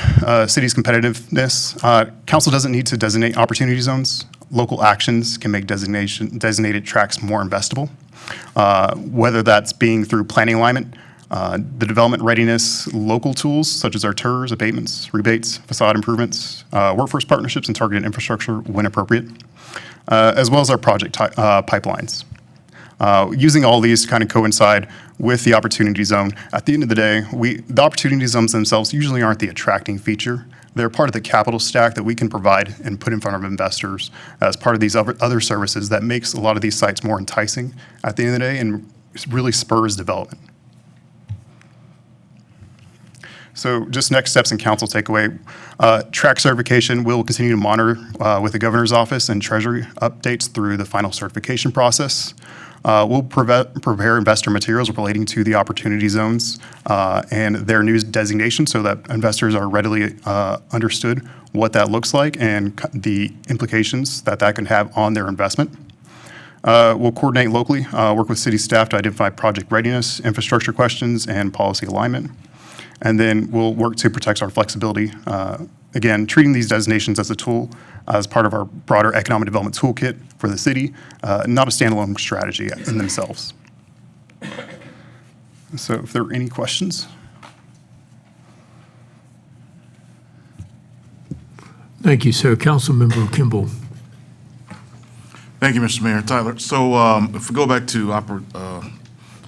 city's competitiveness, council doesn't need to designate opportunity zones. Local actions can make designated tracks more investable, whether that's being through planning alignment, the development readiness, local tools such as our TERS, abatements, rebates, facade improvements, workforce partnerships, and targeted infrastructure when appropriate, as well as our project pipelines. Using all these to kind of coincide with the opportunity zone. At the end of the day, the opportunity zones themselves usually aren't the attracting feature. They're part of the capital stack that we can provide and put in front of investors as part of these other services that makes a lot of these sites more enticing at the end of the day and really spurs development. So just next steps in council takeaway. Track certification will continue to monitor with the governor's office and treasury updates through the final certification process. We'll prepare investor materials relating to the opportunity zones and their new designation so that investors are readily understood what that looks like and the implications that that can have on their investment. We'll coordinate locally, work with city staff to identify project readiness, infrastructure questions, and policy alignment. And then we'll work to protect our flexibility. Again, treating these designations as a tool as part of our broader economic development toolkit for the city, not a standalone strategy in themselves. So if there are any questions. Thank you, sir. Councilmember Kimball. Thank you, Mr. Mayor. Tyler, so if we go back to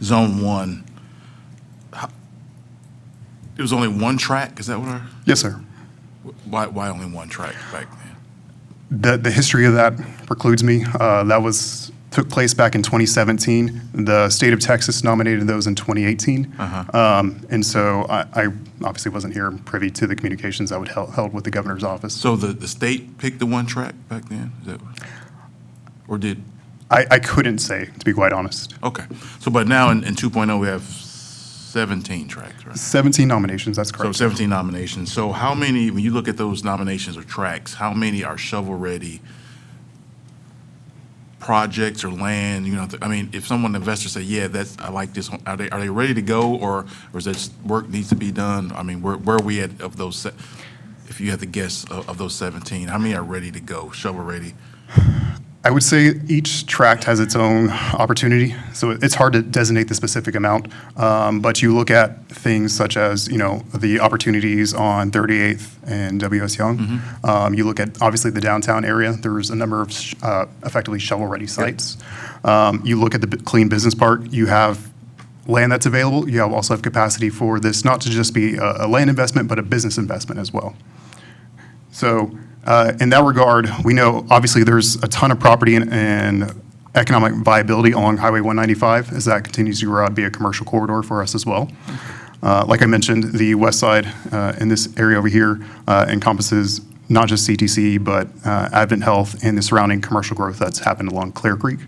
Zone 1, there was only one track, is that what our? Yes, sir. Why only one track back then? The history of that precludes me. That took place back in 2017. The state of Texas nominated those in 2018. And so I obviously wasn't here privy to the communications that were held with the governor's office. So the state picked the one track back then? Is that, or did? I couldn't say, to be quite honest. Okay. So, but now in 2.0, we have 17 tracks, right? 17 nominations, that's correct. So 17 nominations. So how many, when you look at those nominations or tracks, how many are shovel-ready projects or land? You know, I mean, if someone, investor say, yeah, I like this, are they ready to go, or is there work needs to be done? I mean, where are we at of those, if you had to guess of those 17, how many are ready to go, shovel-ready? I would say each tract has its own opportunity, so it's hard to designate the specific amount. But you look at things such as, you know, the opportunities on 38th and W.S. Young. You look at, obviously, the downtown area. There's a number of effectively shovel-ready sites. You look at the Clean Business Park. You have land that's available. You also have capacity for this not to just be a land investment, but a business investment as well. So in that regard, we know obviously there's a ton of property and economic viability along Highway 195 as that continues to grow out, be a commercial corridor for us as well. Like I mentioned, the west side in this area over here encompasses not just CTC, but Advent Health and the surrounding commercial growth that's happened along Clear Creek.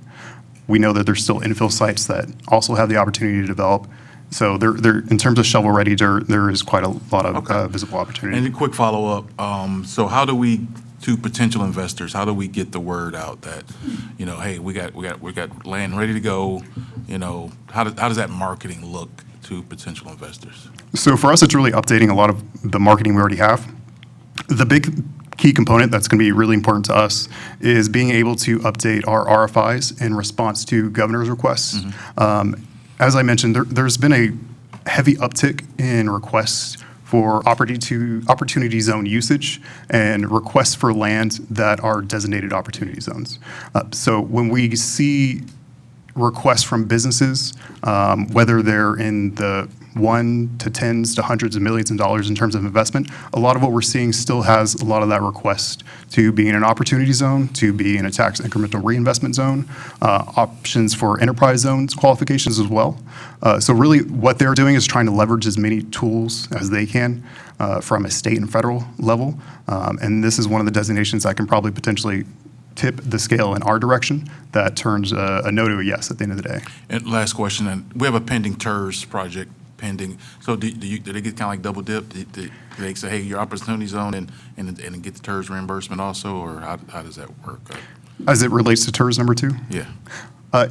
We know that there's still infill sites that also have the opportunity to develop. So there, in terms of shovel-ready, there is quite a lot of visible opportunity. And a quick follow-up. So how do we, to potential investors, how do we get the word out that, you know, hey, we got land ready to go? You know, how does that marketing look to potential investors? So for us, it's really updating a lot of the marketing we already have. The big key component that's going to be really important to us is being able to update our RFIs in response to governor's requests. As I mentioned, there's been a heavy uptick in requests for opportunity zone usage and requests for land that are designated opportunity zones. So when we see requests from businesses, whether they're in the 1 to 10s to hundreds of millions of dollars in terms of investment, a lot of what we're seeing still has a lot of that request to be in an opportunity zone, to be in a tax incremental reinvestment zone, options for enterprise zones qualifications as well. So really what they're doing is trying to leverage as many tools as they can from a state and federal level. And this is one of the designations that can probably potentially tip the scale in our direction that turns a no to a yes at the end of the day. And last question, and we have a pending TERS project pending. So do they get kind of like double dip? Do they say, hey, your opportunity zone and get the TERS reimbursement also, or how does that work? As it relates to TERS number 2? Yeah.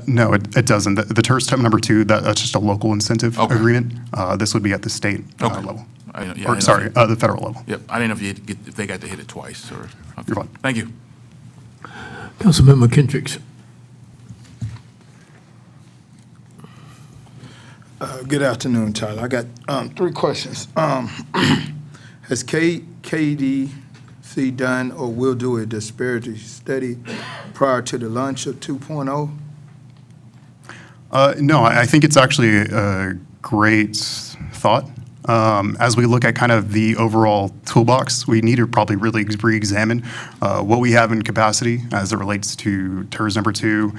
No, it doesn't. The TERS type number 2, that's just a local incentive agreement. This would be at the state level. The federal level. Yep. I didn't know if they got to hit it twice. Or, okay. You're fine. Thank you. Councilmember Kendricks. Good afternoon, Tyler. I got 3 questions. Has KEDC done or will do a disparity study prior to the launch of 2.0? No, I think it's actually a great thought. As we look at kind of the overall toolbox, we need to probably really re-examine what we have in capacity as it relates to TERS number 2,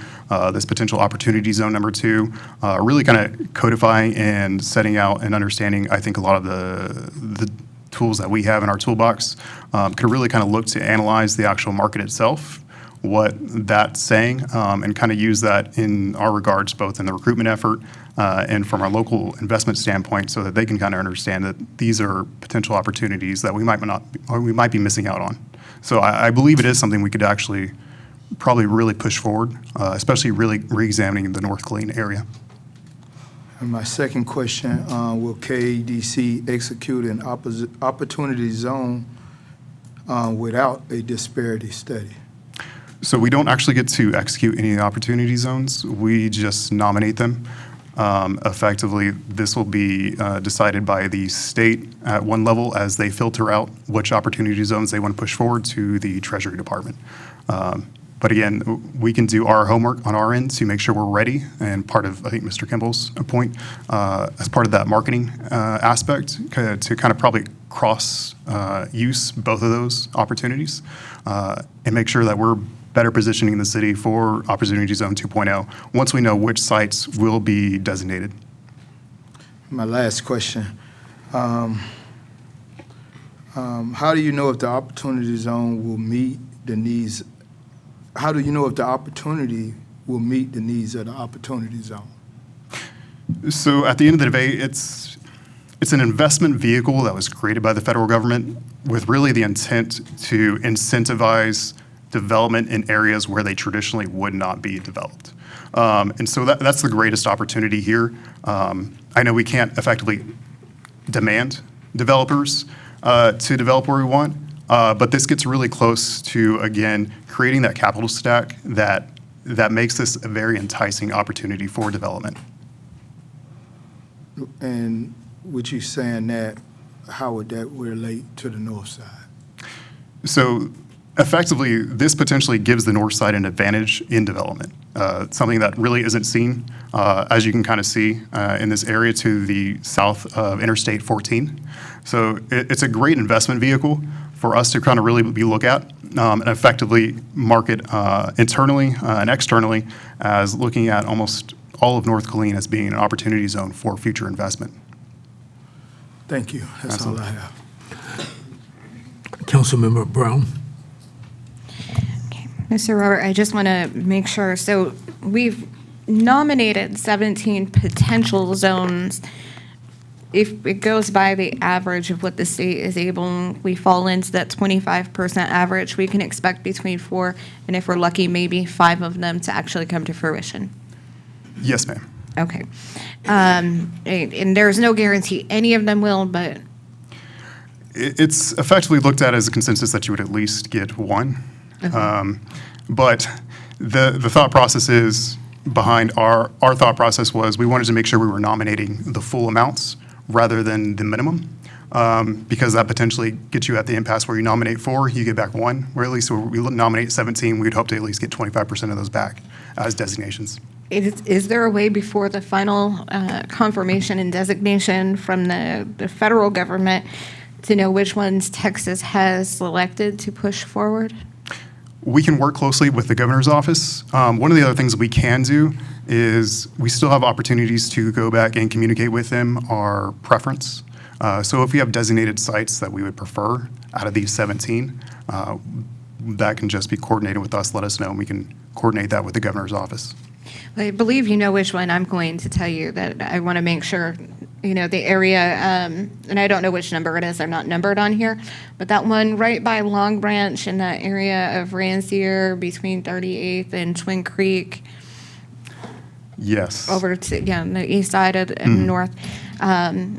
this potential opportunity zone number 2, really kind of codifying and setting out and understanding, I think, a lot of the tools that we have in our toolbox could really kind of look to analyze the actual market itself, what that's saying, and kind of use that in our regards, both in the recruitment effort and from our local investment standpoint, so that they can kind of understand that these are potential opportunities that we might be missing out on. So I believe it is something we could actually probably really push forward, especially really re-examining the North Killeen area. And my second question, will KEDC execute an opportunity zone without a disparity study? So we don't actually get to execute any opportunity zones. We just nominate them. Effectively, this will be decided by the state at one level as they filter out which opportunity zones they want to push forward to the Treasury Department. But again, we can do our homework on our end to make sure we're ready. And part of, I think, Mr. Kimball's point, as part of that marketing aspect, to kind of probably cross-use both of those opportunities and make sure that we're better positioning the city for Opportunity Zone 2.0 once we know which sites will be designated. My last question, how do you know if the opportunity zone will meet the needs? How do you know if the opportunity will meet the needs of the opportunity zone? So at the end of the day, it's an investment vehicle that was created by the federal government with really the intent to incentivize development in areas where they traditionally would not be developed. And so that's the greatest opportunity here. I know we can't effectively demand developers to develop where we want, but this gets really close to, again, creating that capital stack that makes this a very enticing opportunity for development. And with you saying that, how would that relate to the north side? So effectively, this potentially gives the north side an advantage in development, something that really isn't seen, as you can kind of see in this area to the south of Interstate 14. So it's a great investment vehicle for us to kind of really look at and effectively market internally and externally as looking at almost all of North Killeen as being an opportunity zone for future investment. Thank you. That's Absolutely. all I have. Councilmember Brown. Mr. Robert, I just want to make sure, so we've nominated 17 potential zones. If it goes by the average of what the state is able, we fall into that 25% average, we can expect between 4 and, if we're lucky, maybe 5 of them to actually come to fruition. Yes, ma'am. Okay. And there's no guarantee any of them will, but It's effectively looked at as a consensus that you would at least get one. But the thought process is behind our thought process was we wanted to make sure we were nominating the full amounts rather than the minimum, because that potentially gets you at the impasse where you nominate 4, you get back 1, or at least we nominate 17, we'd hope to at least get 25% of those back as designations. is there a way before the final confirmation and designation from the federal government to know which ones Texas has selected to push forward? We can work closely with the governor's office. One of the other things that we can do is we still have opportunities to go back and communicate with them our preference. So if we have designated sites that we would prefer out of these 17, that can just be coordinated with us, let us know, and we can coordinate that with the governor's office. I believe you know which one. I'm going to tell you that I want to make sure, the area, and I don't know which number it is. They're not numbered on here. But that one right by Long Branch in that area of Rancier between 38th and Twin Creek. Yes. Over to, the east side and north,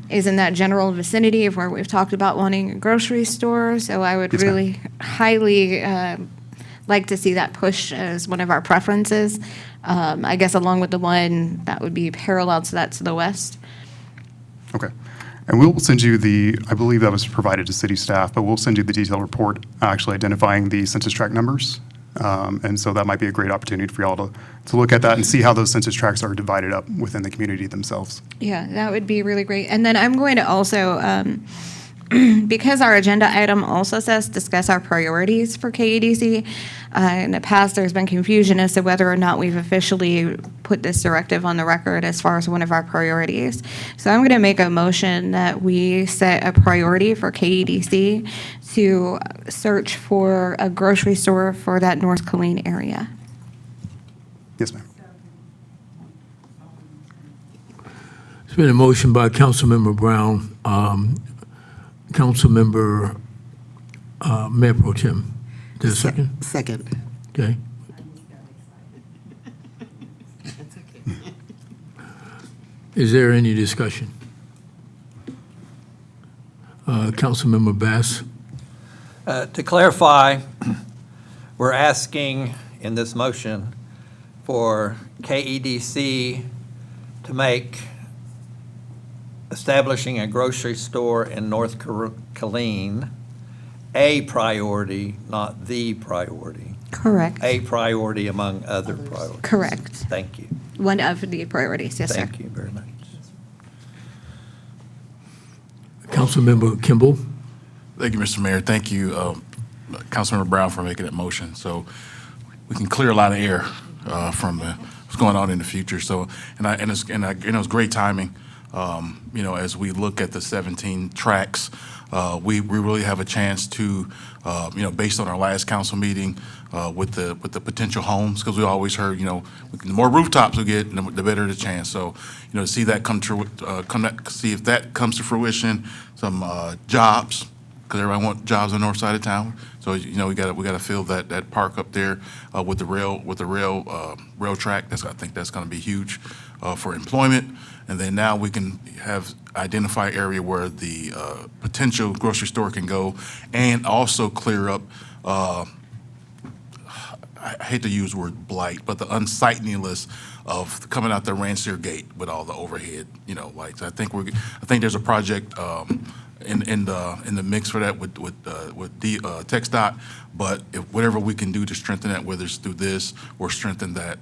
is in that general vicinity of where we've talked about wanting a grocery store. So I would really highly like to see that push as one of our preferences. I guess along with the one that would be parallel to that to the west. Okay. And we'll send you I believe that was provided to city staff, but we'll send you the detailed report actually identifying the census tract numbers And so that might be a great opportunity for y'all to look at that and see how those census tracts are divided up within the community themselves. Yeah, that would be really great. And then I'm going to also, because our agenda item also says discuss our priorities for KEDC, in the past, there's been confusion as to whether or not we've officially put this directive on the record as far as one of our priorities. So I'm going to make a motion that we set a priority for KEDC to search for a grocery store for that North Killeen area. Yes, ma'am. It's been a motion by Councilmember Brown, Councilmember Mayor Pro Tem. Is there a second? Second. Okay. Is there any discussion? Councilmember Bass? To clarify, we're asking in this motion for KEDC to make establishing a grocery store in North Killeen a priority, not the priority. Correct. A priority among other priorities. Correct. Thank you. One of the priorities, yes, sir. Thank you very much. Councilmember Kimball? Thank you, Mr. Mayor. Thank you, Councilmember Brown, for making that motion. So we can clear a lot of air from what's going on in the future. So, it's great timing. As we look at the 17 tracks, we really have a chance to, based on our last council meeting with the potential homes, because we always heard, the more rooftops we get, the better the chance. So, to see that see if that comes to fruition, some jobs, because everybody wants jobs on the north side of town. So, we got to fill that park up there with the rail track. I think that's going to be huge for employment. And then now we can identify area where the potential grocery store can go, and also clear up, I hate to use the word blight, but the unsightliness of coming out the Rancier Gate with all the overhead, lights. I think there's a project in the mix for that with TxDOT, but whatever we can do to strengthen that, whether it's through this or strengthen that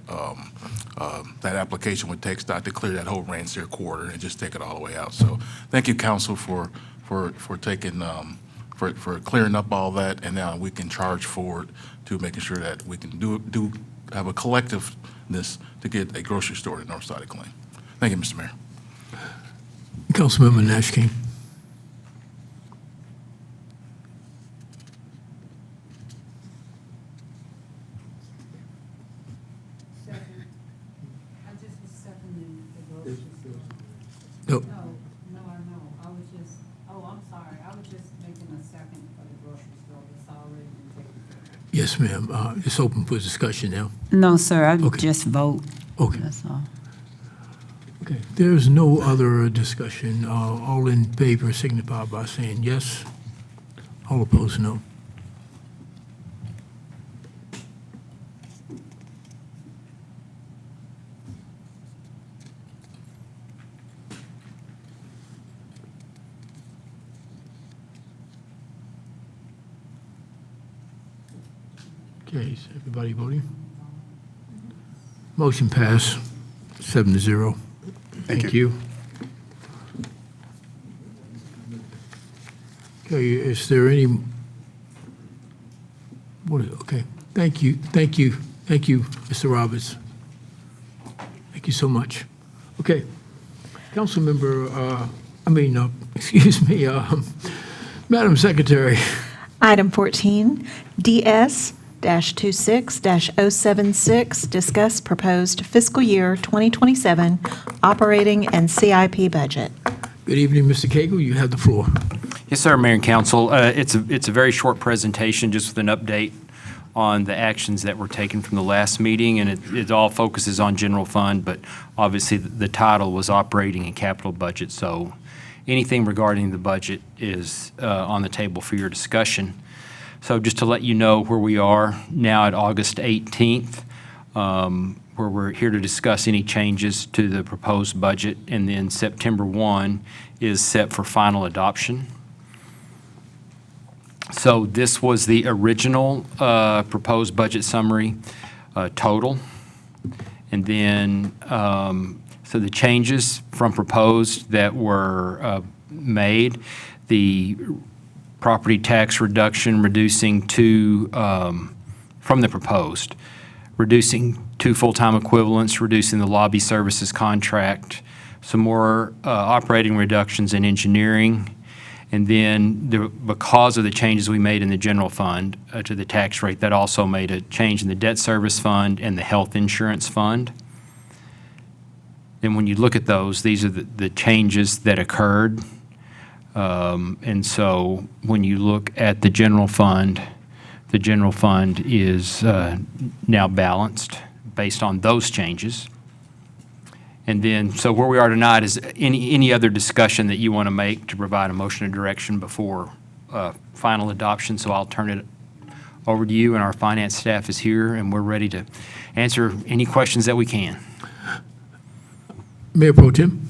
application with TxDOT to clear that whole Rancier corridor and just take it all the way out. So thank you, council, for taking for clearing up all that, and now we can charge forward to making sure that we can have a collectiveness to get a grocery store in north side of Killeen. Thank you, Mr. Mayor. Councilmember Nash King? No. No, I was just, I'm sorry, I was just making a second for the grocery store that's already been taken care of. Yes, ma'am. It's open for discussion now. No, sir, I Okay. just vote, Okay. that's all. Okay. There's no other discussion. All in favor signify by saying yes. All opposed, no. Okay, is everybody voting? Motion passed, 7-0. Thank you. Okay, is there any, okay, thank you, Mr. Roberts. Thank you so much. Okay, Councilmember, excuse me, Madam Secretary. Item 14, DS-26-076, discuss proposed fiscal year 2027 operating and CIP budget. Good evening, Mr. Cagle, you have the floor. Yes, sir, Mayor and Council. It's a very short presentation, just with an update on the actions that were taken from the last meeting, and it all focuses on general fund, but obviously the title was operating and capital budget, so anything regarding the budget is on the table for your discussion. So just to let you know where we are now at August 18th, where we're here to discuss any changes to the proposed budget, and then September 1 is set for final adoption. So this was the original proposed budget summary total. And then, so the changes from proposed that were made, the property tax reduction reducing to, from the proposed, reducing 2 full-time equivalents, reducing the lobby services contract, some more operating reductions in engineering, and then because of the changes we made in the general fund to the tax rate, that also made a change in the debt service fund and the health insurance fund. And when you look at those, these are the changes that occurred. And so when you look at the general fund is now balanced based on those changes. And then, so where we are tonight is any other discussion that you want to make to provide a motion of direction before final adoption. So I'll turn it over to you, and our finance staff is here, and we're ready to answer any questions that we can. Mayor Pro Tem.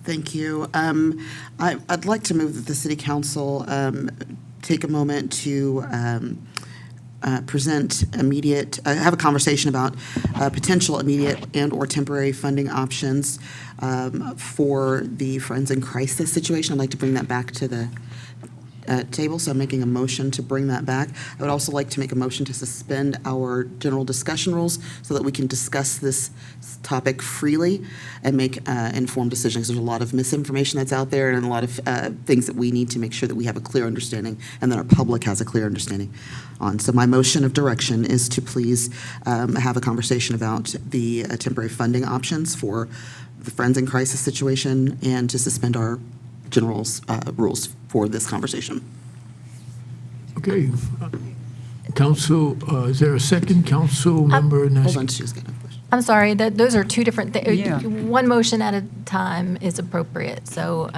Thank you. I'd like to move that the City Council take a moment to have a conversation about potential immediate and/or temporary funding options for the Friends in Crisis situation. I'd like to bring that back to the table, so I'm making a motion to bring that back. I would also like to make a motion to suspend our general discussion rules so that we can discuss this topic freely and make informed decisions. There's a lot of misinformation that's out there and a lot of things that we need to make sure that we have a clear understanding and that our public has a clear understanding on. So my motion of direction is to please have a conversation about the temporary funding options for the Friends in Crisis situation and to suspend our general rules for this conversation. Okay. Council, is there a second? Council member Nash? Hold on, she's got a question. I'm sorry, those are two different things. Yeah. One motion at a time is appropriate, so,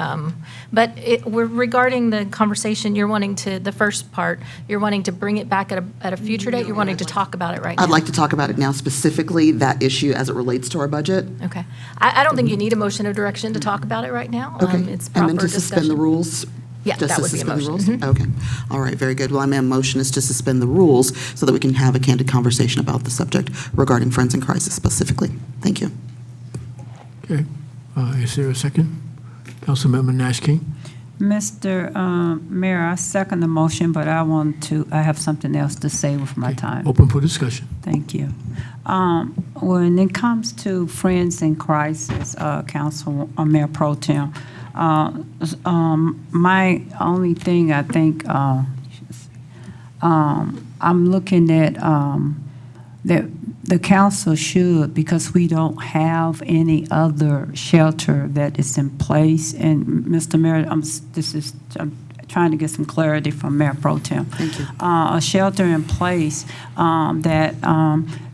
but we're regarding the conversation, you're wanting to, the first part, you're wanting to bring it back at a future date, you're wanting to talk about it right now? I'd like to talk about it now, specifically that issue as it relates to our budget. Okay. I don't think you need a motion of direction to talk about it right now. Okay. It's proper And then to suspend the discussion. rules? Yeah, Just that to would be a suspend the motion. rules? Okay. All right, very good. Well, my motion is to suspend the rules so that we can have a candid conversation about the subject regarding Friends in Crisis specifically. Thank you. Okay. Is there a second? Councilmember Nash King. Mr. Mayor, I second the motion, but I have something else to say with my time. Open for discussion. Thank you. When it comes to Friends in Crisis, Council, Mayor Pro Tem, my only thing I think, I'm looking at that the council should, because we don't have any other shelter that is in place. And Mr. Mayor, I'm trying to get some clarity from Mayor Pro Tem. Thank you. A shelter in place that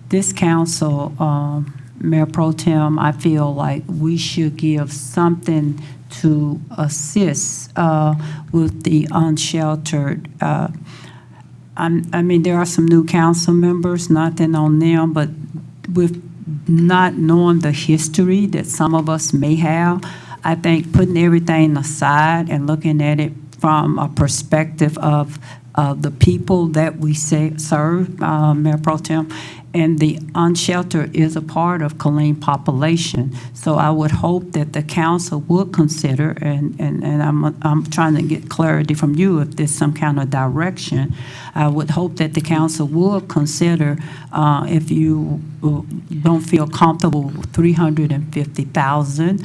this council, Mayor Pro Tem, I feel like we should give something to assist with the unsheltered. I mean, there are some new council members, nothing on them, but with not knowing the history that some of us may have, I think putting everything aside and looking at it from a perspective of the people that we serve, Mayor Pro Tem, and the unsheltered is a part of Killeen population. So I would hope that the council would consider, and I'm trying to get clarity from you if there's some kind of direction. I would hope that the council would consider, if you don't feel comfortable with $350,000,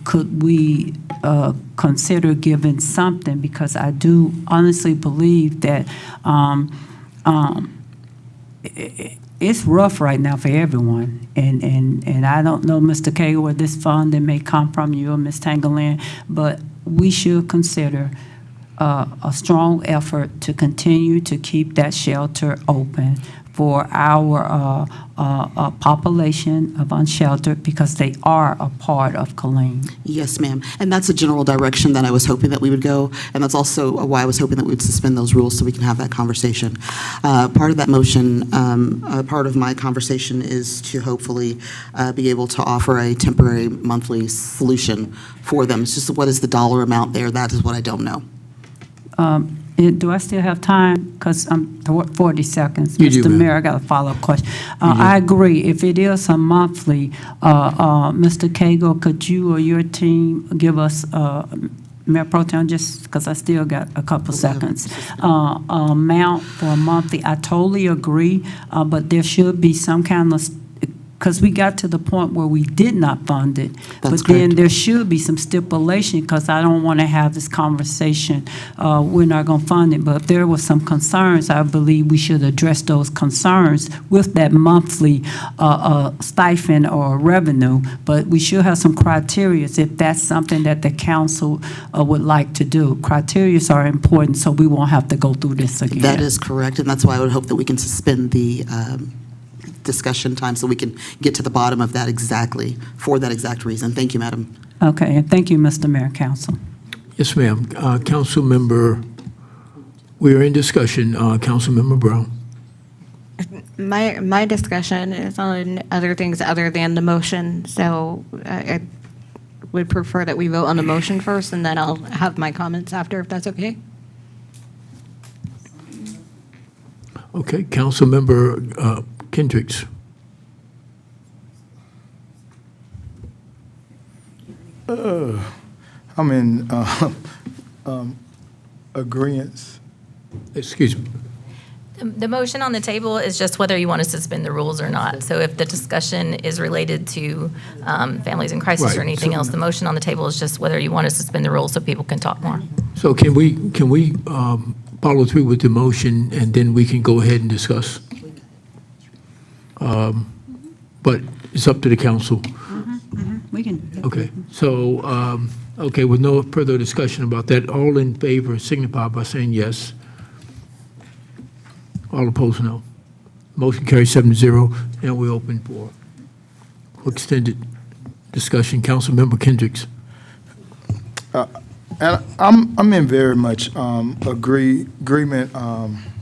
could we consider giving something? Because I do honestly believe that it's rough right now for everyone. And I don't know, Mr. Cagle, where this funding may come from, you or Ms. Tangleland, but we should consider a strong effort to continue to keep that shelter open for our population of unsheltered, because they are a part of Killeen. Yes, ma'am. And that's a general direction that I was hoping that we would go, and that's also why I was hoping that we would suspend those rules so we can have that conversation. Part of that motion, part of my conversation is to hopefully be able to offer a temporary monthly solution for them. It's just what is the dollar amount there? That is what I don't know. Do I still have time? Because I'm 40 seconds. You do, Mr. ma'am. Mayor, I got a follow-up question. You do. I agree. If it is a monthly, Mr. Cagle, could you or your team give us, Mayor Pro Tem, just because I still got a couple seconds, amount for a monthly? I totally agree, but there should be some kind of, because we got to the point where we did not fund it. That's But then correct. there should be some stipulation, because I don't want to have this conversation, we're not going to fund it. But if there were some concerns, I believe we should address those concerns with that monthly stipend or revenue. But we should have some criteria if that's something that the council would like to do. Criteria are important, so we won't have to go through this again. That is correct, and that's why I would hope that we can suspend the discussion time so we can get to the bottom of that exactly, for that exact reason. Thank you, Madam. Okay, and thank you, Mr. Mayor, Council. Yes, ma'am. Council member, we are in discussion. Council member Brown. My discussion is on other things other than the motion, so I would prefer that we vote on the motion first, and then I'll have my comments after, if that's okay. Okay, council member Kendricks. I'm in agreeance. Excuse me. The motion on the table is just whether you want to suspend the rules or not. So if the discussion is related to families in crisis Right, or anything so- else, the motion on the table is just whether you want to suspend the rules so people can talk more. So can we follow through with the motion, and then we can go ahead and discuss? But it's up to the council. We can. Okay, so, okay, with no further discussion about that, all in favor signify by saying yes. All opposed, no. Motion carries 7-0, and we open for extended discussion. Councilmember Kendricks. And I'm in very much agreement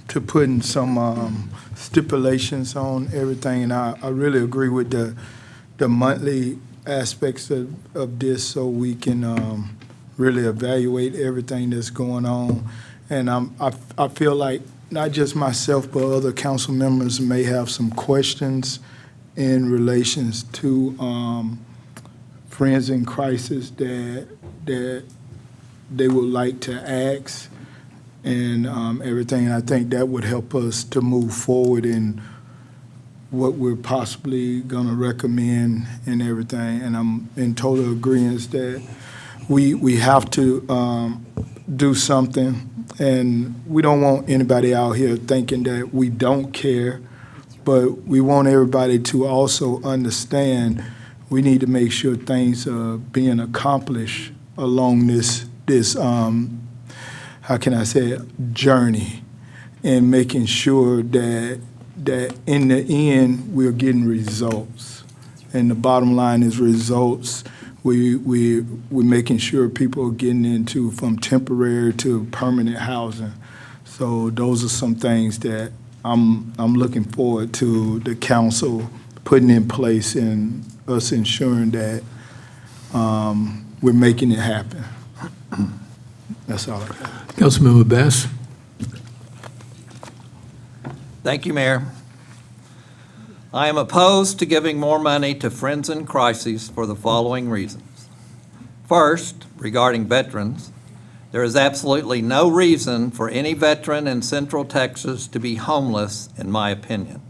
to putting some stipulations on everything, and I really agree with the monthly aspects of this, so we can really evaluate everything that's going on. And I feel like not just myself, but other council members may have some questions in relations to Friends in Crisis that they would like to ask and everything. And I think that would help us to move forward in what we're possibly going to recommend and everything. And I'm in total agreement that we have to do something. And we don't want anybody out here thinking that we don't care, but we want everybody to also understand we need to make sure things are being accomplished along this how can I say it, journey, and making sure that in the end we're getting results. And the bottom line is results. We're making sure people are getting into from temporary to permanent housing. So those are some things that I'm looking forward to the council putting in place and us ensuring that we're making it happen. That's all I got. Councilmember Bass. Thank you, Mayor. I am opposed to giving more money to Friends in Crises for the following reasons. First, regarding veterans, there is absolutely no reason for any veteran in Central Texas to be homeless, in my opinion.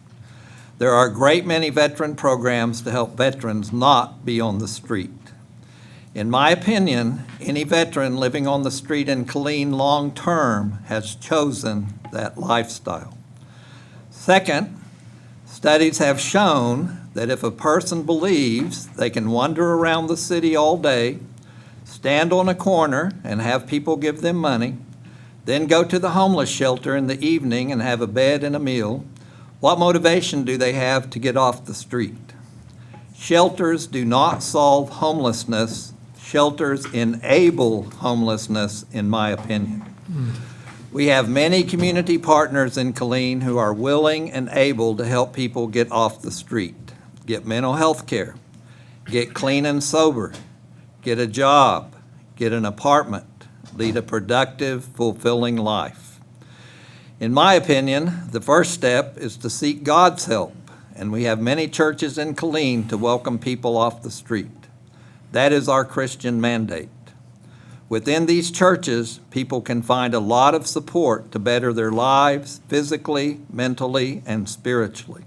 There are a great many veteran programs to help veterans not be on the street. In my opinion, any veteran living on the street in Killeen long-term has chosen that lifestyle. Second, studies have shown that if a person believes they can wander around the city all day, stand on a corner and have people give them money, then go to the homeless shelter in the evening and have a bed and a meal, what motivation do they have to get off the street? Shelters do not solve homelessness. Shelters enable homelessness, in my opinion. We have many community partners in Killeen who are willing and able to help people get off the street, get mental health care, get clean and sober, get a job, get an apartment, lead a productive, fulfilling life. In my opinion, the first step is to seek God's help, and we have many churches in Killeen to welcome people off the street. That is our Christian mandate. Within these churches, people can find a lot of support to better their lives physically, mentally, and spiritually.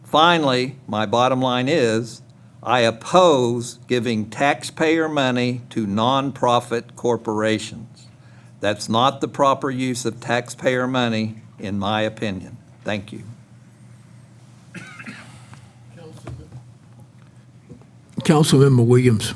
Finally, my bottom line is, I oppose giving taxpayer money to nonprofit corporations. That's not the proper use of taxpayer money, in my opinion. Thank you. Councilmember Williams.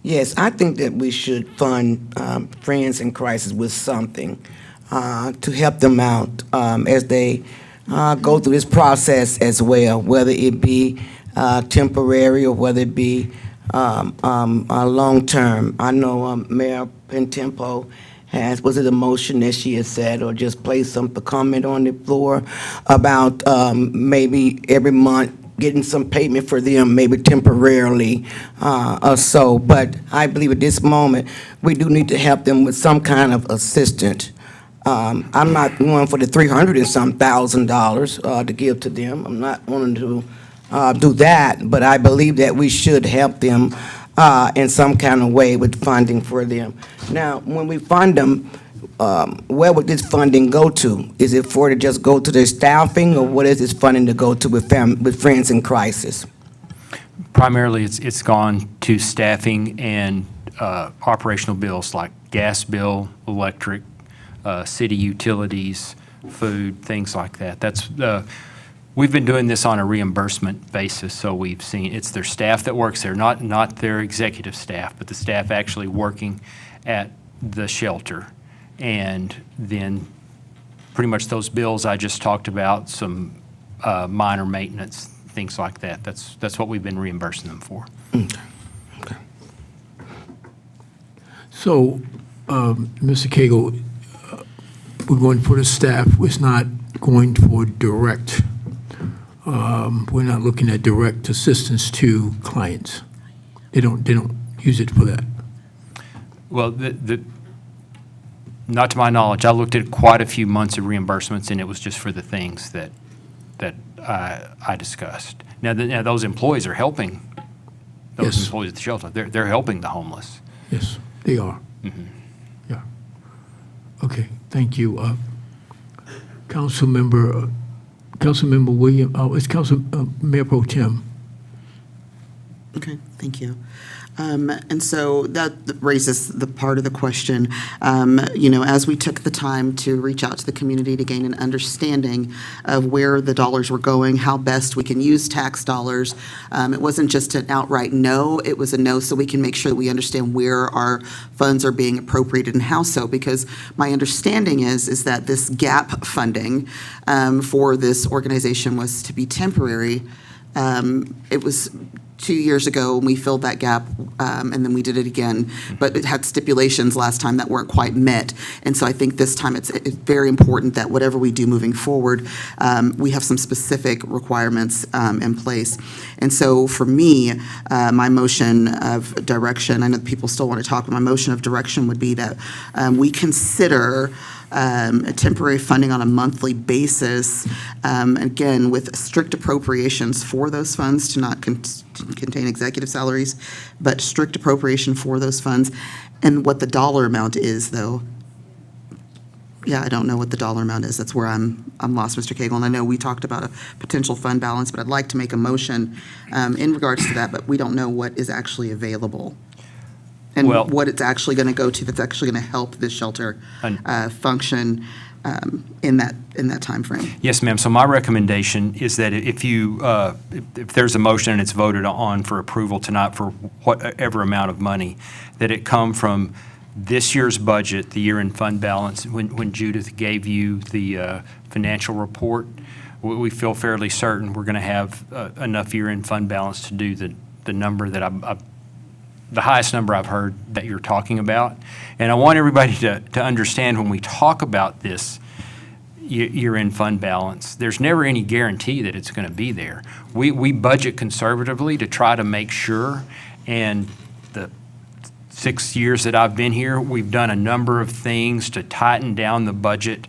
Yes, I think that we should fund Friends in Crisis with something to help them out as they go through this process as well, whether it be temporary or whether it be long-term. I know Mayor Pentempo has, was it a motion that she has said, or just placed some comment on the floor about maybe every month getting some payment for them, maybe temporarily or so. But I believe at this moment, we do need to help them with some kind of assistance. I'm not going for the $300 and some thousand to give to them. I'm not wanting to do that, but I believe that we should help them in some kind of way with funding for them. Now, when we fund them, where would this funding go to? Is it for to just go to their staffing, or what is this funding to go to with Friends in Crisis? Primarily, it's gone to staffing and operational bills like gas bill, electric, city utilities, food, things like that. That's we've been doing this on a reimbursement basis, so we've seen it's their staff that works there, not their executive staff, but the staff actually working at the shelter. And then pretty much those bills I just talked about, some minor maintenance, things like that. That's what we've been reimbursing them for. Okay. So, Mr. Cagle, we're going for the staff. It's not going for direct. We're not looking at direct assistance to clients. They don't use it for that. Well, not to my knowledge. I looked at quite a few months of reimbursements, and it was just for the things that I discussed. Now, those employees are helping. Those Yes. employees at the shelter, they're helping the homeless. Yes, they are. Mhm. Yeah. Okay, thank you. Councilmember William, Mayor Pro Tem. Okay, thank you. And so that raises the part of the question, as we took the time to reach out to the community to gain an understanding of where the dollars were going, how best we can use tax dollars. It wasn't just an outright no, it was a no so we can make sure that we understand where our funds are being appropriated and how so, because my understanding is that this gap funding for this organization was to be temporary. It was 2 years ago when we filled that gap, and then we did it again. But it had stipulations last time that weren't quite met. And so I think this time it's very important that whatever we do moving forward, we have some specific requirements in place. And so for me, my motion of direction, I know people still want to talk, but my motion of direction would be that we consider a temporary funding on a monthly basis, again, with strict appropriations for those funds to not contain executive salaries, but strict appropriation for those funds. And what the dollar amount is, though, yeah, I don't know what the dollar amount is. That's where I'm lost, Mr. Cagle. And I know we talked about a potential fund balance, but I'd like to make a motion in regards to that, but we don't know what is actually available. And Well- what it's actually going to go to that's actually going to help this shelter function in that timeframe. Yes, ma'am. So my recommendation is that if there's a motion and it's voted on for approval tonight for whatever amount of money, that it come from this year's budget, the year-end fund balance. When Judith gave you the financial report, we feel fairly certain we're going to have enough year-end fund balance to do the number that the highest number I've heard that you're talking about. And I want everybody to understand when we talk about this, year-end fund balance, there's never any guarantee that it's going to be there. We budget conservatively to try to make sure, and the 6 years that I've been here, we've done a number of things to tighten down the budget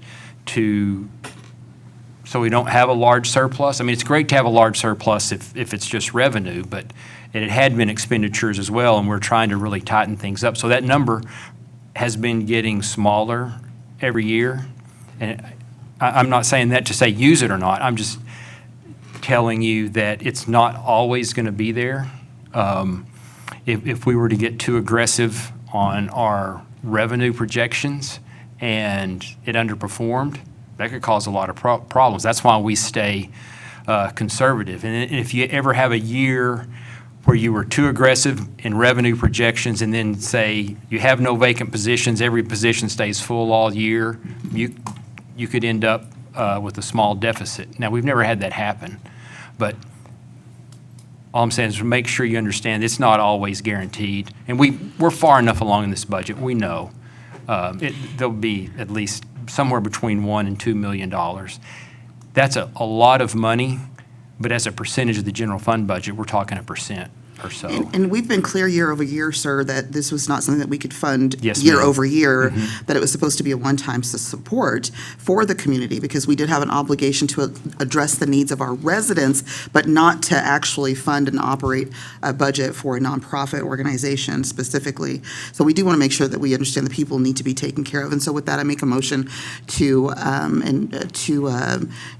so we don't have a large surplus. I mean, it's great to have a large surplus if it's just revenue, but it had been expenditures as well, and we're trying to really tighten things up. So that number has been getting smaller every year. And I'm not saying that to say use it or not. I'm just telling you that it's not always going to be there. If we were to get too aggressive on our revenue projections and it underperformed, that could cause a lot of problems. That's why we stay conservative. And if you ever have a year where you were too aggressive in revenue projections and then say you have no vacant positions, every position stays full all year, you could end up with a small deficit. Now, we've never had that happen, but all I'm saying is make sure you understand it's not always guaranteed. And we're far enough along in this budget, we know. There'll be at least somewhere between $1 and $2 million. That's a lot of money, but as a percentage of the general fund budget, we're talking 1% or so. And we've been clear year over year, sir, that this was not something that we could fund Yes, year ma'am. over year, that it was supposed to be a one-time support for the community, because we did have an obligation to address the needs of our residents, but not to actually fund and operate a budget for a nonprofit organization specifically. So we do want to make sure that we understand the people need to be taken care of. And so with that, I make a motion to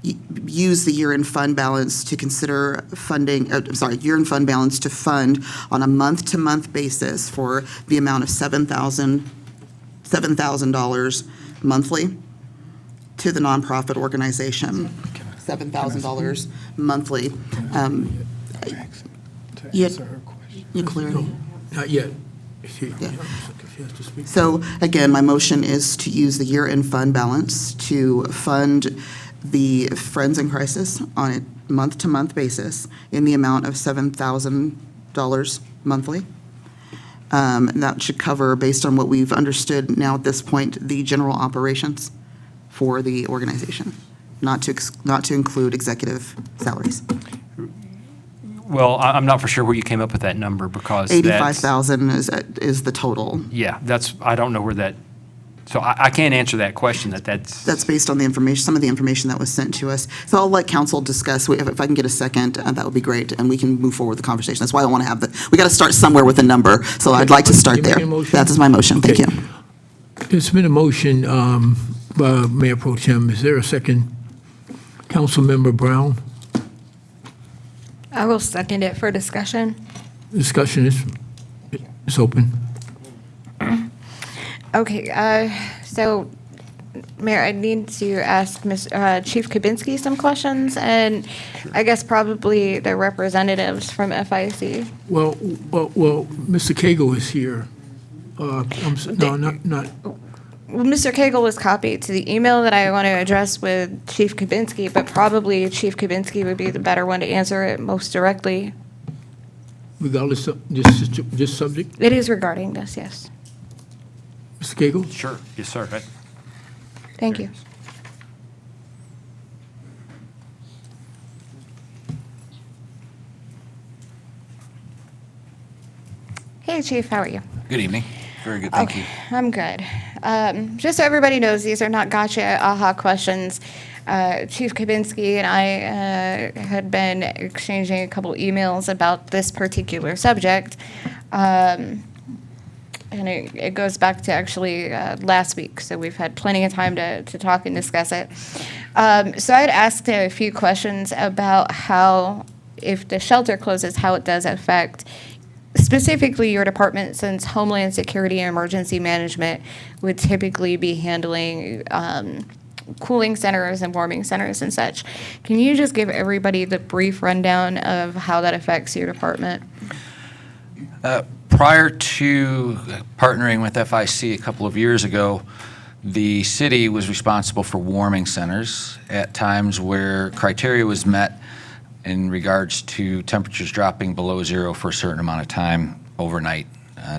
use the year-end fund balance to consider funding, year-end fund balance to fund on a month-to-month basis for the amount of $7,000 monthly to the nonprofit organization. $7,000 monthly. You clearly. Not yet. So again, my motion is to use the year-end fund balance to fund the Friends in Crisis on a month-to-month basis in the amount of $7,000 monthly. And that should cover, based on what we've understood now at this point, the general operations for the organization, not to include executive salaries. Well, I'm not for sure where you came up with that number because that's. 85,000 is the total. Yeah, I don't know where that, so I can't answer that question, that's based on the information, some of the information that was sent to us. So I'll let council discuss. If I can get a second, that would be great, and we can move forward with the conversation. That's why I want to have we got to start somewhere with a number, so I'd like to start there. That is my motion. Thank you. There's been a motion by Mayor Pro Tem. Is there a second? Councilmember Brown? I will second it for discussion. Discussion is open. Okay, so Mayor, I need to ask Chief Kabinski some questions, and I guess probably the representatives from FIC. Well, Mr. Cagle is here. No, not. Well, Mr. Cagle was copied to the email that I want to address with Chief Kabinski, but probably Chief Kabinski would be the better one to answer it most directly. Regardless of this subject? It is regarding this, yes. Mr. Cagle? Sure, yes, sir. Thank you. Hey, Chief, how are you? Good evening. Very good, thank you. I'm good. Just so everybody knows, these are not gotcha aha questions. Chief Kabinski and I had been exchanging a couple emails about this particular subject. And it goes back to actually last week, so we've had plenty of time to talk and discuss it. So I'd asked a few questions about how, if the shelter closes, how it does affect specifically your department, since Homeland Security and Emergency Management would typically be handling cooling centers and warming centers and such. Can you just give everybody the brief rundown of how that affects your department? Prior to partnering with FIC a couple of years ago, the city was responsible for warming centers at times where criteria was met in regards to temperatures dropping below zero for a certain amount of time overnight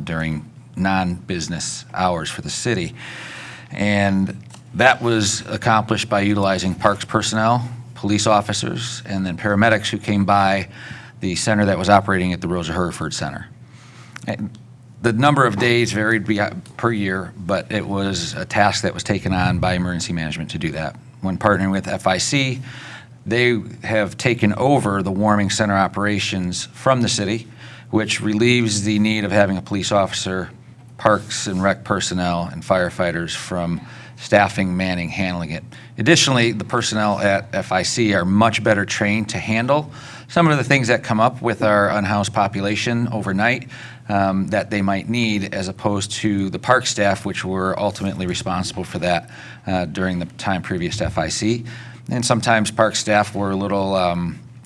during non-business hours for the city. And That was accomplished by utilizing parks personnel, police officers, and then paramedics who came by the center that was operating at the Rosa Hereford Center. And the number of days varied per year, but it was a task that was taken on by emergency management to do that. When partnering with FIC, they have taken over the warming center operations from the city, which relieves the need of having a police officer, parks and rec personnel, and firefighters from staffing, manning, handling it. Additionally, the personnel at FIC are much better trained to handle some of the things that come up with our unhoused population overnight that they might need, as opposed to the park staff, which were ultimately responsible for that during the time previous to FIC. And sometimes park staff were a little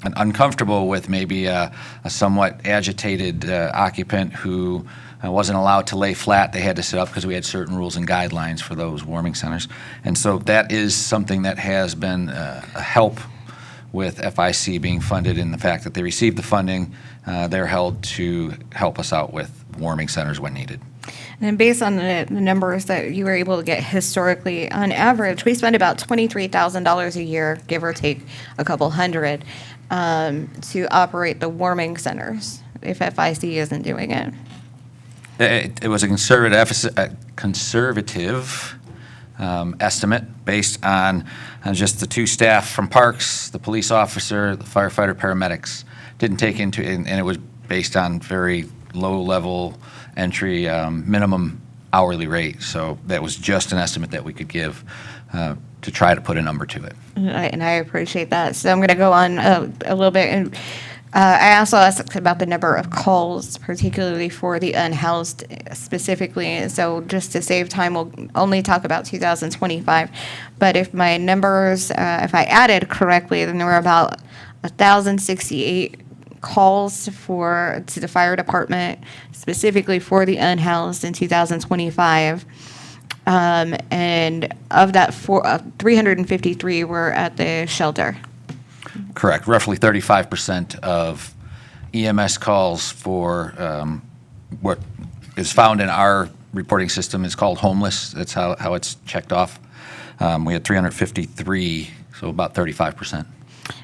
uncomfortable with maybe a somewhat agitated occupant who wasn't allowed to lay flat. They had to sit up because we had certain rules and guidelines for those warming centers. And so that is something that has been a help with FIC being funded in the fact that they received the funding. They're held to help us out with warming centers when needed. And then based on the numbers that you were able to get historically, on average, we spend about $23,000 a year, give or take a couple hundred, to operate the warming centers, if FIC isn't doing it. It was a conservative estimate based on just the two staff from parks, the police officer, the firefighter, paramedics. Didn't take into, and it was based on very low-level entry minimum hourly rate. So that was just an estimate that we could give to try to put a number to it. And I appreciate that. So I'm going to go on a little bit. And I also asked about the number of calls, particularly for the unhoused specifically. So just to save time, we'll only talk about 2025. But if my numbers, if I added correctly, then there were about 1,068 calls to the fire department, specifically for the unhoused in 2025. And of that, 353 were at the shelter. Correct. Roughly 35% of EMS calls for what is found in our reporting system is called homeless. That's how it's checked off. We had 353, so about 35%.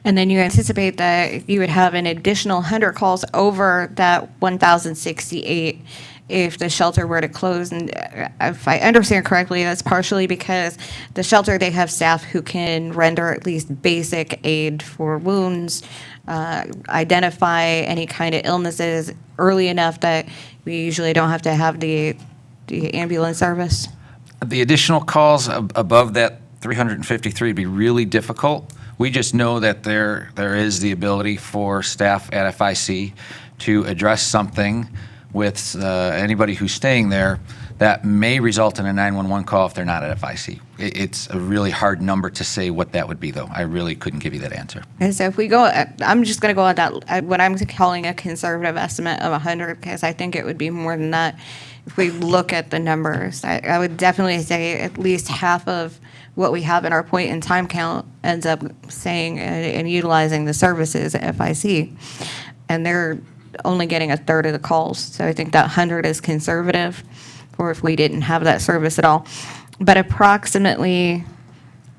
And then you anticipate that you would have an additional 100 calls over that 1,068 if the shelter were to close. And if I understand correctly, that's partially because the shelter, they have staff who can render at least basic aid for wounds, identify any kind of illnesses early enough that we usually don't have to have the ambulance service. The additional calls above that 353 would be really difficult. We just know that there is the ability for staff at FIC to address something with anybody who's staying there that may result in a 911 call if they're not at FIC. It's a really hard number to say what that would be, though. I really couldn't give you that answer. And so if we go, I'm just going to go on that, what I'm calling a conservative estimate of 100, because I think it would be more than that. If we look at the numbers, I would definitely say at least half of what we have in our point in time count ends up saying and utilizing the services at FIC. And they're only getting a third of the calls. So I think that 100 is conservative, or if we didn't have that service at all. But approximately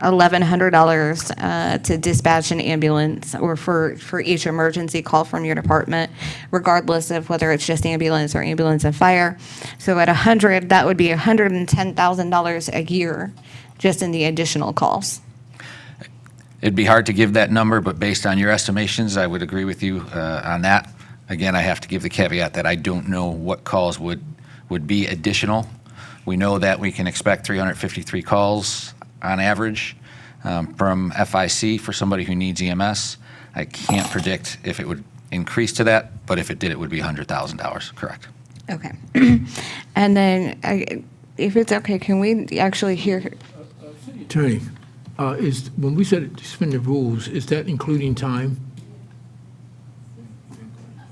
$1,100 to dispatch an ambulance or for each emergency call from your department, regardless of whether it's just ambulance or ambulance and fire. So at 100, that would be $110,000 a year just in the additional calls. It'd be hard to give that number, but based on your estimations, I would agree with you on that. Again, I have to give the caveat that I don't know what calls would be additional. We know that we can expect 353 calls on average from FIC for somebody who needs EMS. I can't predict if it would increase to that, but if it did, it would be $100,000, correct? Okay. And then, if it's okay, can we actually hear? Attorney, when we said suspend the rules, is that including time?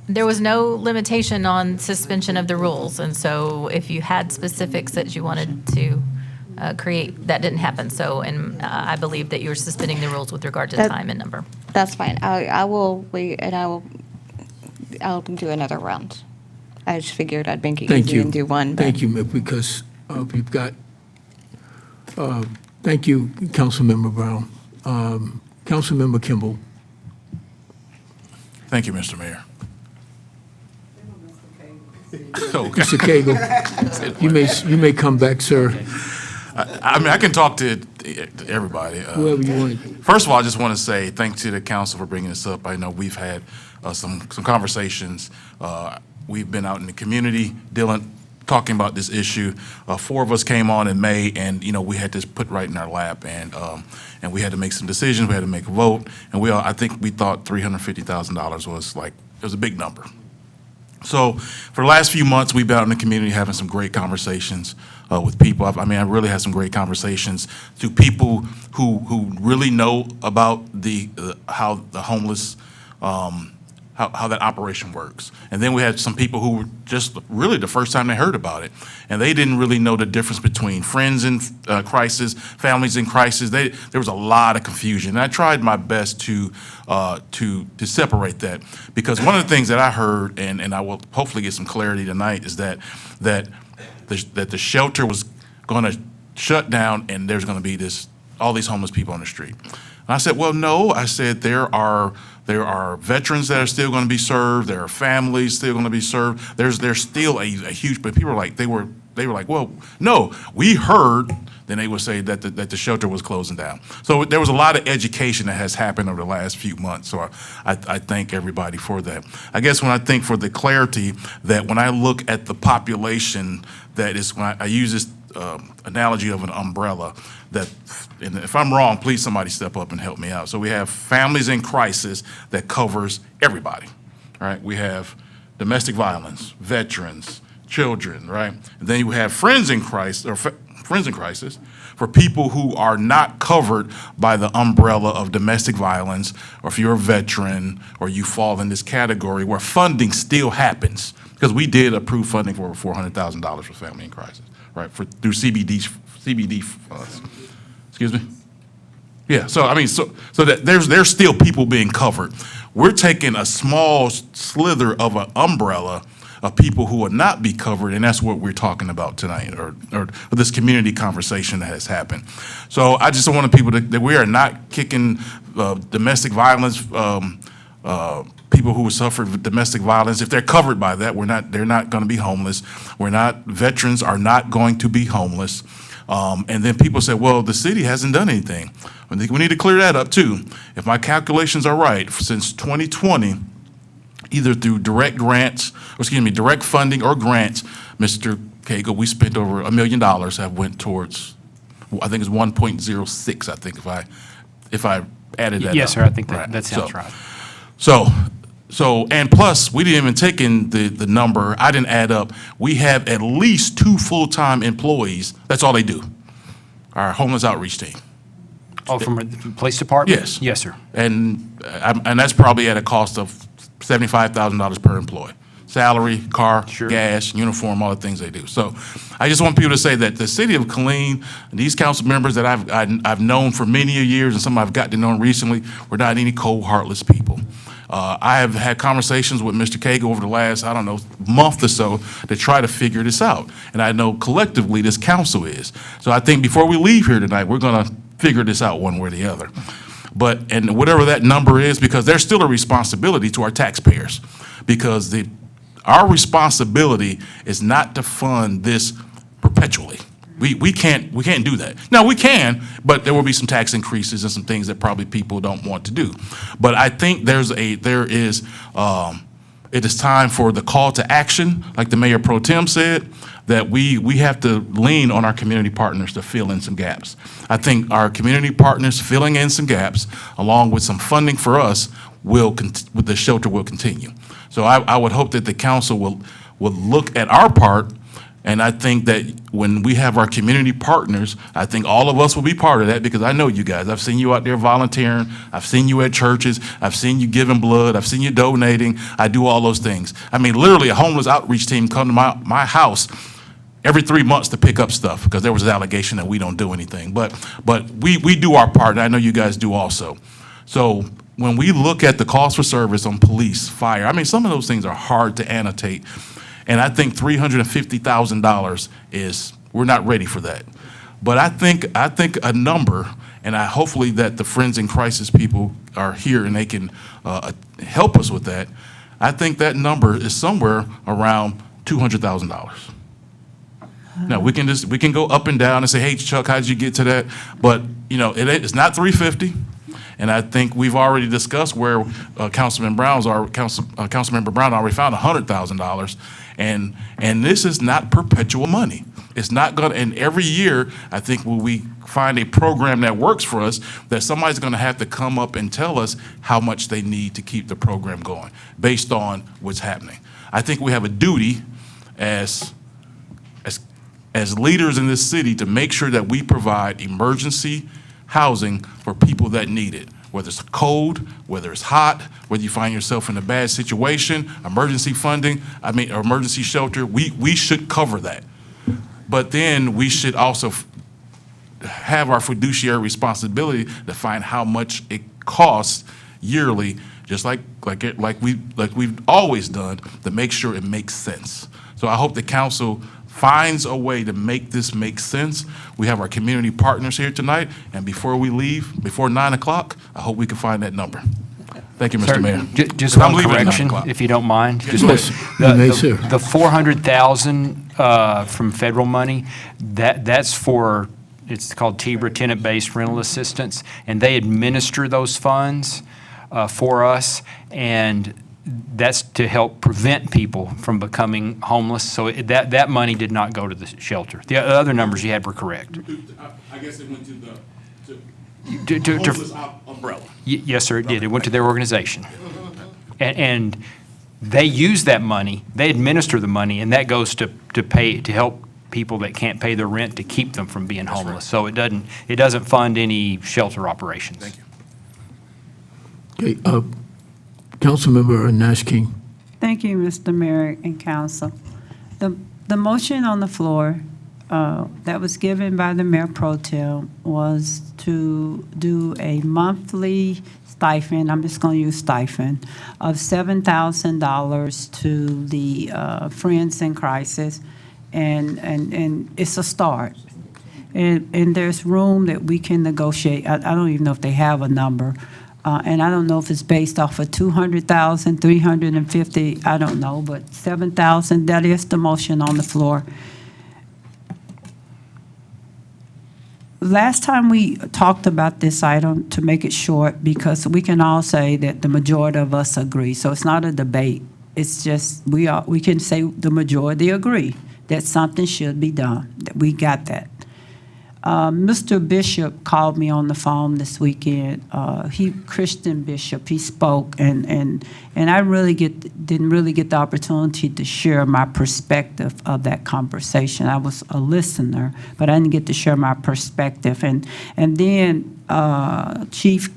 There was no limitation on suspension of the rules, and so if you had specifics that you wanted to create, that didn't happen. So, and I believe that you were suspending the rules with regard to time and number. That's fine. I will wait, and I'll do another round. I just figured I'd make it Thank easy you. and do one. Thank you, because we've got Thank you, Councilmember Brown. Councilmember Kimball. Thank you, Mr. Mayor. Mr. Cagle, you may come back, sir, I mean, I can talk to everybody. whoever you want. First of all, I just want to say thanks to the council for bringing this up. I know we've had some conversations. We've been out in the community talking about this issue. 4 of us came on in May, and we had this put right in our lap, and we had to make some decisions. We had to make a vote, and I think we thought $350,000 was it was a big number. So for the last few months, we've been out in the community having some great conversations with people. I really had some great conversations to people who really know about how the homeless, how that operation works. And then we had some people who were just really the first time they heard about it. And they didn't really know the difference between friends in crisis, families in crisis. There was a lot of confusion. And I tried my best to separate that. Because one of the things that I heard, and I will hopefully get some clarity tonight, is that the shelter was going to shut down and there's going to be all these homeless people on the street. And I said, well, no. I said there are veterans that are still going to be served. There are families still going to be served. There's still a huge, but people were like, they were like, well, no, we heard. Then they would say that the shelter was closing down. So there was a lot of education that has happened over the last few months. So I thank everybody for that. I guess when I think for the clarity that when I look at the population that is, when I use this analogy of an umbrella, that, and if I'm wrong, please somebody step up and help me out. So we have families in crisis that covers everybody, right? We have domestic violence, veterans, children, right? And then you have friends in crisis, for people who are not covered by the umbrella of domestic violence, or if you're a veteran or you fall in this category where funding still happens, because we did approve funding for over $400,000 for family in crisis, right? Through CBD funds. Excuse me? Yeah, so that there's still people being covered. We're taking a small slither of an umbrella of people who will not be covered, and that's what we're talking about tonight, or this community conversation that has happened. So I just want people that we are not kicking domestic violence, people who suffered with domestic violence. If they're covered by that, they're not going to be homeless. Veterans are not going to be homeless. And then people say, well, the city hasn't done anything. I think we need to clear that up too. If my calculations are right, since 2020, either through direct funding or grants, Mr. Cagle, we spent over $1 million that went towards, I think it's 1.06, I think, if I added that up. Yes, sir, I think that sounds right. So, and plus, we didn't even take in the number, I didn't add up. We have at least 2 full-time employees, that's all they do, our homeless outreach team. Oh, from the police department? Yes. Yes, sir. And that's probably at a cost of $75,000 per employee. Salary, car, gas, uniform, all the things they do. So I just want people to say that the city of Killeen, these council members that I've known for many years and some I've got to know recently, we're not any cold, heartless people. I have had conversations with Mr. Cagle over the last, month or so to try to figure this out. And I know collectively this council is. So I think before we leave here tonight, we're going to figure this out one way or the other. And whatever that number is, because there's still a responsibility to our taxpayers, because our responsibility is not to fund this perpetually. We can't do that. Now, we can, but there will be some tax increases and some things that probably people don't want to do. But I think it is time for the call to action, like the Mayor Pro Tem said, that we have to lean on our community partners to fill in some gaps. I think our community partners filling in some gaps, along with some funding for us, the shelter will continue. So I would hope that the council will look at our part. And I think that when we have our community partners, I think all of us will be part of that, because I know you guys. I've seen you out there volunteering. I've seen you at churches. I've seen you giving blood. I've seen you donating. I do all those things. I mean, literally a homeless outreach team come to my house every 3 months to pick up stuff, because there was an allegation that we don't do anything. But we do our part, and I know you guys do also. So when we look at the cost for service on police, fire, I mean, some of those things are hard to annotate. And I think $350,000 we're not ready for that. But I think a number, and hopefully that the Friends in Crisis people are here and they can help us with that. I think that number is somewhere around $200,000. Now, we can go up and down and say, hey, Chuck, how did you get to that? But, it's not 350. And I think we've already discussed where Councilmember Brown already found $100,000. And this is not perpetual money. It's not going to, and every year, I think when we find a program that works for us, that somebody's going to have to come up and tell us how much they need to keep the program going based on what's happening. I think we have a duty as leaders in this city to make sure that we provide emergency housing for people that need it, whether it's cold, whether it's hot, whether you find yourself in a bad situation, emergency funding, or emergency shelter, we should cover that. But then we should also have our fiduciary responsibility to find how much it costs yearly, just like we've always done, to make sure it makes sense. So I hope the council finds a way to make this make sense. We have our community partners here tonight, and before we leave, before 9 o'clock, I hope we can find that number. Thank you, Mr. Sir, Mayor. Just I'm one leaving at 9 correction, o'clock. if you don't mind. Yes, Just you may, sir. The 400,000 from federal money, that's for, it's called TBRA, tenant-based rental assistance, and they administer those funds for us, and that's to help prevent people from becoming homeless. So that money did not go to the shelter. The other numbers you had were correct. I guess it went to the homeless umbrella. Yes, sir, it did. It went to their organization. And they use that money, they administer the money, and that goes to help people that can't pay their rent, to keep them from being homeless. So it doesn't fund any shelter operations. Thank you. Okay, Councilmember Nash King. Thank you, Mr. Mayor and council. The motion on the floor that was given by the Mayor Pro Tem was to do a monthly stipend, I'm just going to use stipend, of $7,000 to the Friends in Crisis, and it's a start. And there's room that we can negotiate. I don't even know if they have a number. And I don't know if it's based off of 200,000, 350, I don't know, but 7,000, that is the motion on the floor. Last time we talked about this item, to make it short, because we can all say that the majority of us agree, so it's not a debate. It's just, we can say the majority agree that something should be done, that we got that. Mr. Bishop called me on the phone this weekend. Christian Bishop, he spoke, and I didn't really get the opportunity to share my perspective of that conversation. I was a listener, but I didn't get to share my perspective. And then Chief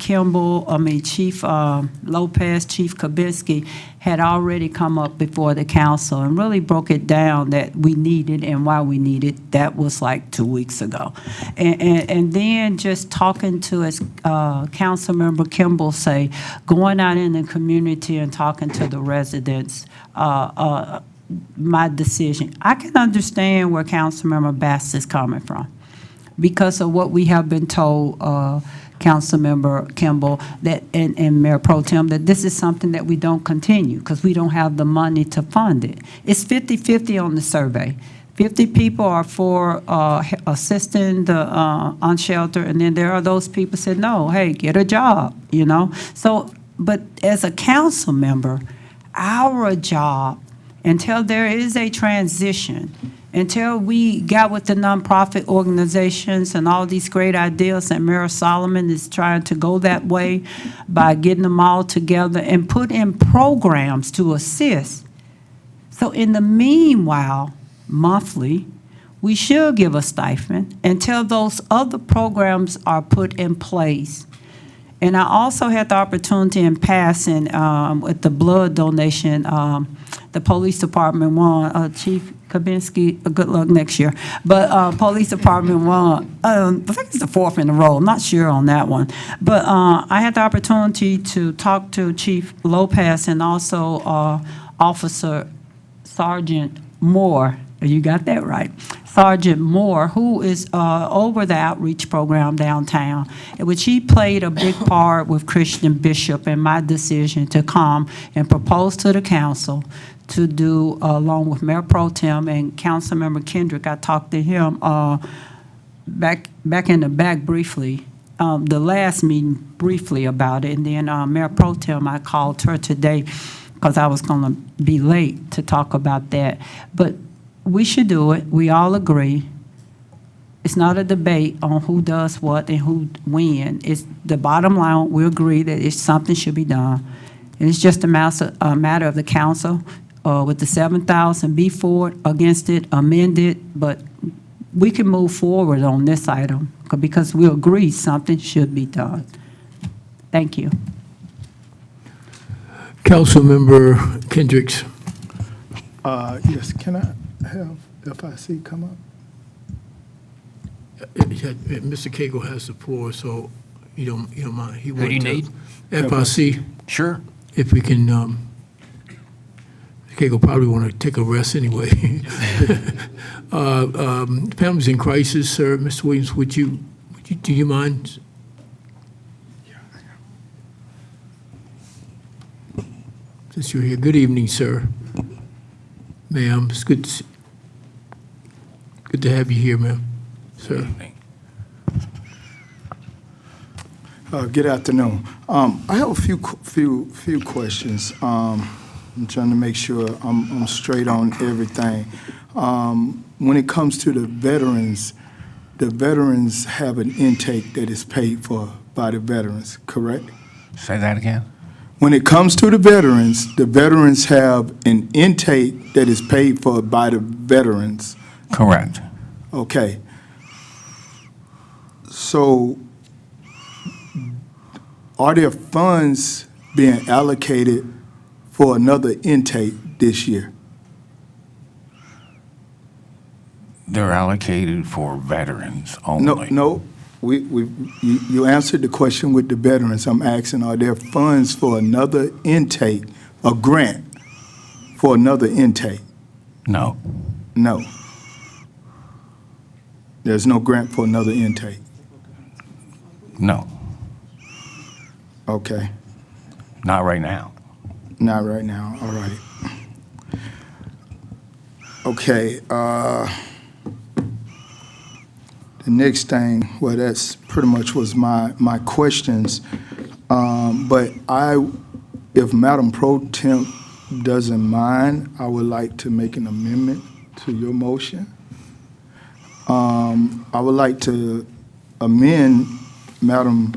Lopez, Chief Kabinski had already come up before the council and really broke it down that we needed and why we needed. That was like 2 weeks ago. And then just talking to, as Councilmember Kimball say, going out in the community and talking to the residents, my decision. I can understand where Councilmember Bass is coming from because of what we have been told, Councilmember Kimball, that, and Mayor Pro Tem, that this is something that we don't continue because we don't have the money to fund it. It's 50-50 on the survey. 50 people are for assisting the unsheltered, and then there are those people said, no, hey, get a job, you know? So, but as a council member, our job, until there is a transition, until we got with the nonprofit organizations and all these great ideas, and Mayor Solomon is trying to go that way by getting them all together and put in programs to assist. So in the meanwhile, monthly, we should give a stipend until those other programs are put in place. And I also had the opportunity in passing with the blood donation, the police department won, Chief Kabinski, good luck next year. But police department won, I think it's the 4th in a row, I'm not sure on that one. But I had the opportunity to talk to Chief Lopez and also Officer Sergeant Moore You got that right. Sergeant Moore, who is over the outreach program downtown, in which he played a big part with Christian Bishop in my decision to come and propose to the council to do, along with Mayor Pro Tem and Councilmember Kendrick. I talked to him back in the back briefly, the last meeting briefly about it, and then Mayor Pro Tem, I called her today because I was going to be late to talk about that. But we should do it. We all agree. It's not a debate on who does what and who when. It's the bottom line. We agree that it's something should be done. And it's just a matter of the council with the 7,000, be for it, against it, amend it. But we can move forward on this item because we agree something should be done. Thank you. Councilmember Kendricks. Yes, can I have FIC come up? Mr. Cagle has the floor, so you don't mind. He Who do you need? FIC. Sure. If we can, Cagle probably want to take a rest anyway. Families in crisis, sir. Mr. Williams, do you mind? Since you're here, good evening, sir. Ma'am, it's good to have you here, ma'am, sir. Good afternoon. I have a few questions. I'm trying to make sure I'm straight on everything. When it comes to the veterans have an intake that is paid for by the veterans, correct? Say that again? When it comes to the veterans have an intake that is paid for by the veterans. Correct. Okay. So are there funds being allocated for another intake this year? They're allocated for veterans only. No. You answered the question with the veterans. I'm asking, are there funds for another intake, a grant for another intake? No. No. There's no grant for another intake? No. Okay. Not right now. Not right now, all right. Okay, the next thing, well, that's pretty much was my questions. But if Madam Pro Temp doesn't mind, I would like to make an amendment to your motion. I would like to amend Madam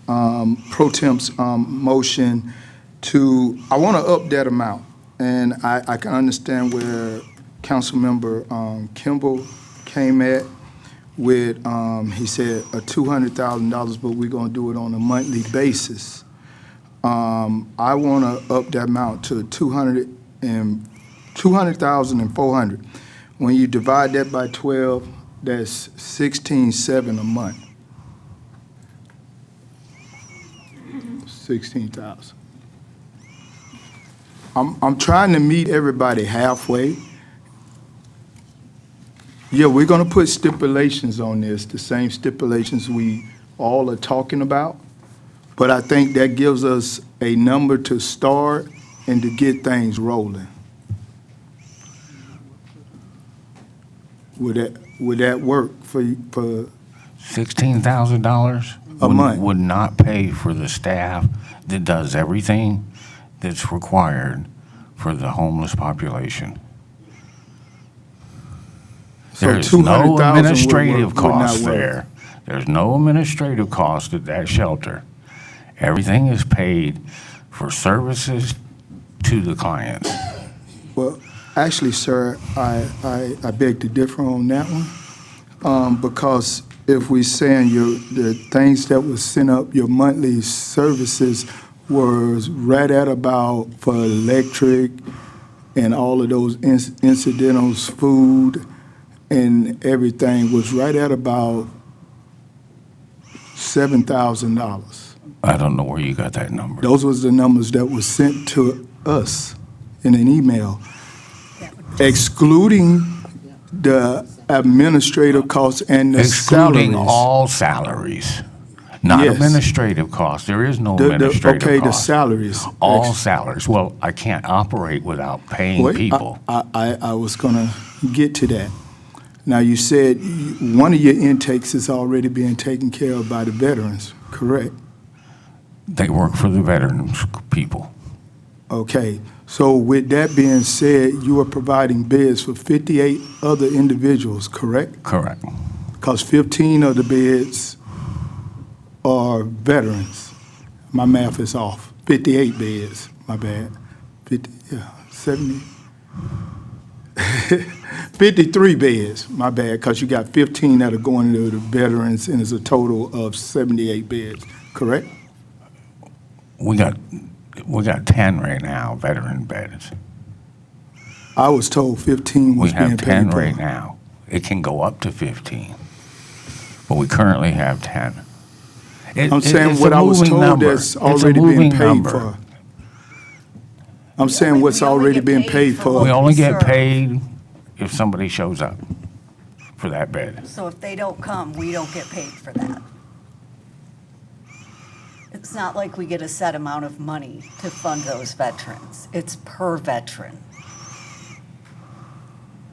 Pro Temp's motion to, I want to up that amount. And I can understand where Councilmember Kimball came at with, he said $200,000, but we're going to do it on a monthly basis. I want to up that amount to $200,400. When you divide that by 12, that's $16,700 a month. 16,000. I'm trying to meet everybody halfway. Yeah, we're going to put stipulations on this, the same stipulations we all are talking about. But I think that gives us a number to start and to get things rolling. Would that work for $16,000 a month would not pay for the staff that does everything that's required for the homeless population. So There's no $200,000 administrative would not cost work. there. There's no administrative cost at that shelter. Everything is paid for services to the clients. Well, actually, sir, I beg to differ on that one. Because if we're saying the things that was sent up, your monthly services was right at about, for electric and all of those incidentals, food and everything, was right at about $7,000. I don't know where you got that number. Those was the numbers that was sent to us in an email. excluding the administrative costs and the Excluding salaries. all salaries, not Yes. administrative costs. There is no The- administrative okay, the cost. salaries. All salaries. Well, I can't operate without paying Wait, people. I was gonna get to that. Now, you said one of your intakes is already being taken care of by the veterans, correct? They work for the veterans people. Okay, so with that being said, you are providing beds for 58 other individuals, correct? Correct. Because 15 of the beds are veterans. My math is off. 58 beds, my bad. 70. 53 beds, my bad, because you got 15 that are going to the veterans, and it's a total of 78 beds, correct? We got 10 right now, veteran beds. I was told 15 We was being have paid 10 for. right now. It can go up to 15, but we currently have 10. I'm saying what I was told that's already being paid for. I'm saying what's already been paid for. We only get paid if somebody shows up for that bed. So if they don't come, we don't get paid for that. It's not like we get a set amount of money to fund those veterans. It's per veteran.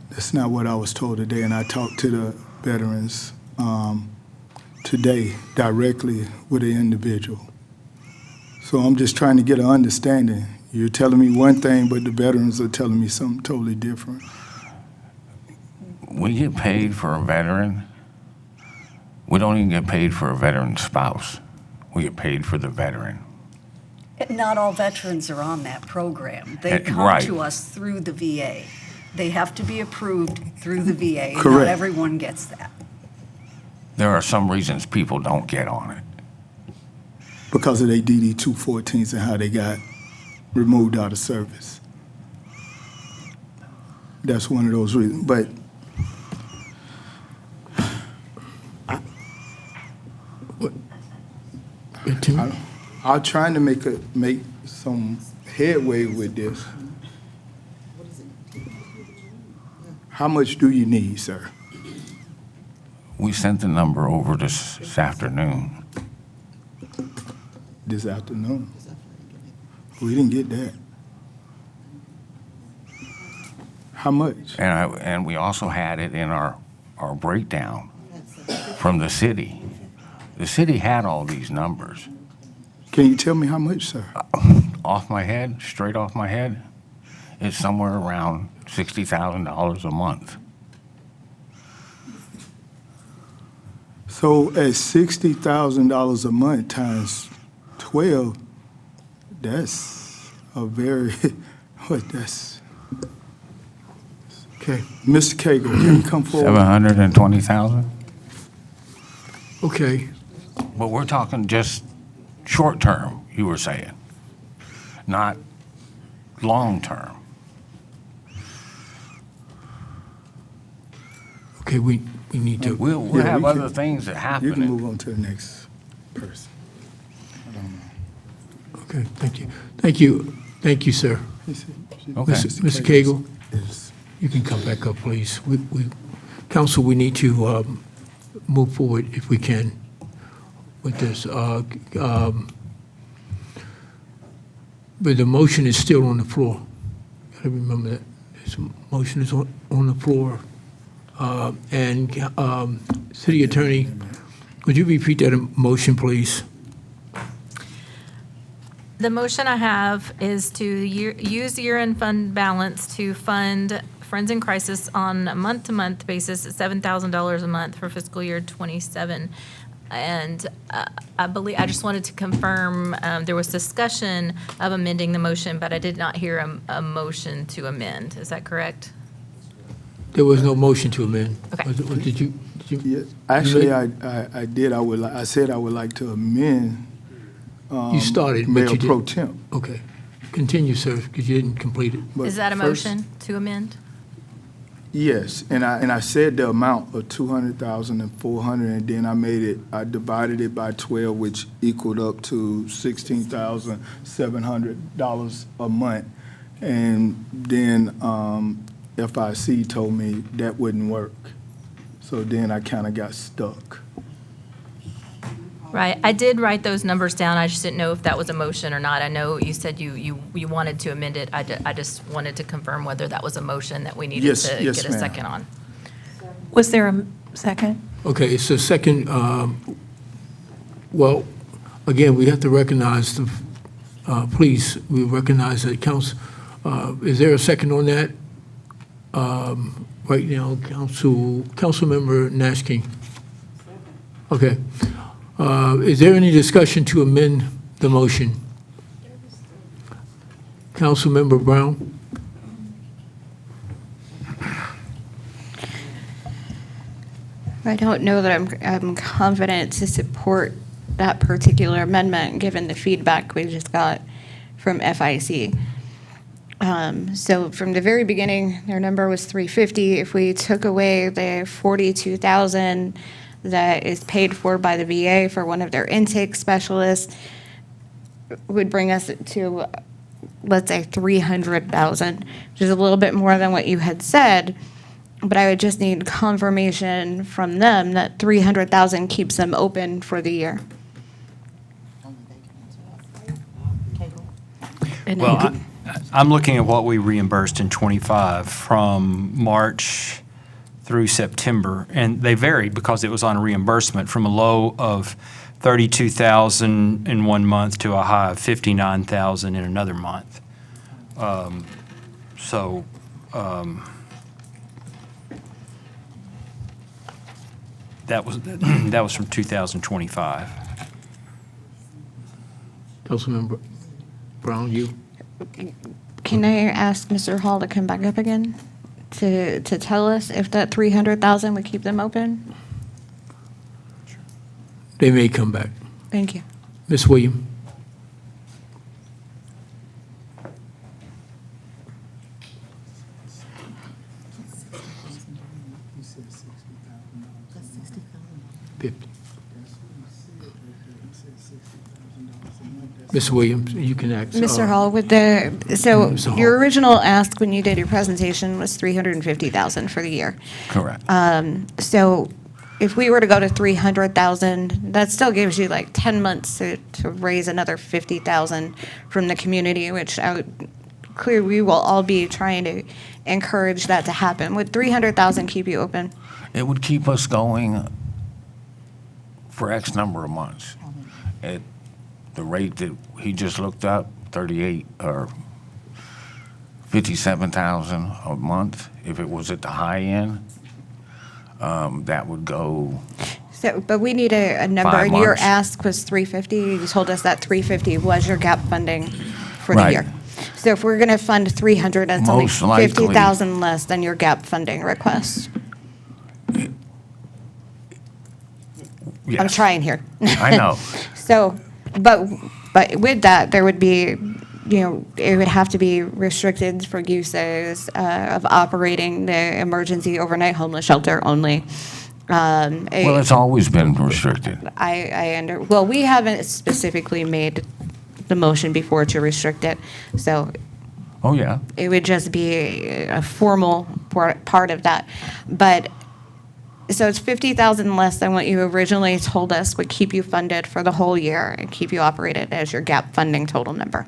That's not what I was told today, and I talked to the veterans today directly with an individual. So I'm just trying to get an understanding. You're telling me one thing, but the veterans are telling me something totally different. We get paid for a veteran. We don't even get paid for a veteran's spouse. We get paid for the veteran. Not all veterans are on that program. They come Right. to us through the VA. They have to be approved through the VA. Not Correct. everyone gets that. There are some reasons people don't get on it. Because of their DD 214s and how they got removed out of service. That's one of those reasons. But I'm trying to make some headway with this. How much do you need, sir? We sent the number over this afternoon. This afternoon? We didn't get that. How much? And we also had it in our breakdown from the city. The city had all these numbers. Can you tell me how much, sir? Off my head, straight off my head, it's somewhere around $60,000 a month. So at $60,000 a month times 12, that's a very, that's, okay. Mr. Cagle, can you come forward? 720,000? Okay. But we're talking just short term, you were saying, not long term. Okay, we need to. We'll Yeah, have we other can- things that happen. You can move on to the next person. Okay, thank you. Thank you. Thank you, sir. Okay. Mr. Cagle, you can come back up, please. Council, we need to move forward if we can with this. But the motion is still on the floor. Gotta remember that. This motion is on the floor. And City Attorney, would you repeat that motion, please? The motion I have is to use year-end fund balance to fund Friends in Crisis on a month-to-month basis at $7,000 a month for fiscal year '27. And I just wanted to confirm, there was discussion of amending the motion, but I did not hear a motion to amend. Is that correct? There was no motion to amend. Okay. Did you? Actually, I did. I said I would like to amend. You started, but Mayor you didn't. Pro Temp. Okay. Continue, sir, because you didn't complete it. But Is that a first- motion to amend? Yes, and I said the amount of 200,000 and 400, and then I divided it by 12, which equaled up to $16,700 a month. And then FIC told me that wouldn't work. So then I kind of got stuck. Right. I did write those numbers down. I just didn't know if that was a motion or not. I know you said you wanted to amend it. I just wanted to confirm whether that was a motion that we needed Yes, to yes, get a ma'am. second on. Was there a second? Okay, it's a second, well, again, we have to recognize the, please, we recognize that council, is there a second on that? Right now, Councilmember Nash King. Okay. Is there any discussion to amend the motion? Councilmember Brown? I don't know that I'm confident to support that particular amendment, given the feedback we just got from FIC. So from the very beginning, their number was 350. If we took away the 42,000 that is paid for by the VA for one of their intake specialists, would bring us to, let's say, 300,000, which is a little bit more than what you had said. But I would just need confirmation from them that 300,000 keeps them open for the year. And Well, then- I'm looking at what we reimbursed in '25 from March through September, and they varied because it was on reimbursement from a low of 32,000 in one month to a high of 59,000 in another month. So, that was from 2025. Councilmember Brown, you? Can I ask Mr. Hall to come back up again to tell us if that 300,000 would keep them open? They may come back. Thank you. Ms. Williams? Ms. Williams, you can act. Mr. Hall, with the, so Mr. Hall. your original ask when you did your presentation was 350,000 for the year. Correct. So if we were to go to 300,000, that still gives you like 10 months to raise another 50,000 from the community, which clearly we will all be trying to encourage that to happen. Would 300,000 keep you open? It would keep us going for X number of months. At the rate that he just looked up, 38 or 57,000 a month, if it was at the high end, that would go. So, but we need a number, 5 and your months. ask was 350. You told us that 350 was your gap funding for the Right. year. So if we're going to fund 300, that's only Most likely. 50,000 less than your gap funding request. I'm Yes. trying here. I know. So, but with that, there would be, it would have to be restricted for uses of operating the emergency overnight homeless shelter only. Well, it's always been restricted. Well, we haven't specifically made the motion before to restrict it, so Oh, yeah. it would just be a formal part of that. But, so it's 50,000 less than what you originally told us would keep you funded for the whole year and keep you operated as your gap funding total number.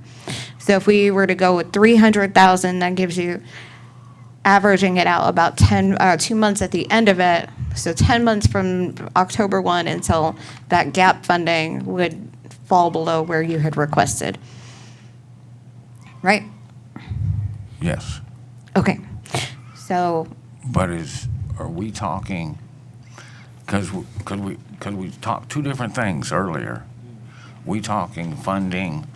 So if we were to go with 300,000, that gives you, averaging it out, about 2 months at the end of it. So 10 months from October 1 until that gap funding would fall below where you had requested. Right? Yes. Okay. So, But are we talking, because we talked two different things earlier. We talking funding,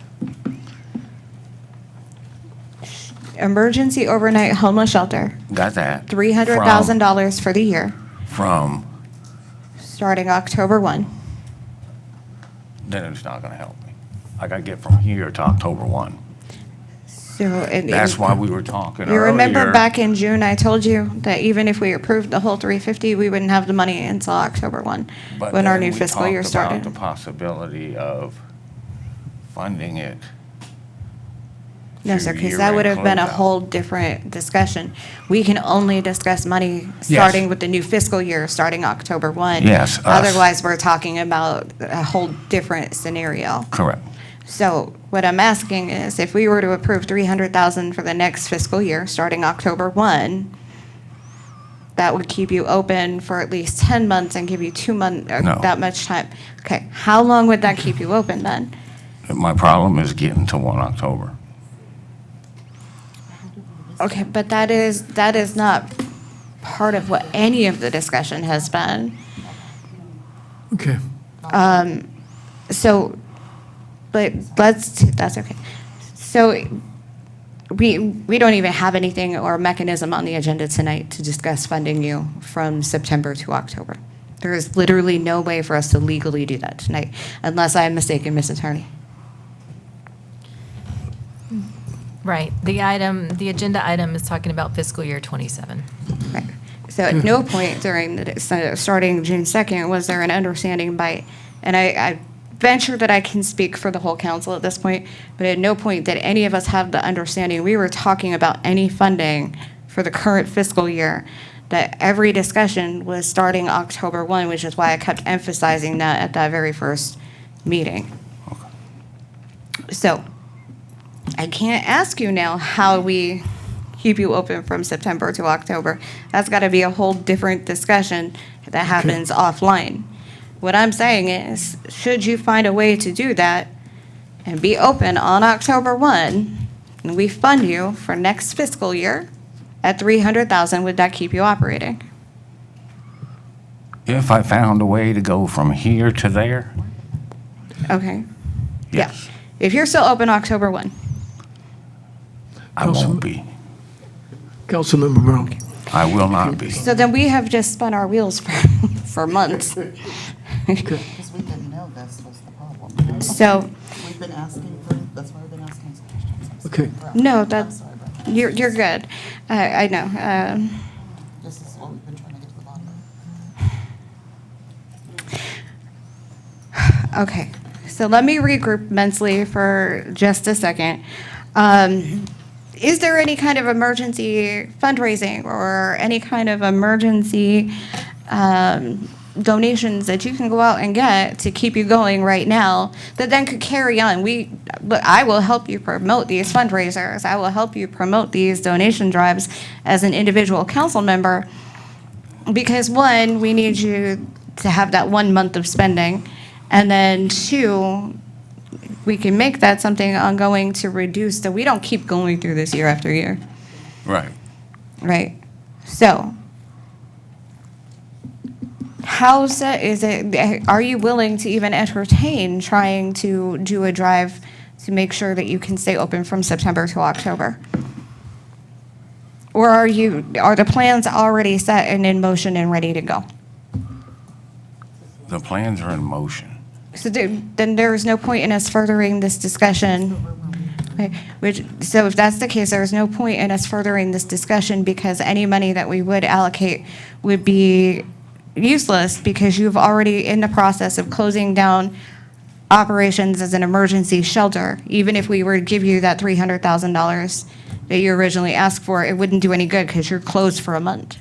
emergency overnight homeless shelter, got that? $300,000 for the year, From, starting October 1. then it's not gonna help me. I gotta get from here to October 1. So, That's why we were talking you earlier. remember back in June, I told you that even if we approved the whole 350, we wouldn't have the money until October 1, But when our then new we fiscal year talked about started. the possibility of funding it No, to sir, because year that end would have been a closeout. whole different discussion. We can only discuss money starting with the new fiscal year, starting October 1. Yes, us. Otherwise, we're talking about a whole different scenario. Correct. So what I'm asking is, if we were to approve 300,000 for the next fiscal year, starting October 1, that would keep you open for at least 10 months and give you 2 months, No. that much time. Okay, how long would that keep you open then? My problem is getting to 1 October. Okay, but that is not part of what any of the discussion has been. Okay. So, but that's okay. So we don't even have anything or mechanism on the agenda tonight to discuss funding you from September to October. There is literally no way for us to legally do that tonight, unless I am mistaken, Ms. Attorney. Right. The agenda item is talking about fiscal year '27. Right. So at no point during starting June 2nd, was there an understanding by, and I venture that I can speak for the whole council at this point, but at no point did any of us have the understanding we were talking about any funding for the current fiscal year, that every discussion was starting October 1, which is why I kept emphasizing that at that very first meeting. So I can't ask you now how we keep you open from September to October. That's got to be a whole different discussion that happens offline. What I'm saying is, should you find a way to do that and be open on October 1, and we fund you for next fiscal year at 300,000, would that keep you operating? If I found a way to go from here to there, Okay. yes, Yeah. If you're still open October 1. I won't be. Councilmember Brown. I will not be. So then we have just spun our wheels for months. Because we didn't know this was the problem. So, We've been asking for, that's why we've been asking these questions. Okay. no, that's, you're good. I know. This is what we've been trying to get to the bottom of. Okay, so let me regroup mentally for just a second. Is there any kind of emergency fundraising or any kind of emergency donations that you can go out and get to keep you going right now that then could carry on? I will help you promote these fundraisers. I will help you promote these donation drives as an individual council member. Because one, we need you to have that 1 month of spending. And then two, we can make that something ongoing to reduce, that we don't keep going through this year after year, Right. right? So, are you willing to even entertain trying to do a drive to make sure that you can stay open from September to October? Or are the plans already set and in motion and ready to go? The plans are in motion. So then there is no point in us furthering this discussion. Okay, so if that's the case, there is no point in us furthering this discussion, because any money that we would allocate would be useless, because you've already in the process of closing down operations as an emergency shelter. Even if we were to give you that $300,000 that you originally asked for, it wouldn't do any good because you're closed for a month.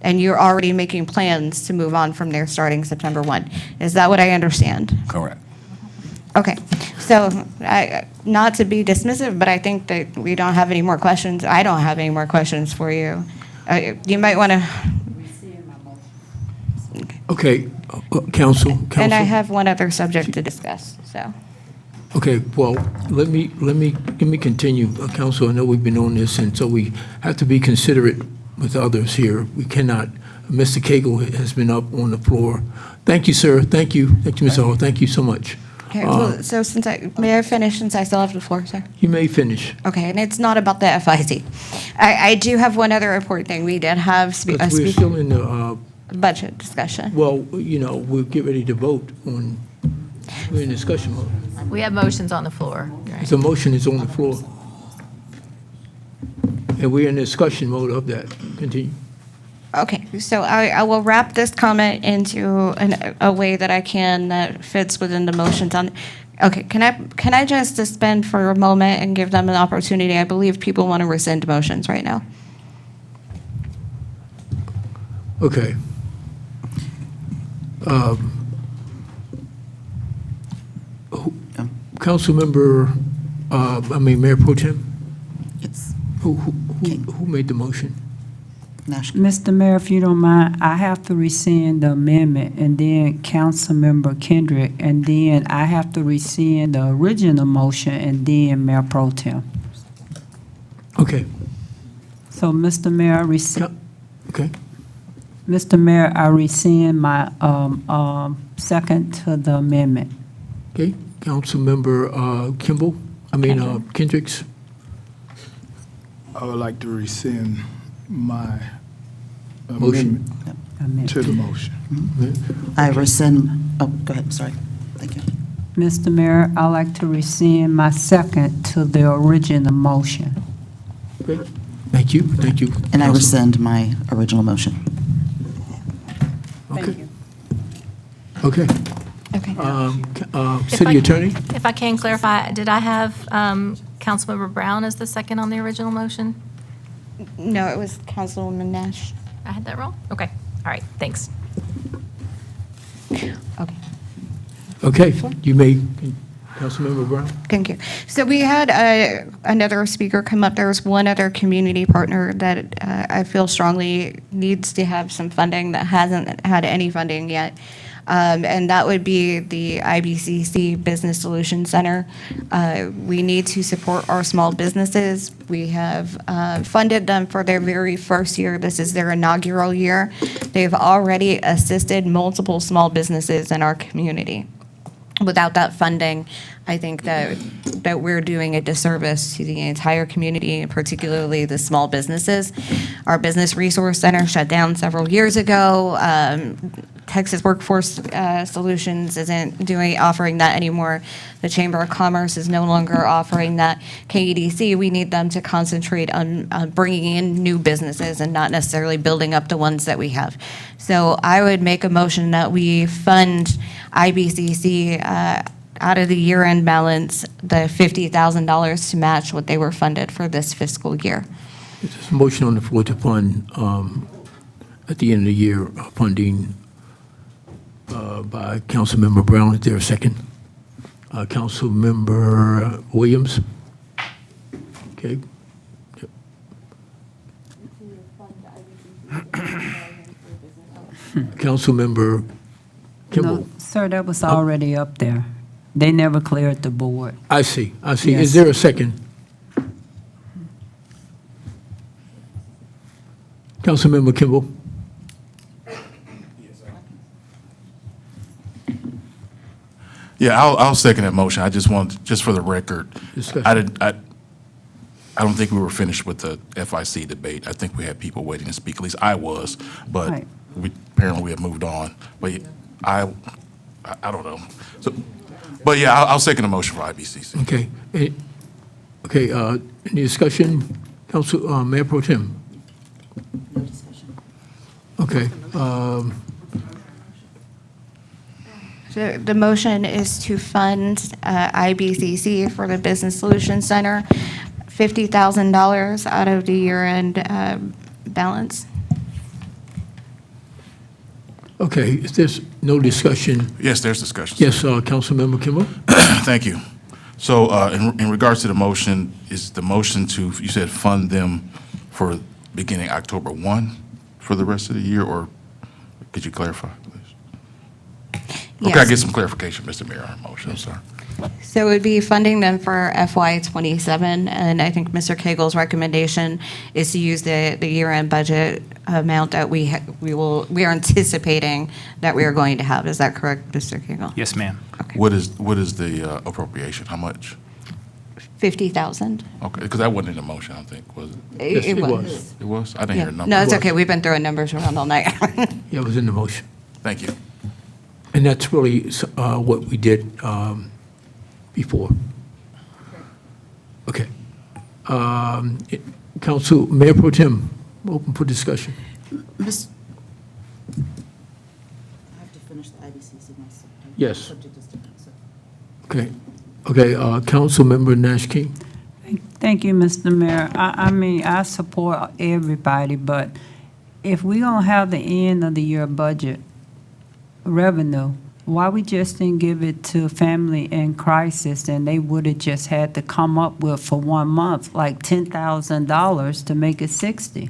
And you're already making plans to move on from there starting September 1. Is that what I understand? Correct. Okay, so not to be dismissive, but I think that we don't have any more questions. I don't have any more questions for you. You might want to, Okay, council. and I have one other subject to discuss, so. Okay, well, let me continue. Council, I know we've been on this, and so we have to be considerate with others here. We cannot, Mr. Cagle has been up on the floor. Thank you, sir. Thank you, Ms. Hall. Thank you so much. Okay, well, so may I finish since I still have the floor, sir? You may finish. Okay, and it's not about the FIC. I do have one other important thing. We did have a But we're still in the, budget discussion. well, we'll get ready to vote on, we're in discussion mode. We have motions on the floor. Right. The motion is on the floor. And we're in discussion mode of that. Continue. Okay, so I will wrap this comment into a way that I can that fits within the motions on. Okay, can I just suspend for a moment and give them an opportunity? I believe people want to rescind motions right now. Okay. Councilmember, Mayor Pro Tem? It's Who made the motion? Mr. Mayor, if you don't mind, I have to rescind the amendment, and then Councilmember Kendrick, and then I have to rescind the original motion, and then Mayor Pro Tem. Okay. So, Mr. Mayor, I rescind. Okay. Mr. Mayor, I rescind my second to the amendment. Okay, Councilmember Kendricks? I would like to rescind my Motion. amendment to the motion. I rescind, oh, go ahead, sorry. Thank you. Mr. Mayor, I'd like to rescind my second to the original motion. Okay, thank you. And I Council- rescind my original motion. Okay. Okay. Okay. City Attorney? If I can clarify, did I have Councilmember Brown as the second on the original motion? No, it was Councilwoman Nash. I had that wrong? Okay, all right, thanks. Okay. Okay, you may, Councilmember Brown? Thank you. So we had another speaker come up. There's one other community partner that I feel strongly needs to have some funding that hasn't had any funding yet. And that would be the IBCC Business Solutions Center. We need to support our small businesses. We have funded them for their very first year. This is their inaugural year. They've already assisted multiple small businesses in our community. Without that funding, I think that we're doing a disservice to the entire community, and particularly the small businesses. Our Business Resource Center shut down several years ago. Texas Workforce Solutions isn't offering that anymore. The Chamber of Commerce is no longer offering that. KEDC, we need them to concentrate on bringing in new businesses and not necessarily building up the ones that we have. So I would make a motion that we fund IBCC out of the year-end balance, the $50,000 to match what they were funded for this fiscal year. There's a motion on the floor to fund, at the end of the year, funding by Councilmember Brown. Is there a second? Councilmember Williams? Okay. Councilmember Kimball? No, sir, that was already up there. They never cleared the board. I see. Yes. Is there a second? Councilmember Kimball? Yeah, I'll second that motion. I just want, just for the record, Discussion. I don't think we were finished with the FIC debate. I think we had people waiting to speak, at least I was, but Right. apparently we have moved on. But I don't know. So, but yeah, I'll second the motion for IBCC. Okay. Okay, any discussion? Council, Mayor Pro Tem? No discussion. Okay, So the motion is to fund IBCC for the Business Solutions Center, $50,000 out of the year-end balance. okay, if there's no discussion, Yes, there's discussion. yes, Councilmember Kimball? Thank you. So in regards to the motion, is the motion to, you said fund them for beginning October 1 for the rest of the year, or could you clarify, please? Okay, I Yes. get some clarification, Mr. Mayor, on the motion, I'm sorry. So it would be funding them for FY '27, and I think Mr. Cagle's recommendation is to use the year-end budget amount that we are anticipating that we are going to have. Is that correct, Mr. Cagle? Yes, ma'am. What is the appropriation? How much? 50,000. Okay, because that wasn't in the motion, I think, was it? Yes, It it was. was. It was? I didn't Yeah. hear a number. No, it's was. okay. We've been throwing numbers around all night. Yeah, it was in the motion. Thank you. And that's really what we did before. Okay. Council, Mayor Pro Tem, open for discussion. Miss, I have to finish the IBCC myself. Yes. Subject is different, so. Okay. Okay, Councilmember Nash King. Thank you, Mr. Mayor. I mean, I support everybody, but if we don't have the end of the year budget revenue, why we just didn't give it to family in crisis and they would have just had to come up with for 1 month, like $10,000 to make it 60?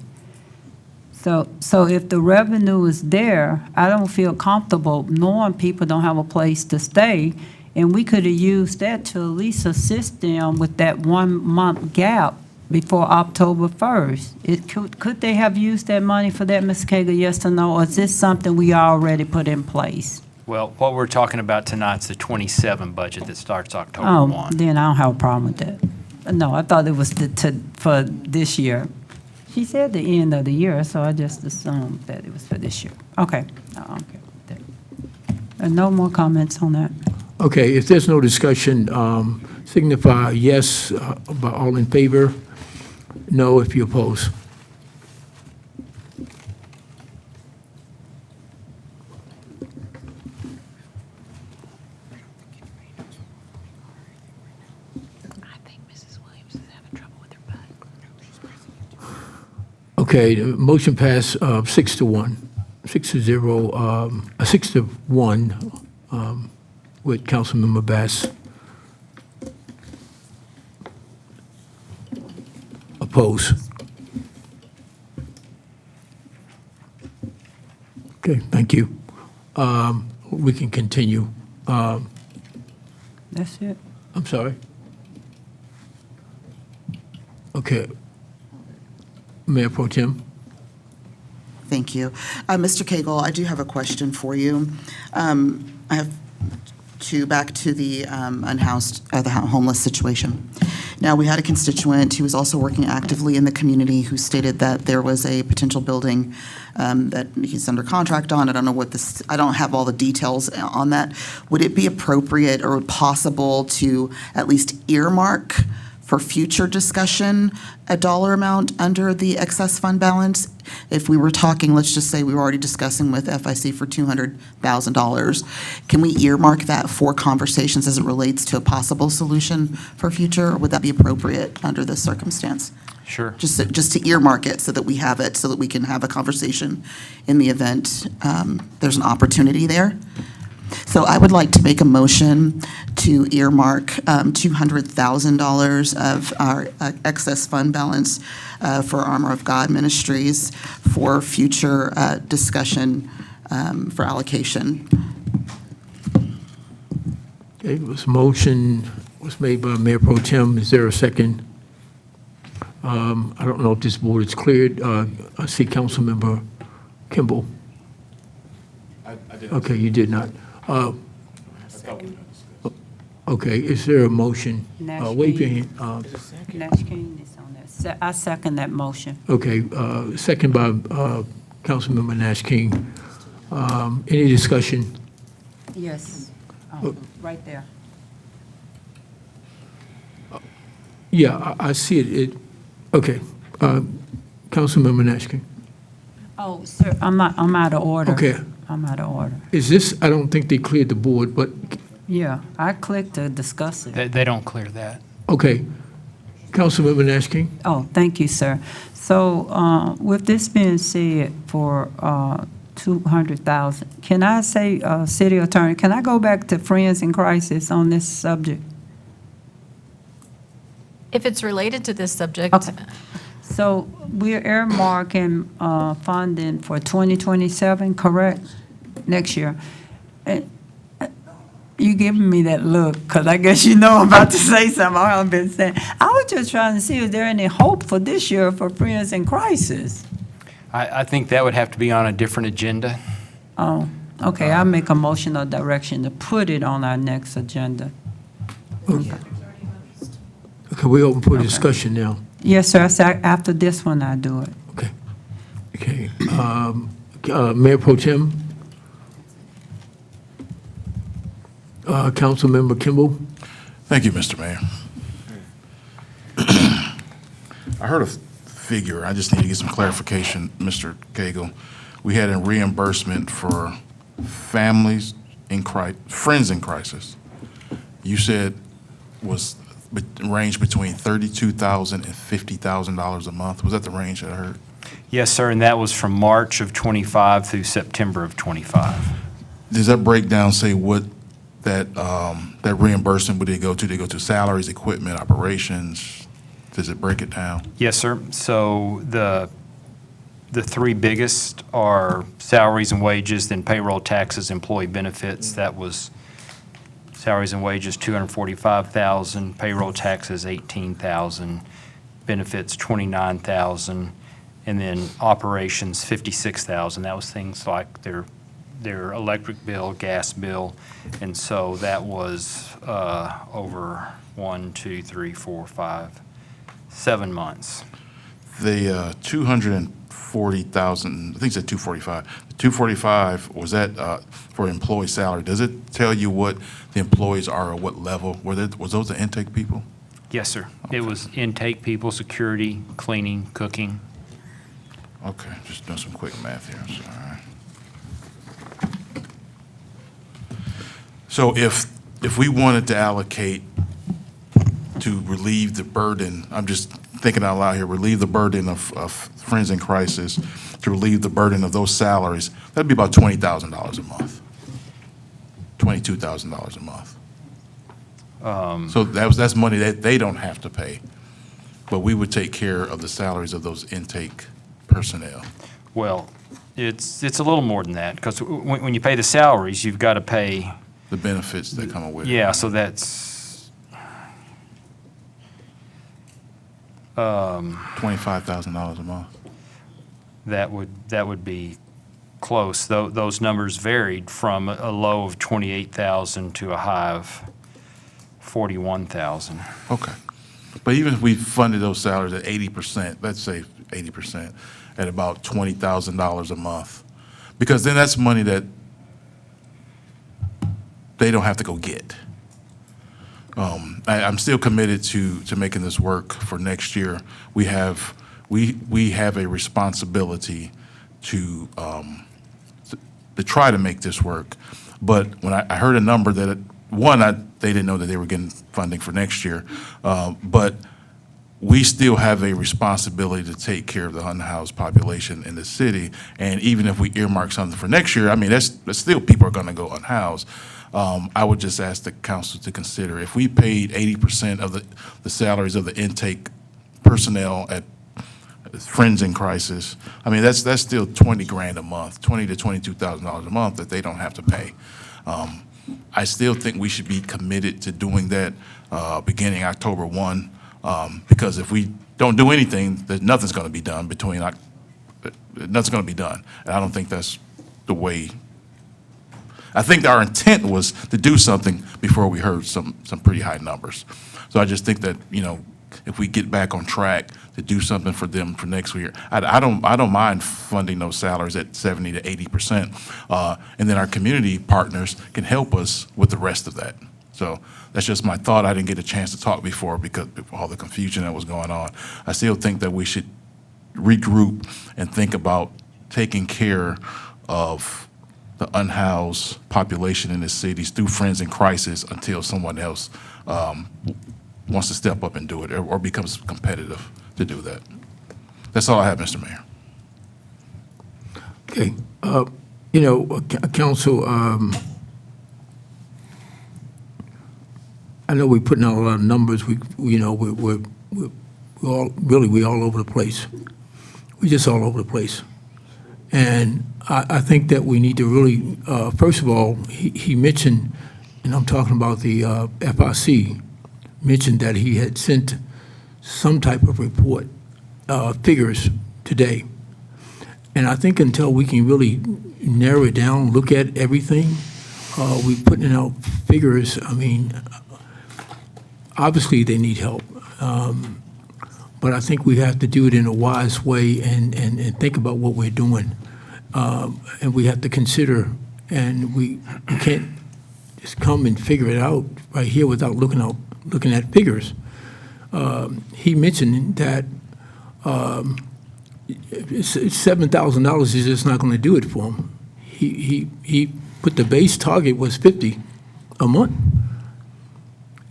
So if the revenue is there, I don't feel comfortable knowing people don't have a place to stay, and we could have used that to at least assist them with that 1 month gap before October 1st. Could they have used that money for that, Ms. Cagle, yes or no, or is this something we already put in place? Well, what we're talking about tonight's the 27 budget that starts October Oh, 1. then I don't have a problem with that. No, I thought it was for this year. She said the end of the year, so I just assumed that it was for this year. Okay. No, I'm okay with that. No more comments on that. Okay, if there's no discussion, signify yes by all in favor, no if you oppose. Okay, the motion passed 6-1, 6-0, 6-1 with Councilmember Bass opposed. Okay, thank you. We can continue. That's it. I'm sorry? Okay. Mayor Pro Tem? Thank you. Mr. Cagle, I do have a question for you. I have back to the unhoused, the homeless situation. Now, we had a constituent who was also working actively in the community who stated that there was a potential building that he's under contract on. I don't know what this, I don't have all the details on that. Would it be appropriate or possible to at least earmark for future discussion a dollar amount under the excess fund balance? If we were talking, let's just say we were already discussing with FIC for $200,000, can we earmark that for conversations as it relates to a possible solution for future? Or would that be appropriate under this circumstance? Sure. Just to earmark it so that we have it, so that we can have a conversation in the event there's an opportunity there. So I would like to make a motion to earmark $200,000 of our excess fund balance for Armor of God Ministries for future discussion for allocation. Okay, this motion was made by Mayor Pro Tem. Is there a second? I don't know if this board is cleared. I see Councilmember Kimball. I did. Okay, you did not. Okay, is there a motion? Wave your hand. Nash King is on that. I second that motion. Okay, second by Councilmember Nash King. Any discussion? Yes, right there. Yeah, I see it. Okay, Councilmember Nash King. Oh, sir, I'm out of order. Okay. I'm out of order. Is this, I don't think they cleared the board, but, Yeah, I clicked to discuss it. They don't clear that. okay. Councilmember Nash King? Oh, thank you, sir. So with this being said for 200,000, can I say, City Attorney, can I go back to Friends in Crisis on this subject? If it's related to this subject, Okay. So we're earmarking funding for 2027, correct? Next year. And you giving me that look, because I guess you know I'm about to say something I haven't been saying. I was just trying to see if there any hope for this year for Friends in Crisis. I think that would have to be on a different agenda. Oh, okay, I'll make a motion of direction to put it on our next agenda. Okay, we're open for discussion now. Yes, sir, after this one, I'll do it. Okay. Mayor Pro Tem? Councilmember Kimball? Thank you, Mr. Mayor. I heard a figure, I just need to get some clarification, Mr. Cagle. We had a reimbursement for families in friends in crisis. You said was, ranged between $32,000 and $50,000 a month. Was that the range that I heard? Yes, sir, and that was from March of '25 through September of '25. Does that break down, say, what that reimbursement would they go to? They go to salaries, equipment, operations? Does it break it down? Yes, sir. So the three biggest are salaries and wages, then payroll taxes, employee benefits. That was salaries and wages, $245,000, payroll taxes, $18,000, benefits, $29,000, and then operations, $56,000. That was things like their electric bill, gas bill, and so that was over 7 months. The 240,000, I think it said 245. The 245, was that for employee salary? Does it tell you what the employees are or what level? Was those the intake people? Yes, sir. It was intake people, security, cleaning, cooking. Okay, just doing some quick math here, I'm sorry. So if we wanted to allocate to relieve the burden, I'm just thinking out loud here, relieve the burden of Friends in Crisis, to relieve the burden of those salaries, that'd be about $20,000 a month, $22,000 a month. So that's money that they don't have to pay, but we would take care of the salaries of those intake personnel. Well, it's a little more than that, because when you pay the salaries, you've got to pay. The benefits that come with it. Yeah, so that's $25,000 a month. that would be close. Those numbers varied from a low of 28,000 to a high of 41,000. Okay. But even if we funded those salaries at 80%, let's say 80%, at about $20,000 a month, because then that's money that they don't have to go get. I'm still committed to making this work for next year. We have a responsibility to try to make this work. But when I heard a number that they didn't know that they were getting funding for next year, but we still have a responsibility to take care of the unhoused population in the city. And even if we earmark something for next year, I mean, there's still people are going to go unhoused. I would just ask the council to consider, if we paid 80% of the salaries of the intake personnel at Friends in Crisis, I mean, that's still $20,000 a month, $20,000 to $22,000 a month that they don't have to pay. I still think we should be committed to doing that beginning October 1, because if we don't do anything, then nothing's going to be done nothing's going to be done. And I don't think that's the way. I think our intent was to do something before we heard some pretty high numbers. So I just think that, if we get back on track to do something for them for next year, I don't mind funding those salaries at 70 to 80%, and then our community partners can help us with the rest of that. So that's just my thought. I didn't get a chance to talk before because of all the confusion that was going on. I still think that we should regroup and think about taking care of the unhoused population in the cities through Friends in Crisis until someone else wants to step up and do it or becomes competitive to do that. That's all I have, Mr. Mayor. Okay. Council, I know we're putting out a lot of numbers. We're all over the place. We're just all over the place. And I think that we need to really, first of all, he mentioned, and I'm talking about the FIC, mentioned that he had sent some type of report, figures today. And I think until we can really narrow it down, look at everything, we're putting out figures. I mean, obviously they need help. But I think we have to do it in a wise way and think about what we're doing. And we have to consider, and we can't just come and figure it out right here without looking at figures. He mentioned that $7,000 is just not going to do it for him. He put the base target was $50 a month.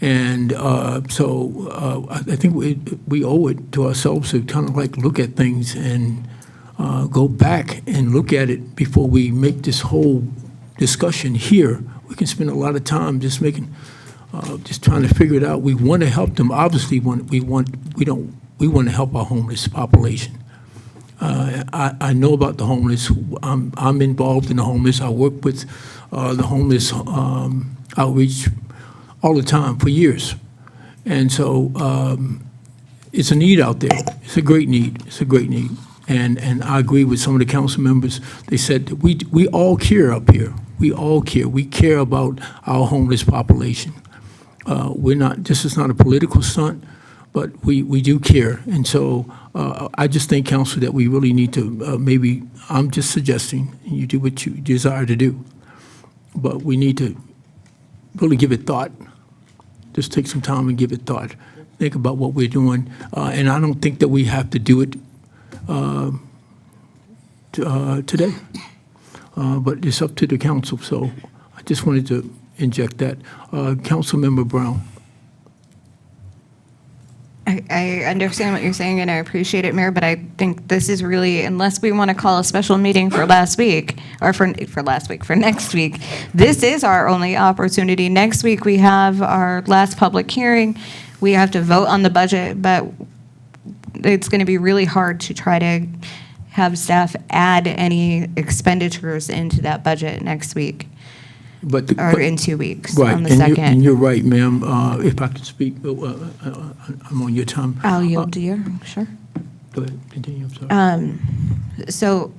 And I think we owe it to ourselves to kind of like look at things and go back and look at it before we make this whole discussion here. We can spend a lot of time just trying to figure it out. We want to help them. Obviously, we want to help our homeless population. I know about the homeless. I'm involved in the homeless. I work with the homeless outreach all the time for years. And so it's a need out there. It's a great need. It's a great need. And I agree with some of the council members. They said that we all care up here. We all care. We care about our homeless population. This is not a political stunt, but we do care. And so I just think, council, that we really need to I'm just suggesting, you do what you desire to do, but we need to really give it thought. Just take some time and give it thought. Think about what we're doing. And I don't think that we have to do it today. But it's up to the council. So I just wanted to inject that. Councilmember Brown. I understand what you're saying, and I appreciate it, Mayor, but I think this is really, unless we want to call a special meeting for last week, or for next week, this is our only opportunity. Next week, we have our last public hearing. We have to vote on the budget, but it's going to be really hard to try to have staff add any expenditures into that budget next week. Or in 2 weeks, Right, on the and 2nd. and you're right, ma'am. If I could speak, I'm on your time. I'll yield to you, sure. Go ahead, continue, I'm sorry. So,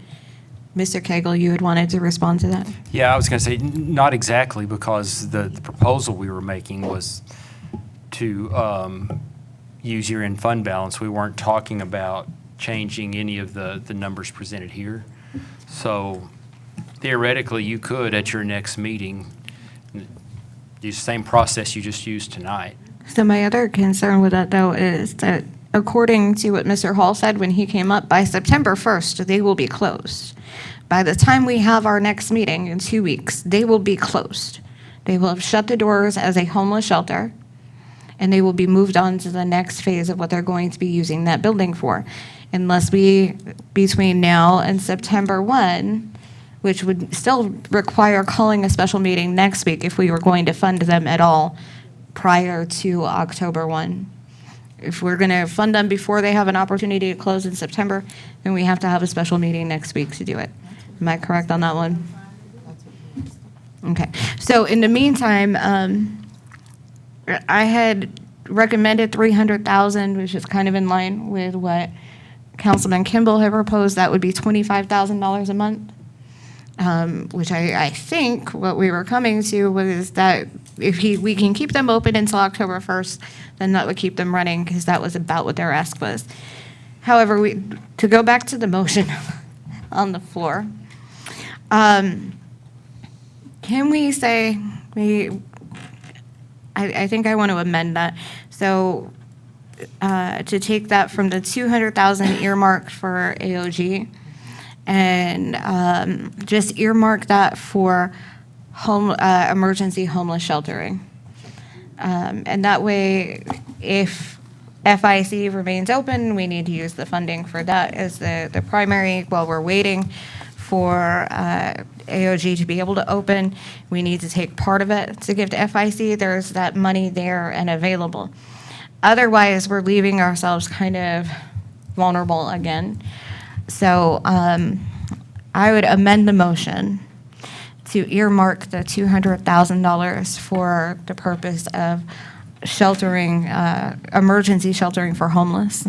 Mr. Cagle, you had wanted to respond to that? Yeah, I was going to say, not exactly, because the proposal we were making was to use year-end fund balance. We weren't talking about changing any of the numbers presented here. So theoretically, you could, at your next meeting, use the same process you just used tonight. So my other concern with that, though, is that according to what Mr. Hall said when he came up, by September 1st, they will be closed. By the time we have our next meeting in 2 weeks, they will be closed. They will have shut the doors as a homeless shelter, and they will be moved on to the next phase of what they're going to be using that building for. Unless we, between now and September 1, which would still require calling a special meeting next week if we were going to fund them at all prior to October 1. If we're going to fund them before they have an opportunity to close in September, then we have to have a special meeting next week to do it. Am I correct on that one? Okay. So in the meantime, I had recommended $300,000, which is kind of in line with what Councilman Kimball had proposed. That would be $25,000 a month. Which I think what we were coming to was that if we can keep them open until October 1st, then that would keep them running, because that was about what their ask was. However, to go back to the motion on the floor, can we say, I think I want to amend that. So to take that from the $200,000 earmarked for AOG, and just earmark that for emergency homeless sheltering. And that way, if FIC remains open, we need to use the funding for that as the primary. While we're waiting for AOG to be able to open, we need to take part of it to give to FIC. There's that money there and available. Otherwise, we're leaving ourselves kind of vulnerable again. So I would amend the motion to earmark the $200,000 for the purpose of sheltering, emergency sheltering for homeless.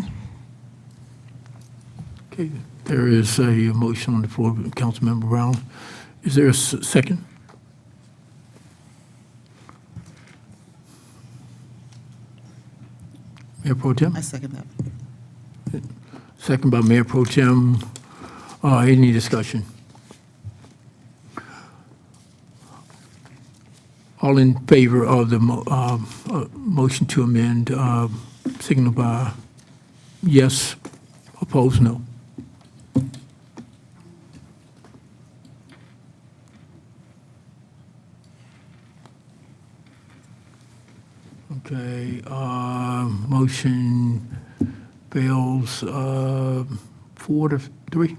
Okay, there is a motion on the floor, Councilmember Brown. Is there a second? Mayor Pro Tem? I second that. Second by Mayor Pro Tem. Any discussion? All in favor of the motion to amend, signal by yes, opposed, no. Okay, motion fails, 4-3.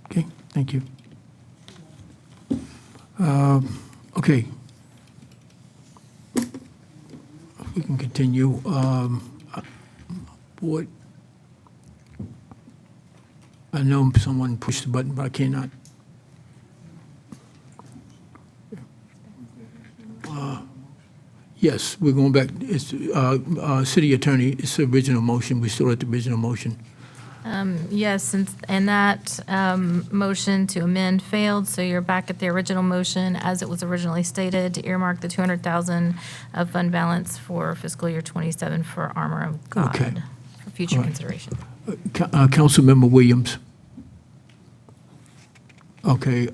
Okay, thank you. Okay. We can continue. Board, I know someone pushed the button, but I cannot. Yes, we're going back. It's city attorney, it's the original motion. We're still at the original motion. Yes, and that motion to amend failed, so you're back at the original motion as it was originally stated, to earmark the $200,000 of fund balance for fiscal year '27 for Armor of God. Okay. For future All right. consideration. Councilmember Williams. Okay,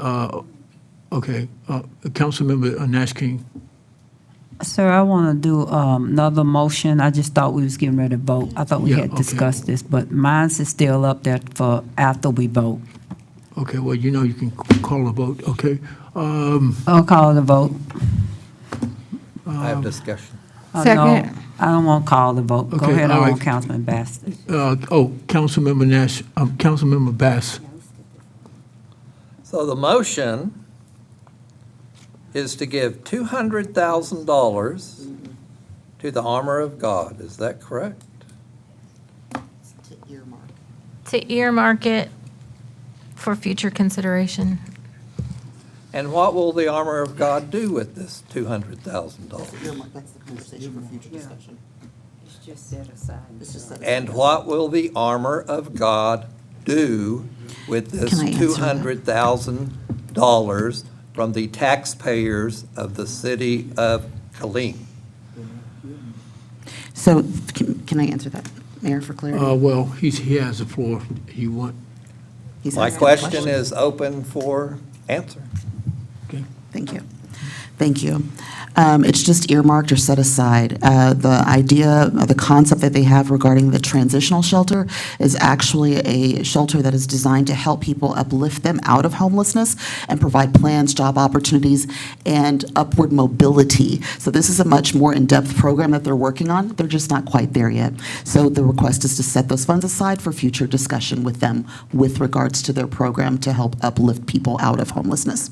Councilmember Nash King. Sir, I want to do another motion. I just thought we was getting ready to vote. I thought we Yeah, had okay. discussed this, but mine's is still up there for after we vote. Okay, well, you know you can call a vote, okay? I'll call the vote. I have discussion. No, Second. I don't want to call the vote. Go Okay, ahead all on, right. Councilman Baston. Councilmember Nash, Councilmember Bass. So the motion is to give $200,000 to the Armor of God. Is that correct? To earmark it for future consideration. And what will the Armor of God do with this $200,000? That's the conversation for future discussion. It's just set aside. It's just set And what will the Armor of God do with this Can I answer that? $200,000 from the taxpayers of the city of Killeen? So, can I answer that, Mayor, for clarity? Well, he has the floor. You want, He's My asking a question is open for answer. Thank you. Thank you. It's just earmarked or set aside. The idea, the concept that they have regarding the transitional shelter is actually a shelter that is designed to help people uplift them out of homelessness and provide plans, job opportunities, and upward mobility. So this is a much more in-depth program that they're working on. They're just not quite there yet. So the request is to set those funds aside for future discussion with them with regards to their program to help uplift people out of homelessness.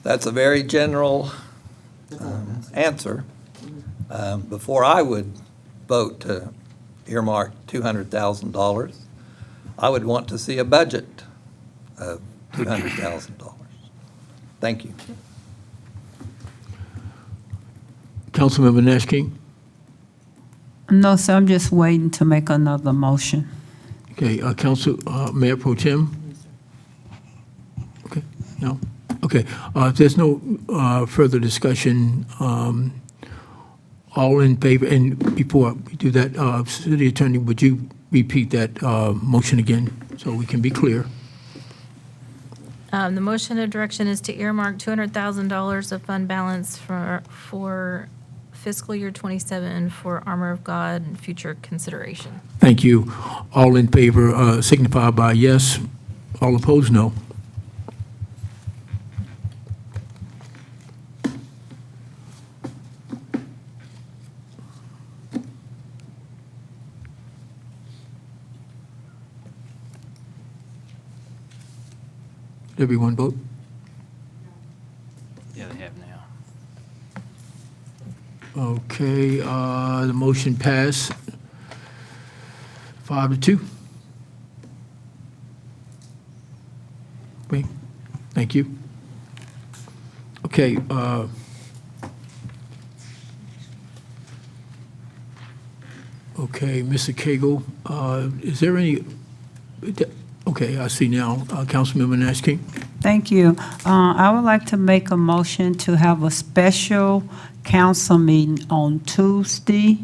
That's a very general answer. Before I would vote to earmark $200,000, I would want to see a budget of $200,000. Thank you. Councilmember Nash King? No, sir, I'm just waiting to make another motion. Okay, Mayor Pro Tem? Okay, no? Okay, if there's no further discussion, all in favor, and before we do that, City Attorney, would you repeat that motion again so we can be clear? The motion of direction is to earmark $200,000 of fund balance for fiscal year '27 for Armor of God and future consideration. Thank you. All in favor signify by yes. All opposed, no. Did everyone vote? Yeah, they have now. Okay, the motion passed 5-2. Wait, thank you. Okay, Mr. Cagle, is there any, okay, I see now, Councilmember Nash King. Thank you. I would like to make a motion to have a special council meeting on Tuesday.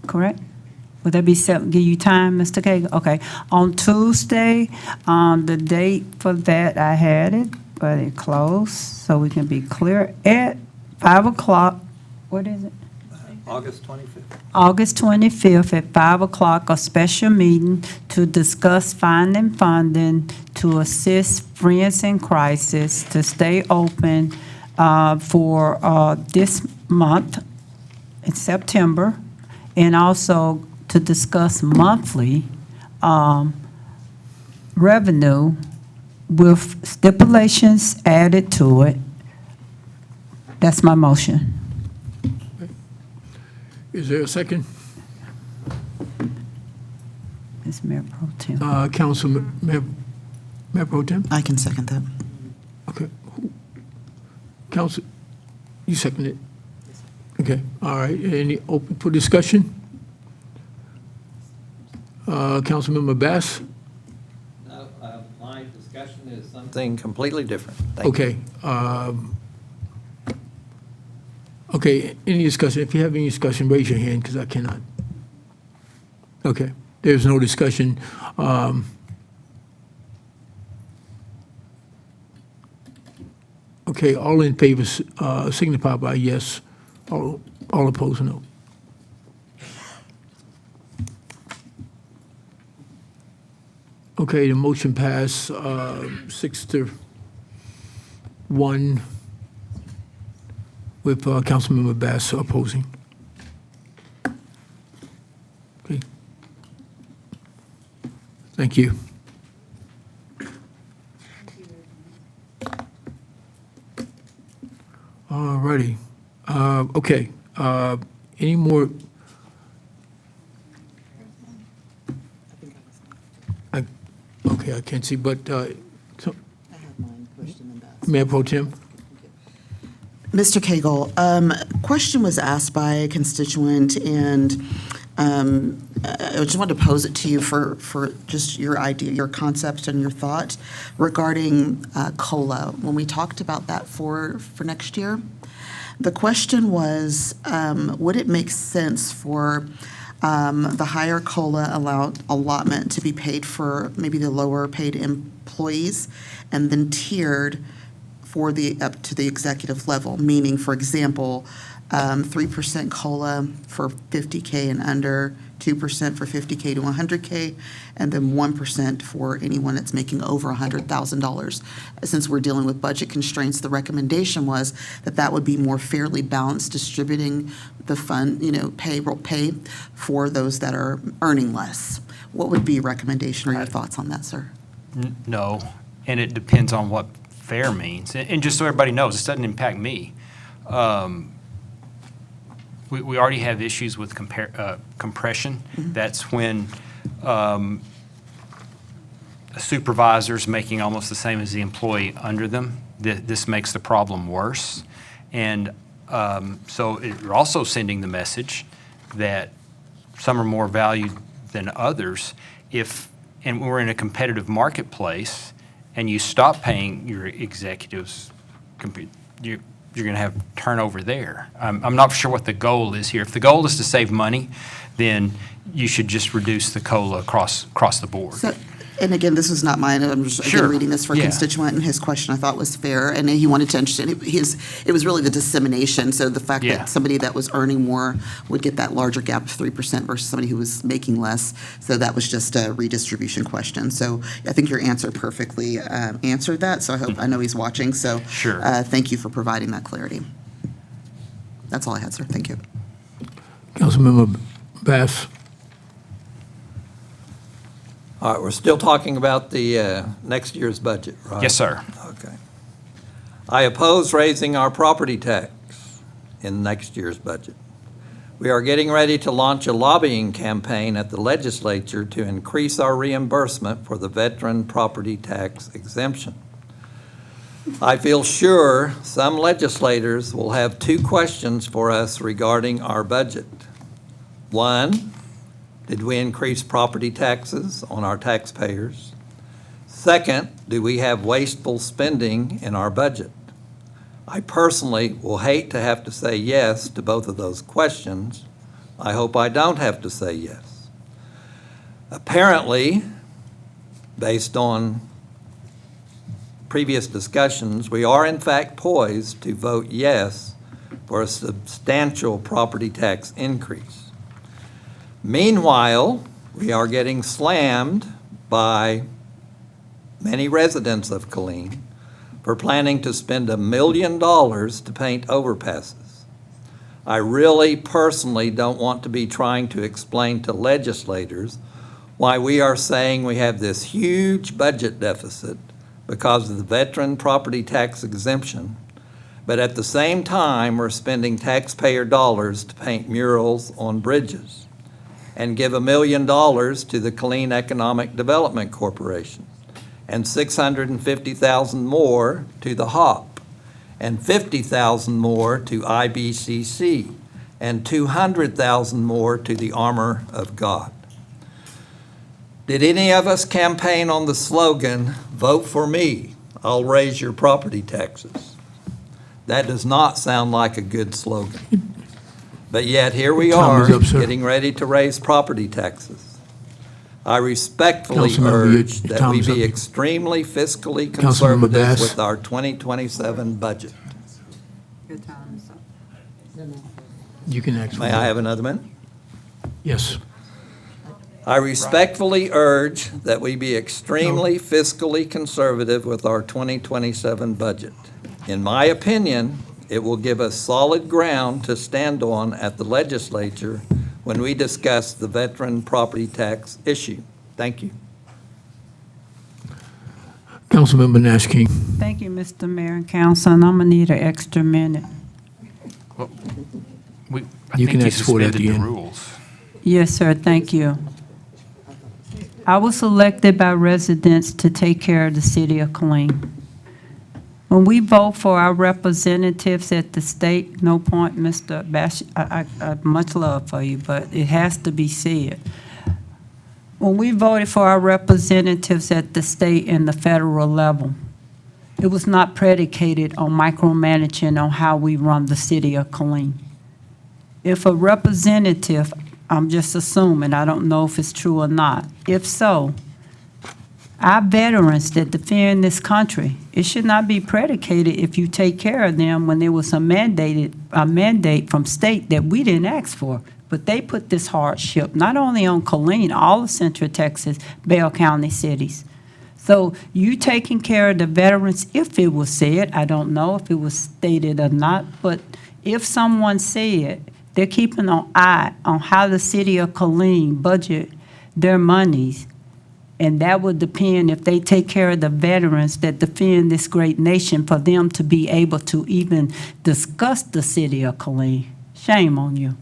Correct? Would that be give you time, Mr. Cagle? Okay. On Tuesday, the date for that, I had it, but it closed, so we can be clear, at 5 o'clock. What is it? August 25th. August 25th at 5 o'clock, a special meeting to discuss finding funding to assist Friends in Crisis to stay open for this month in September, and also to discuss monthly revenue with stipulations added to it. That's my motion. Is there a second? Ms. Mayor Pro Tem. Mayor Pro Tem? I can second that. Okay. Council, you second it? Okay, all right. Any open for discussion? Councilmember Bass? No, my discussion is something completely different. Thank you. Okay. Okay, any discussion? If you have any discussion, raise your hand, because I cannot. Okay, there's no discussion. Okay, all in favor signify by yes. All opposed, no. Okay, the motion passed 6-1 with Councilmember Bass opposing. Okay. Thank you. All righty. Okay. Any more? Okay, I can't see, but Mayor Pro Tem? Mr. Cagle, question was asked by a constituent, and I just wanted to pose it to you for just your idea, your concept and your thought regarding COLA. When we talked about that for next year, the question was, would it make sense for the higher COLA allotment to be paid for maybe the lower paid employees and then tiered for the up to the executive level, meaning, for example, 3% COLA for 50K and under, 2% for 50K to 100K, and then 1% for anyone that's making over $100,000. Since we're dealing with budget constraints, the recommendation was that that would be more fairly balanced, distributing the fund, payroll pay for those that are earning less. What would be your recommendation or your thoughts on that, sir? No, and it depends on what fair means. And just so everybody knows, this doesn't impact me. We already have issues with compression. Mm-hmm. That's when a supervisor's making almost the same as the employee under them. This makes the problem worse. And so you're also sending the message that some are more valued than others. And we're in a competitive marketplace, and you stop paying your executives, you're going to have turnover there. I'm not sure what the goal is here. If the goal is to save money, then you should just reduce the COLA across the board. So, and again, this is not mine, I'm just again, reading this for a constituent, and his question I thought was fair, and he wanted to understand, it was really the dissemination, so the fact that somebody that was earning more would get that larger gap of 3% versus somebody who was making less, so that was just a redistribution question. So I think your answer perfectly answered that, so I know he's watching, so thank you for providing that clarity. That's all I had, sir. Thank you. Councilmember Bass. All right, we're still talking about the next year's budget, right? Yes, sir. Okay. I oppose raising our property tax in next year's budget. We are getting ready to launch a lobbying campaign at the legislature to increase our reimbursement for the veteran property tax exemption. I feel sure some legislators will have two questions for us regarding our budget. One, did we increase property taxes on our taxpayers? Second, do we have wasteful spending in our budget? I personally will hate to have to say yes to both of those questions. I hope I don't have to say yes. Apparently, based on previous discussions, we are in fact poised to vote yes for a substantial property tax increase. Meanwhile, we are getting slammed by many residents of Killeen for planning to spend $1 million to paint overpasses. I really personally don't want to be trying to explain to legislators why we are saying we have this huge budget deficit because of the veteran property tax exemption, but at the same time, we're spending taxpayer dollars to paint murals on bridges and give $1 million to the Killeen Economic Development Corporation and $650,000 more to the HOP and $50,000 more to IBCC and $200,000 more to the Armor of God. Did any of us campaign on the slogan, "Vote for me, I'll raise your property taxes"? That does not sound like a good slogan. But yet, here we Time are, is up, sir. getting ready to raise property taxes. I respectfully Councilmember, your urge that time we is up. be extremely fiscally Councilmember conservative Bass. with our 2027 budget. You can ask. May I have another minute? Yes. I respectfully urge that we be extremely fiscally conservative with our 2027 budget. In my opinion, it will give us solid ground to stand on at the legislature when we discuss the veteran property tax issue. Thank you. Councilmember Nash King. Thank you, Mr. Mayor and Council, and I'm gonna need an extra minute. I You think can you ask for it at suspended the the end. rules. Yes, sir, thank you. I was elected by residents to take care of the city of Killeen. When we vote for our representatives at the state, no point, Mr. Bash, I much love for you, but it has to be said. When we voted for our representatives at the state and the federal level, it was not predicated on micromanaging on how we run the city of Killeen. If a representative, I'm just assuming, I don't know if it's true or not, if so, our veterans that defend this country, it should not be predicated if you take care of them when there was a mandate from state that we didn't ask for. But they put this hardship not only on Killeen, all of Central Texas, Bell County cities. So you taking care of the veterans, if it was said, I don't know if it was stated or not, but if someone said they're keeping an eye on how the city of Killeen budget their monies, and that would depend if they take care of the veterans that defend this great nation for them to be able to even discuss the city of Killeen. Shame on you.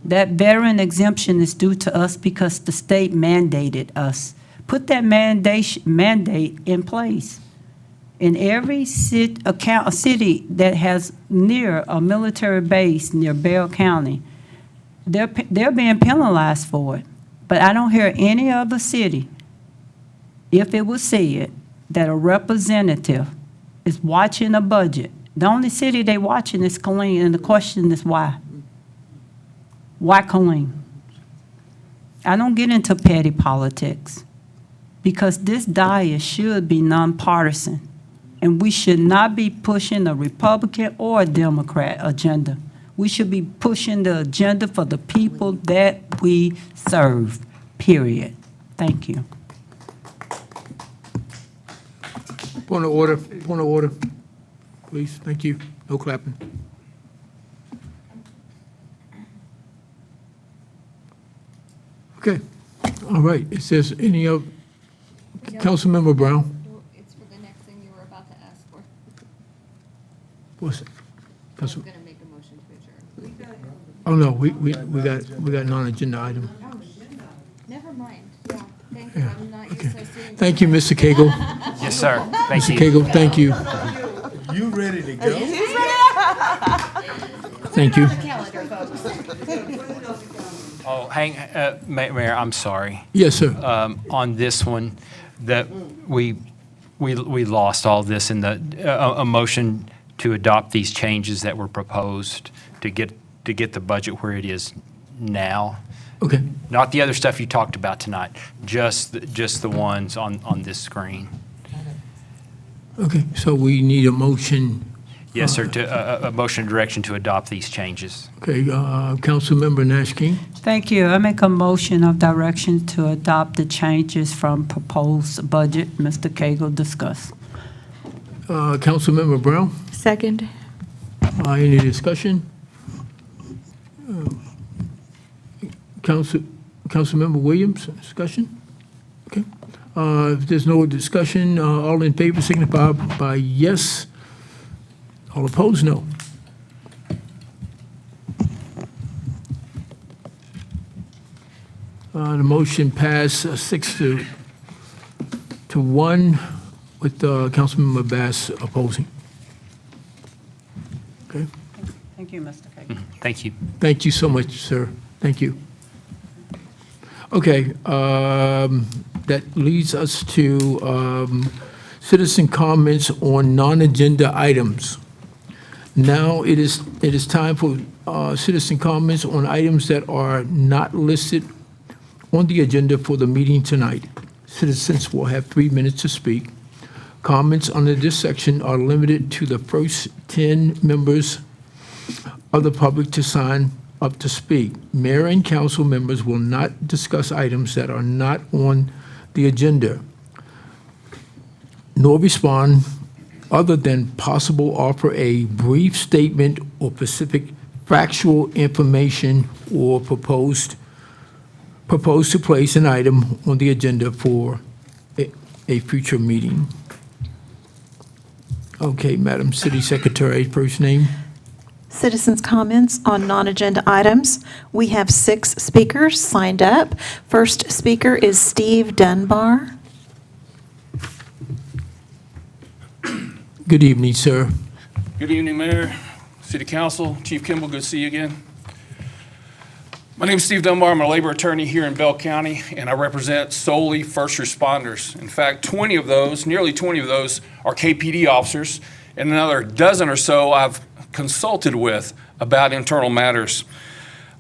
That veteran exemption is due to us because the state mandated us. Put that mandate in place. In every city that has near a military base near Bell County, they're being penalized for it. But I don't hear any other city, if it was said that a representative is watching a budget. The only city they watching is Killeen, and the question is why? Why Killeen? I don't get into petty politics because this diet should be nonpartisan, and we should not be pushing a Republican or a Democrat agenda. We should be pushing the agenda for the people that we serve, period. Thank you. Point of order, please. Thank you. No clapping. Okay, all right. It says any of, Councilmember Brown? It's for the next thing you were about to ask for. What's it? I was going to make a motion to adjourn. Oh, no, we got non-agenda item. Never mind. Yeah, thank you. Yeah, I'm not okay. used to seeing. Thank you, Mr. Cagle. Yes, sir. Thank Mr. you. Cagle, thank you. You ready to go? Thank you. Calendar, folks. Oh, Mayor, I'm sorry. Yes, sir. On this one, that we lost all this in the, a motion to adopt these changes that were proposed to get the budget where it is now. Okay. Not the other stuff you talked about tonight, just the ones on this screen. Okay, so we need a motion Yes, sir, a motion of direction to adopt these changes. Okay, Councilmember Nash King. Thank you. I make a motion of direction to adopt the changes from proposed budget Mr. Cagle discussed. Councilmember Brown. Second. Any discussion? Councilmember Williams, discussion? Okay. If there's no discussion, all in favor signify by yes. All opposed, no. The motion passed 6-1 with Councilmember Bass opposing. Okay. Thank you, Mr. Cagle. Thank you. Thank you so much, sir. Thank you. Okay, that leads us to citizen comments on non-agenda items. Now it is time for citizen comments on items that are not listed on the agenda for the meeting tonight. Citizens will have 3 minutes to speak. Comments under this section are limited to the first 10 members of the public to sign up to speak. Mayor and council members will not discuss items that are not on the agenda, nor respond other than possible offer a brief statement or specific factual information or propose to place an item on the agenda for a future meeting. Okay, Madam City Secretary, first name. Citizens' comments on non-agenda items. We have 6 speakers signed up. First speaker is Steve Dunbar. Good evening, sir. Good evening, Mayor, City Council, Chief Kimball, good to see you again. My name is Steve Dunbar. I'm a labor attorney here in Bell County, and I represent solely first responders. In fact, nearly 20 of those are KPD officers, and another dozen or so I've consulted with about internal matters.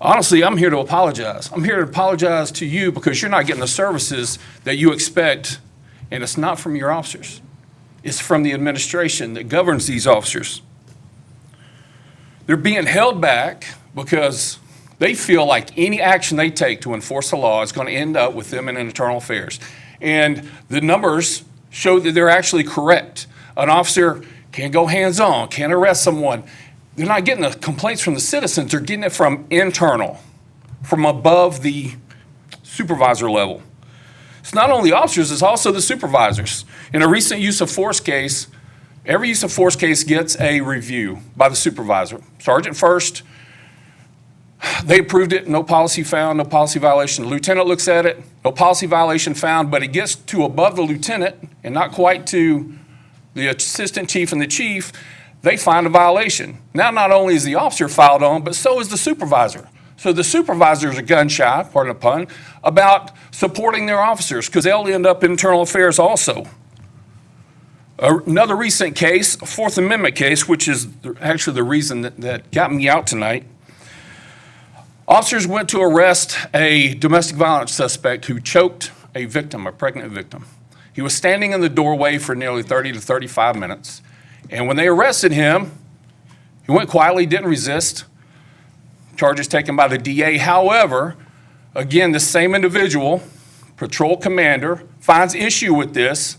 Honestly, I'm here to apologize. I'm here to apologize to you because you're not getting the services that you expect, and it's not from your officers. It's from the administration that governs these officers. They're being held back because they feel like any action they take to enforce the law is going to end up with them in internal affairs. And the numbers show that they're actually correct. An officer can't go hands-on, can't arrest someone. They're not getting the complaints from the citizens, they're getting it from internal, from above the supervisor level. It's not only officers, it's also the supervisors. In a recent use of force case, every use of force case gets a review by the supervisor. Sergeant first, they approved it, no policy found, no policy violation. The lieutenant looks at it, no policy violation found, but it gets to above the lieutenant and not quite to the assistant chief and the chief, they find a violation. Now, not only is the officer filed on, but so is the supervisor. So the supervisors are gun shy, pardon the pun, about supporting their officers because they'll end up in internal affairs also. Another recent case, a Fourth Amendment case, which is actually the reason that got me out tonight. Officers went to arrest a domestic violence suspect who choked a victim, a pregnant victim. He was standing in the doorway for nearly 30 to 35 minutes. And when they arrested him, he went quietly, didn't resist. Charges taken by the DA. However, again, the same individual, patrol commander, finds issue with this,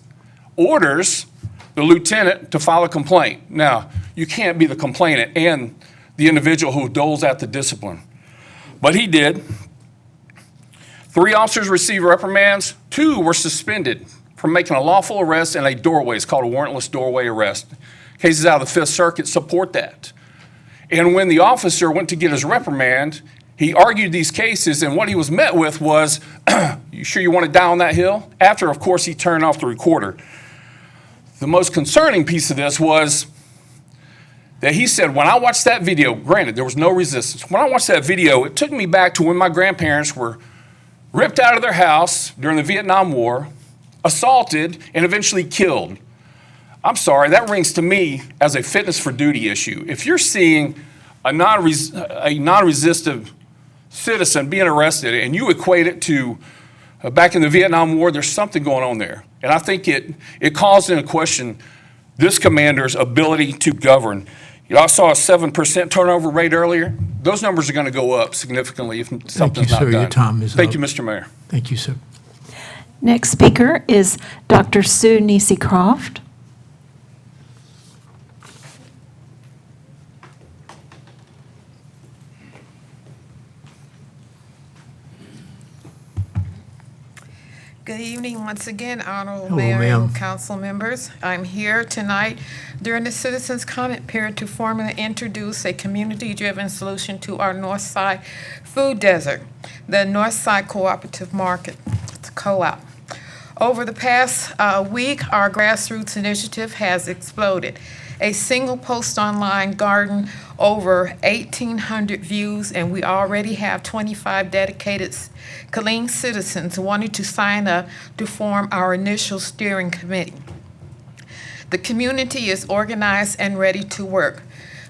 orders the lieutenant to file a complaint. Now, you can't be the complainant and the individual who doles out the discipline. But he did. 3 officers received reprimands. 2 were suspended for making a lawful arrest in a doorway. It's called a warrantless doorway arrest. Cases out of the Fifth Circuit support that. And when the officer went to get his reprimand, he argued these cases, and what he was met with was, you sure you want to die on that hill? After, of course, he turned off the recorder. The most concerning piece of this was that he said, when I watched that video, granted, there was no resistance. When I watched that video, it took me back to when my grandparents were ripped out of their house during the Vietnam War, assaulted, and eventually killed. I'm sorry, that rings to me as a fitness for duty issue. If you're seeing a non-resistive citizen being arrested and you equate it to back in the Vietnam War, there's something going on there. And I think it calls into question this commander's ability to govern. I saw a 7% turnover rate earlier. Those numbers are going to go up significantly if something's not sir. done. Your time is Thank up. you, Mr. Mayor. Thank you, sir. Next speaker is Dr. Sue Nisi Croft. Good evening once again, Honorable Hello, Mayor ma'am. and council members. I'm here tonight during the citizens' comment period to formally introduce a community-driven solution to our Northside food desert, the Northside Cooperative Market, it's a co-op. Over the past week, our grassroots initiative has exploded. A single post online garden, over 1,800 views, and we already have 25 dedicated Killeen citizens wanting to sign up to form our initial steering committee. The community is organized and ready to work.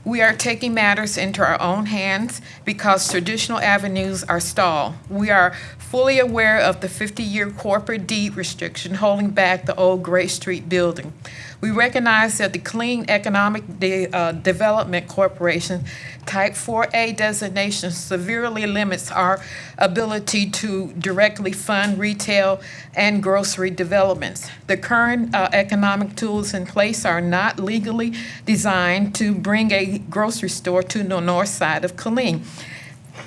We are taking matters into our own hands because traditional avenues are stalled. We are fully aware of the 50-year corporate deed restriction holding back the old Gray Street building. We recognize that the Clean Economic Development Corporation Type 4A designation severely limits our ability to directly fund retail and grocery developments. The current economic tools in place are not legally designed to bring a grocery store to the north side of Killeen.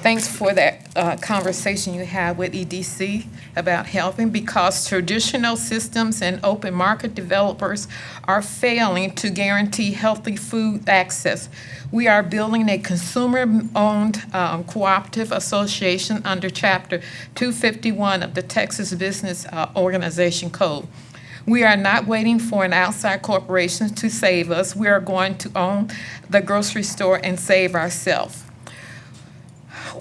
Thanks for that conversation you had with EDC about helping, because traditional systems and open market developers are failing to guarantee healthy food access. We are building a consumer-owned cooperative association under Chapter 251 of the Texas Business Organization Code. We are not waiting for an outside corporation to save us. We are going to own the grocery store and save ourselves.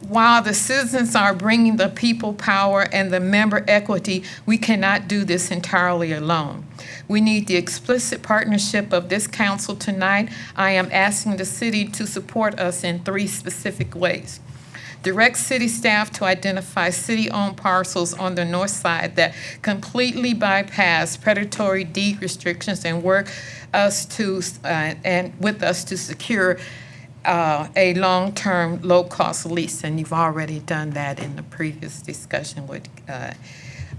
While the citizens are bringing the people power and the member equity, we cannot do this entirely alone. We need the explicit partnership of this council tonight. I am asking the city to support us in 3 specific ways. Direct city staff to identify city-owned parcels on the north side that completely bypass predatory deed restrictions and work us to with us to secure a long-term, low-cost lease, and you've already done that in the previous discussion with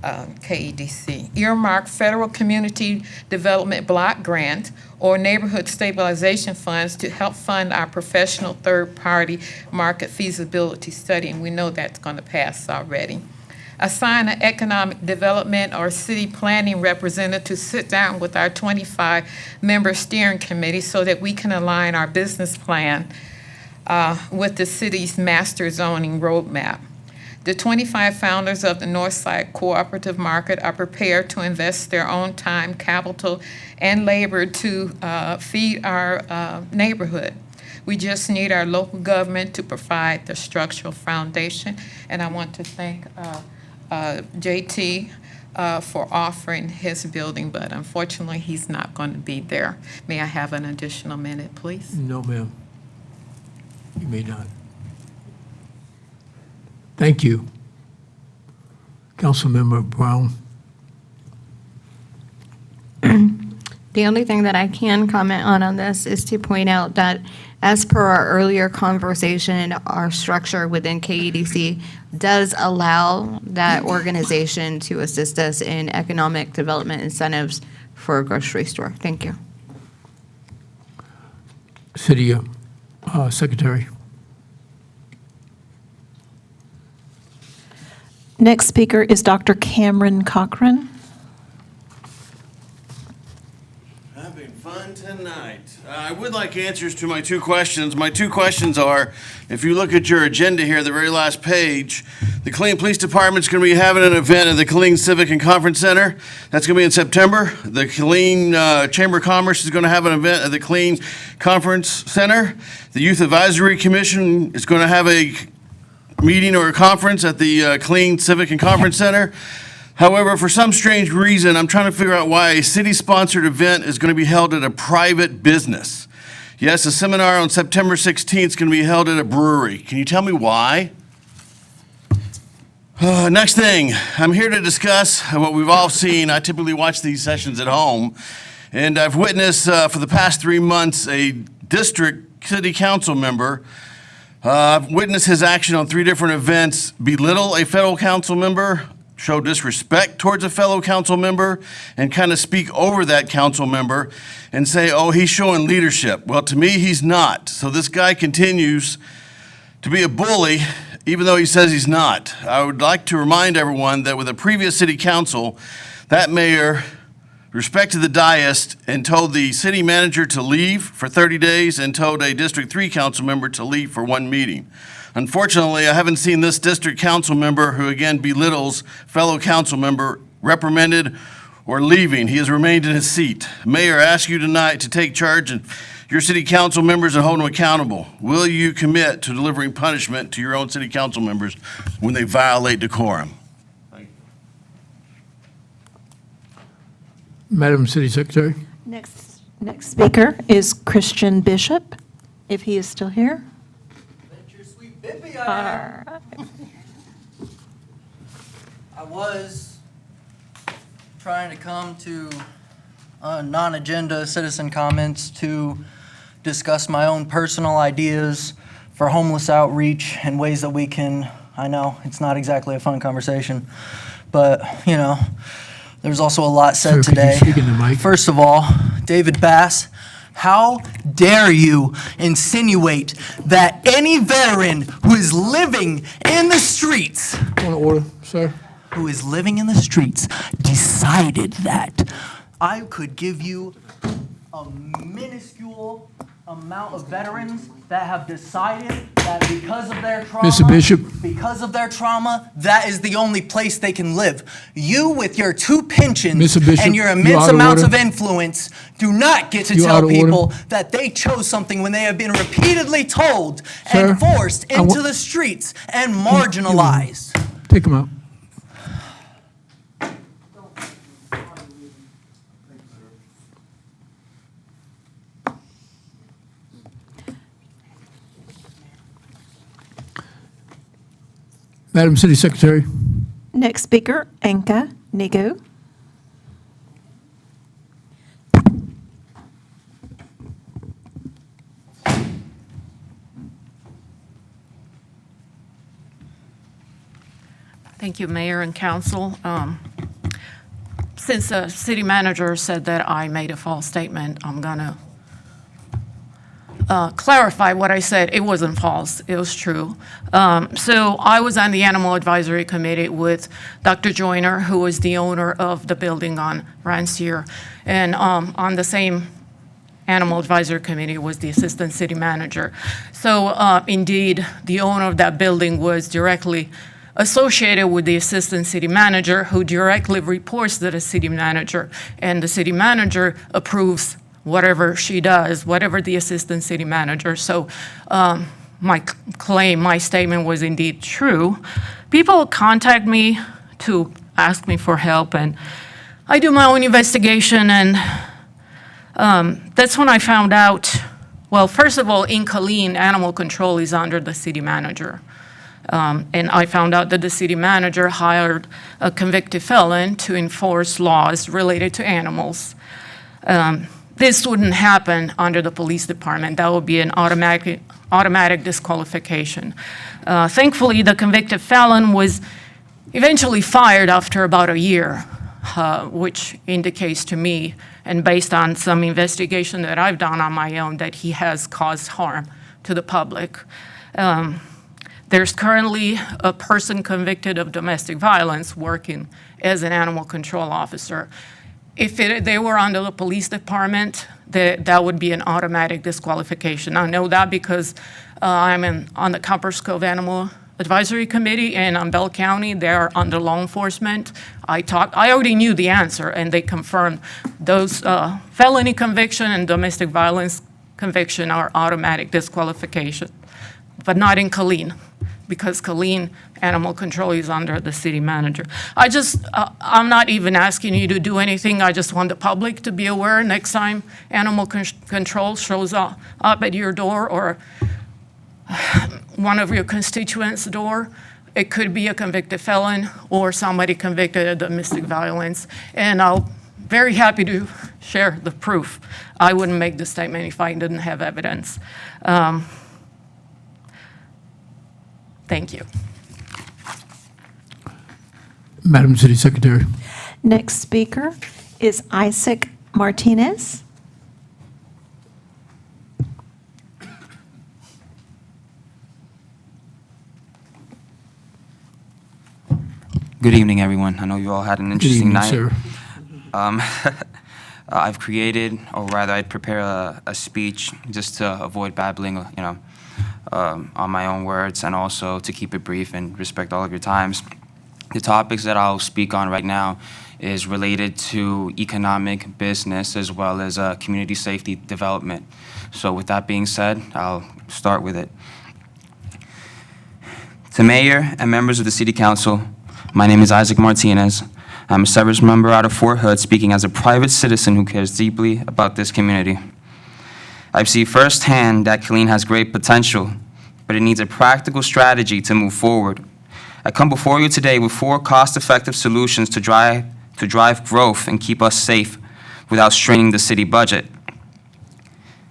KEDC. Earmark federal community development block grant or neighborhood stabilization funds to help fund our professional third-party market feasibility study, and we know that's going to pass already. Assign an economic development or city planning representative to sit down with our 25-member steering committee so that we can align our business plan with the city's master zoning roadmap. The 25 founders of the Northside Cooperative Market are prepared to invest their own time, capital, and labor to feed our neighborhood. We just need our local government to provide the structural foundation, and I want to thank JT for offering his building, but unfortunately, he's not going to be there. May I have an additional minute, please? No, ma'am. You may not. Thank you. Councilmember Brown. The only thing that I can comment on this is to point out that as per our earlier conversation, our structure within KEDC does allow that organization to assist us in economic development incentives for a grocery store. Thank you. City Secretary. Next speaker is Dr. Cameron Cochran. Having fun tonight. I would like answers to my 2 questions. My 2 questions are, if you look at your agenda here, the very last page, the Killeen Police Department's going to be having an event at the Killeen Civic and Conference Center. That's going to be in September. The Killeen Chamber of Commerce is going to have an event at the Killeen Conference Center. The Youth Advisory Commission is going to have a meeting or a conference at the Killeen Civic and Conference Center. However, for some strange reason, I'm trying to figure out why a city-sponsored event is going to be held at a private business. Yes, a seminar on September 16th is going to be held at a brewery. Can you tell me why? Next thing, I'm here to discuss what we've all seen. I typically watch these sessions at home, and I've witnessed for the past 3 months a district city council member, I've witnessed his action on 3 different events belittle a fellow council member, show disrespect towards a fellow council member, and kind of speak over that council member and say, oh, he's showing leadership. Well, to me, he's not. So this guy continues to be a bully, even though he says he's not. I would like to remind everyone that with a previous city council, that mayor respected the dais and told the city manager to leave for 30 days and told a District 3 council member to leave for 1 meeting. Unfortunately, I haven't seen this district council member, who again belittles fellow council member, reprimanded or leaving. He has remained in his seat. Mayor, I ask you tonight to take charge and your city council members and hold them accountable. Will you commit to delivering punishment to your own city council members when they violate decorum? Madam City Secretary? Next speaker is Christian Bishop, if he is still here. All right. I was trying to come to non-agenda citizen comments to discuss my own personal ideas for homeless outreach and ways that we can, I know it's not exactly a fun conversation, but, you know, there's also a lot said Sir, could you today. speak in the mic? First of all, David Bass, how dare you insinuate that any veteran who is living in the streets, Point of order, sir. who is living in the streets, decided that? I could give you a minuscule amount of veterans that have decided that because of their trauma, Mr. Bishop. that is the only place they can live. You, with your 2 pensions Mr. Bishop, and your you immense out of amounts order. of influence, do not get to You out tell of order. people that they chose something when they have been repeatedly told Sir, and forced I into wa- the streets and marginalized. Take him out. Madam City Secretary? Next speaker, Anka Nigu. Thank you, Mayor and Council. Since the city manager said that I made a false statement, I'm going to clarify what I said. It wasn't false. It was true. So I was on the Animal Advisory Committee with Dr. Joyner, who is the owner of the building on Rancier. And on the same Animal Advisory Committee was the Assistant City Manager. So indeed, the owner of that building was directly associated with the Assistant City Manager, who directly reports to the City Manager. And the City Manager approves whatever she does, whatever the Assistant City Manager. So my claim, my statement was indeed true. People contact me to ask me for help, and I do my own investigation, and that's when I found out, well, first of all, in Killeen, animal control is under the City Manager. And I found out that the City Manager hired a convicted felon to enforce laws related to animals. This wouldn't happen under the police department. That would be an automatic disqualification. Thankfully, the convicted felon was eventually fired after about a year, which indicates to me, and based on some investigation that I've done on my own, that he has caused harm to the public. There's currently a person convicted of domestic violence working as an animal control officer. If they were under the police department, that would be an automatic disqualification. I know that because I'm on the Copperas Cove Animal Advisory Committee, and on Bell County, they're under law enforcement. I already knew the answer, and they confirmed those felony conviction and domestic violence conviction are automatic disqualification, but not in Killeen, because Killeen Animal Control is under the City Manager. I'm not even asking you to do anything. I just want the public to be aware next time Animal Control shows up at your door or one of your constituents' door. It could be a convicted felon or somebody convicted of domestic violence. And I'll very happy to share the proof. I wouldn't make this statement if I didn't have evidence. Thank you. Madam City Secretary. Next speaker is Isaac Martinez. Good evening, everyone. I know you all had an Good interesting evening, night. sir. I've created, or rather, I'd prepare a speech just to avoid babbling, on my own words, and also to keep it brief and respect all of your times. The topics that I'll speak on right now is related to economic, business, as well as community safety development. So with that being said, I'll start with it. To Mayor and members of the City Council, my name is Isaac Martinez. I'm a service member out of Fort Hood, speaking as a private citizen who cares deeply about this community. I've seen firsthand that Killeen has great potential, but it needs a practical strategy to move forward. I come before you today with 4 cost-effective solutions to drive growth and keep us safe without straining the city budget.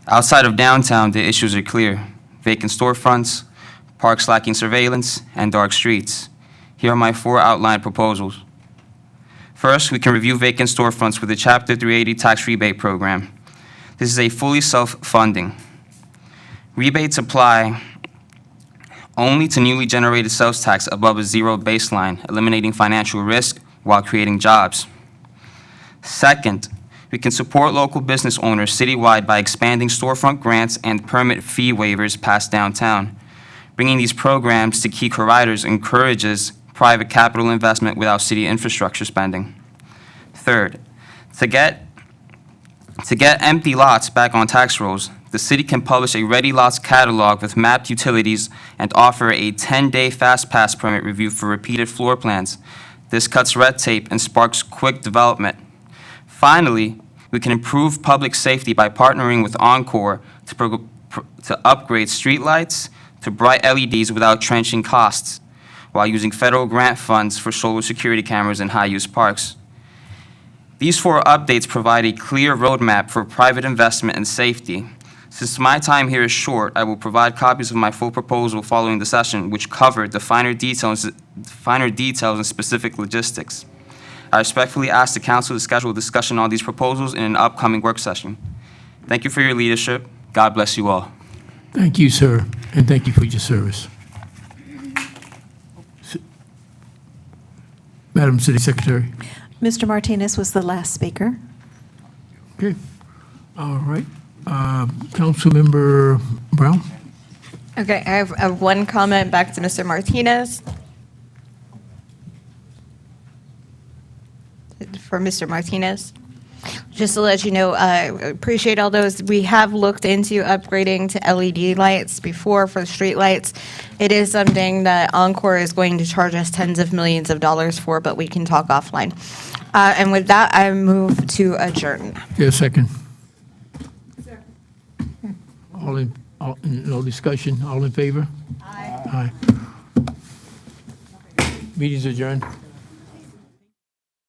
Outside of downtown, the issues are clear: vacant storefronts, parks lacking surveillance, and dark streets. Here are my 4 outlined proposals. First, we can review vacant storefronts with the Chapter 380 tax rebate program. This is a fully self-funding. Rebates apply only to newly generated sales tax above a 0 baseline, eliminating financial risk while creating jobs. Second, we can support local business owners citywide by expanding storefront grants and permit fee waivers past downtown. Bringing these programs to key corridors encourages private capital investment without city infrastructure spending. Third, to get empty lots back on tax rolls, the city can publish a ready lots catalog with mapped utilities and offer a 10-day fast pass permit review for repeated floor plans. This cuts red tape and sparks quick development. Finally, we can improve public safety by partnering with Encore to upgrade streetlights to bright LEDs without trenching costs, while using federal grant funds for solar security cameras in high-use parks. These 4 updates provide a clear roadmap for private investment and safety. Since my time here is short, I will provide copies of my full proposal following the session, which covered the finer details and specific logistics. I respectfully ask the council to schedule a discussion on these proposals in an upcoming work session. Thank you for your leadership. God bless you all. Thank you, sir, and thank you for your service. Madam City Secretary. Mr. Martinez was the last speaker. Okay. All right. Councilmember Brown? Okay, I have one comment back to Mr. Martinez. For Mr. Martinez. Just to let you know, I appreciate all those. We have looked into upgrading to LED lights before for street lights. It is something that Encore is going to charge us tens of millions of dollars for, but we can talk offline. And with that, I move to adjourn. Yes, second. No discussion, all in favor? Aye. Meeting's adjourned.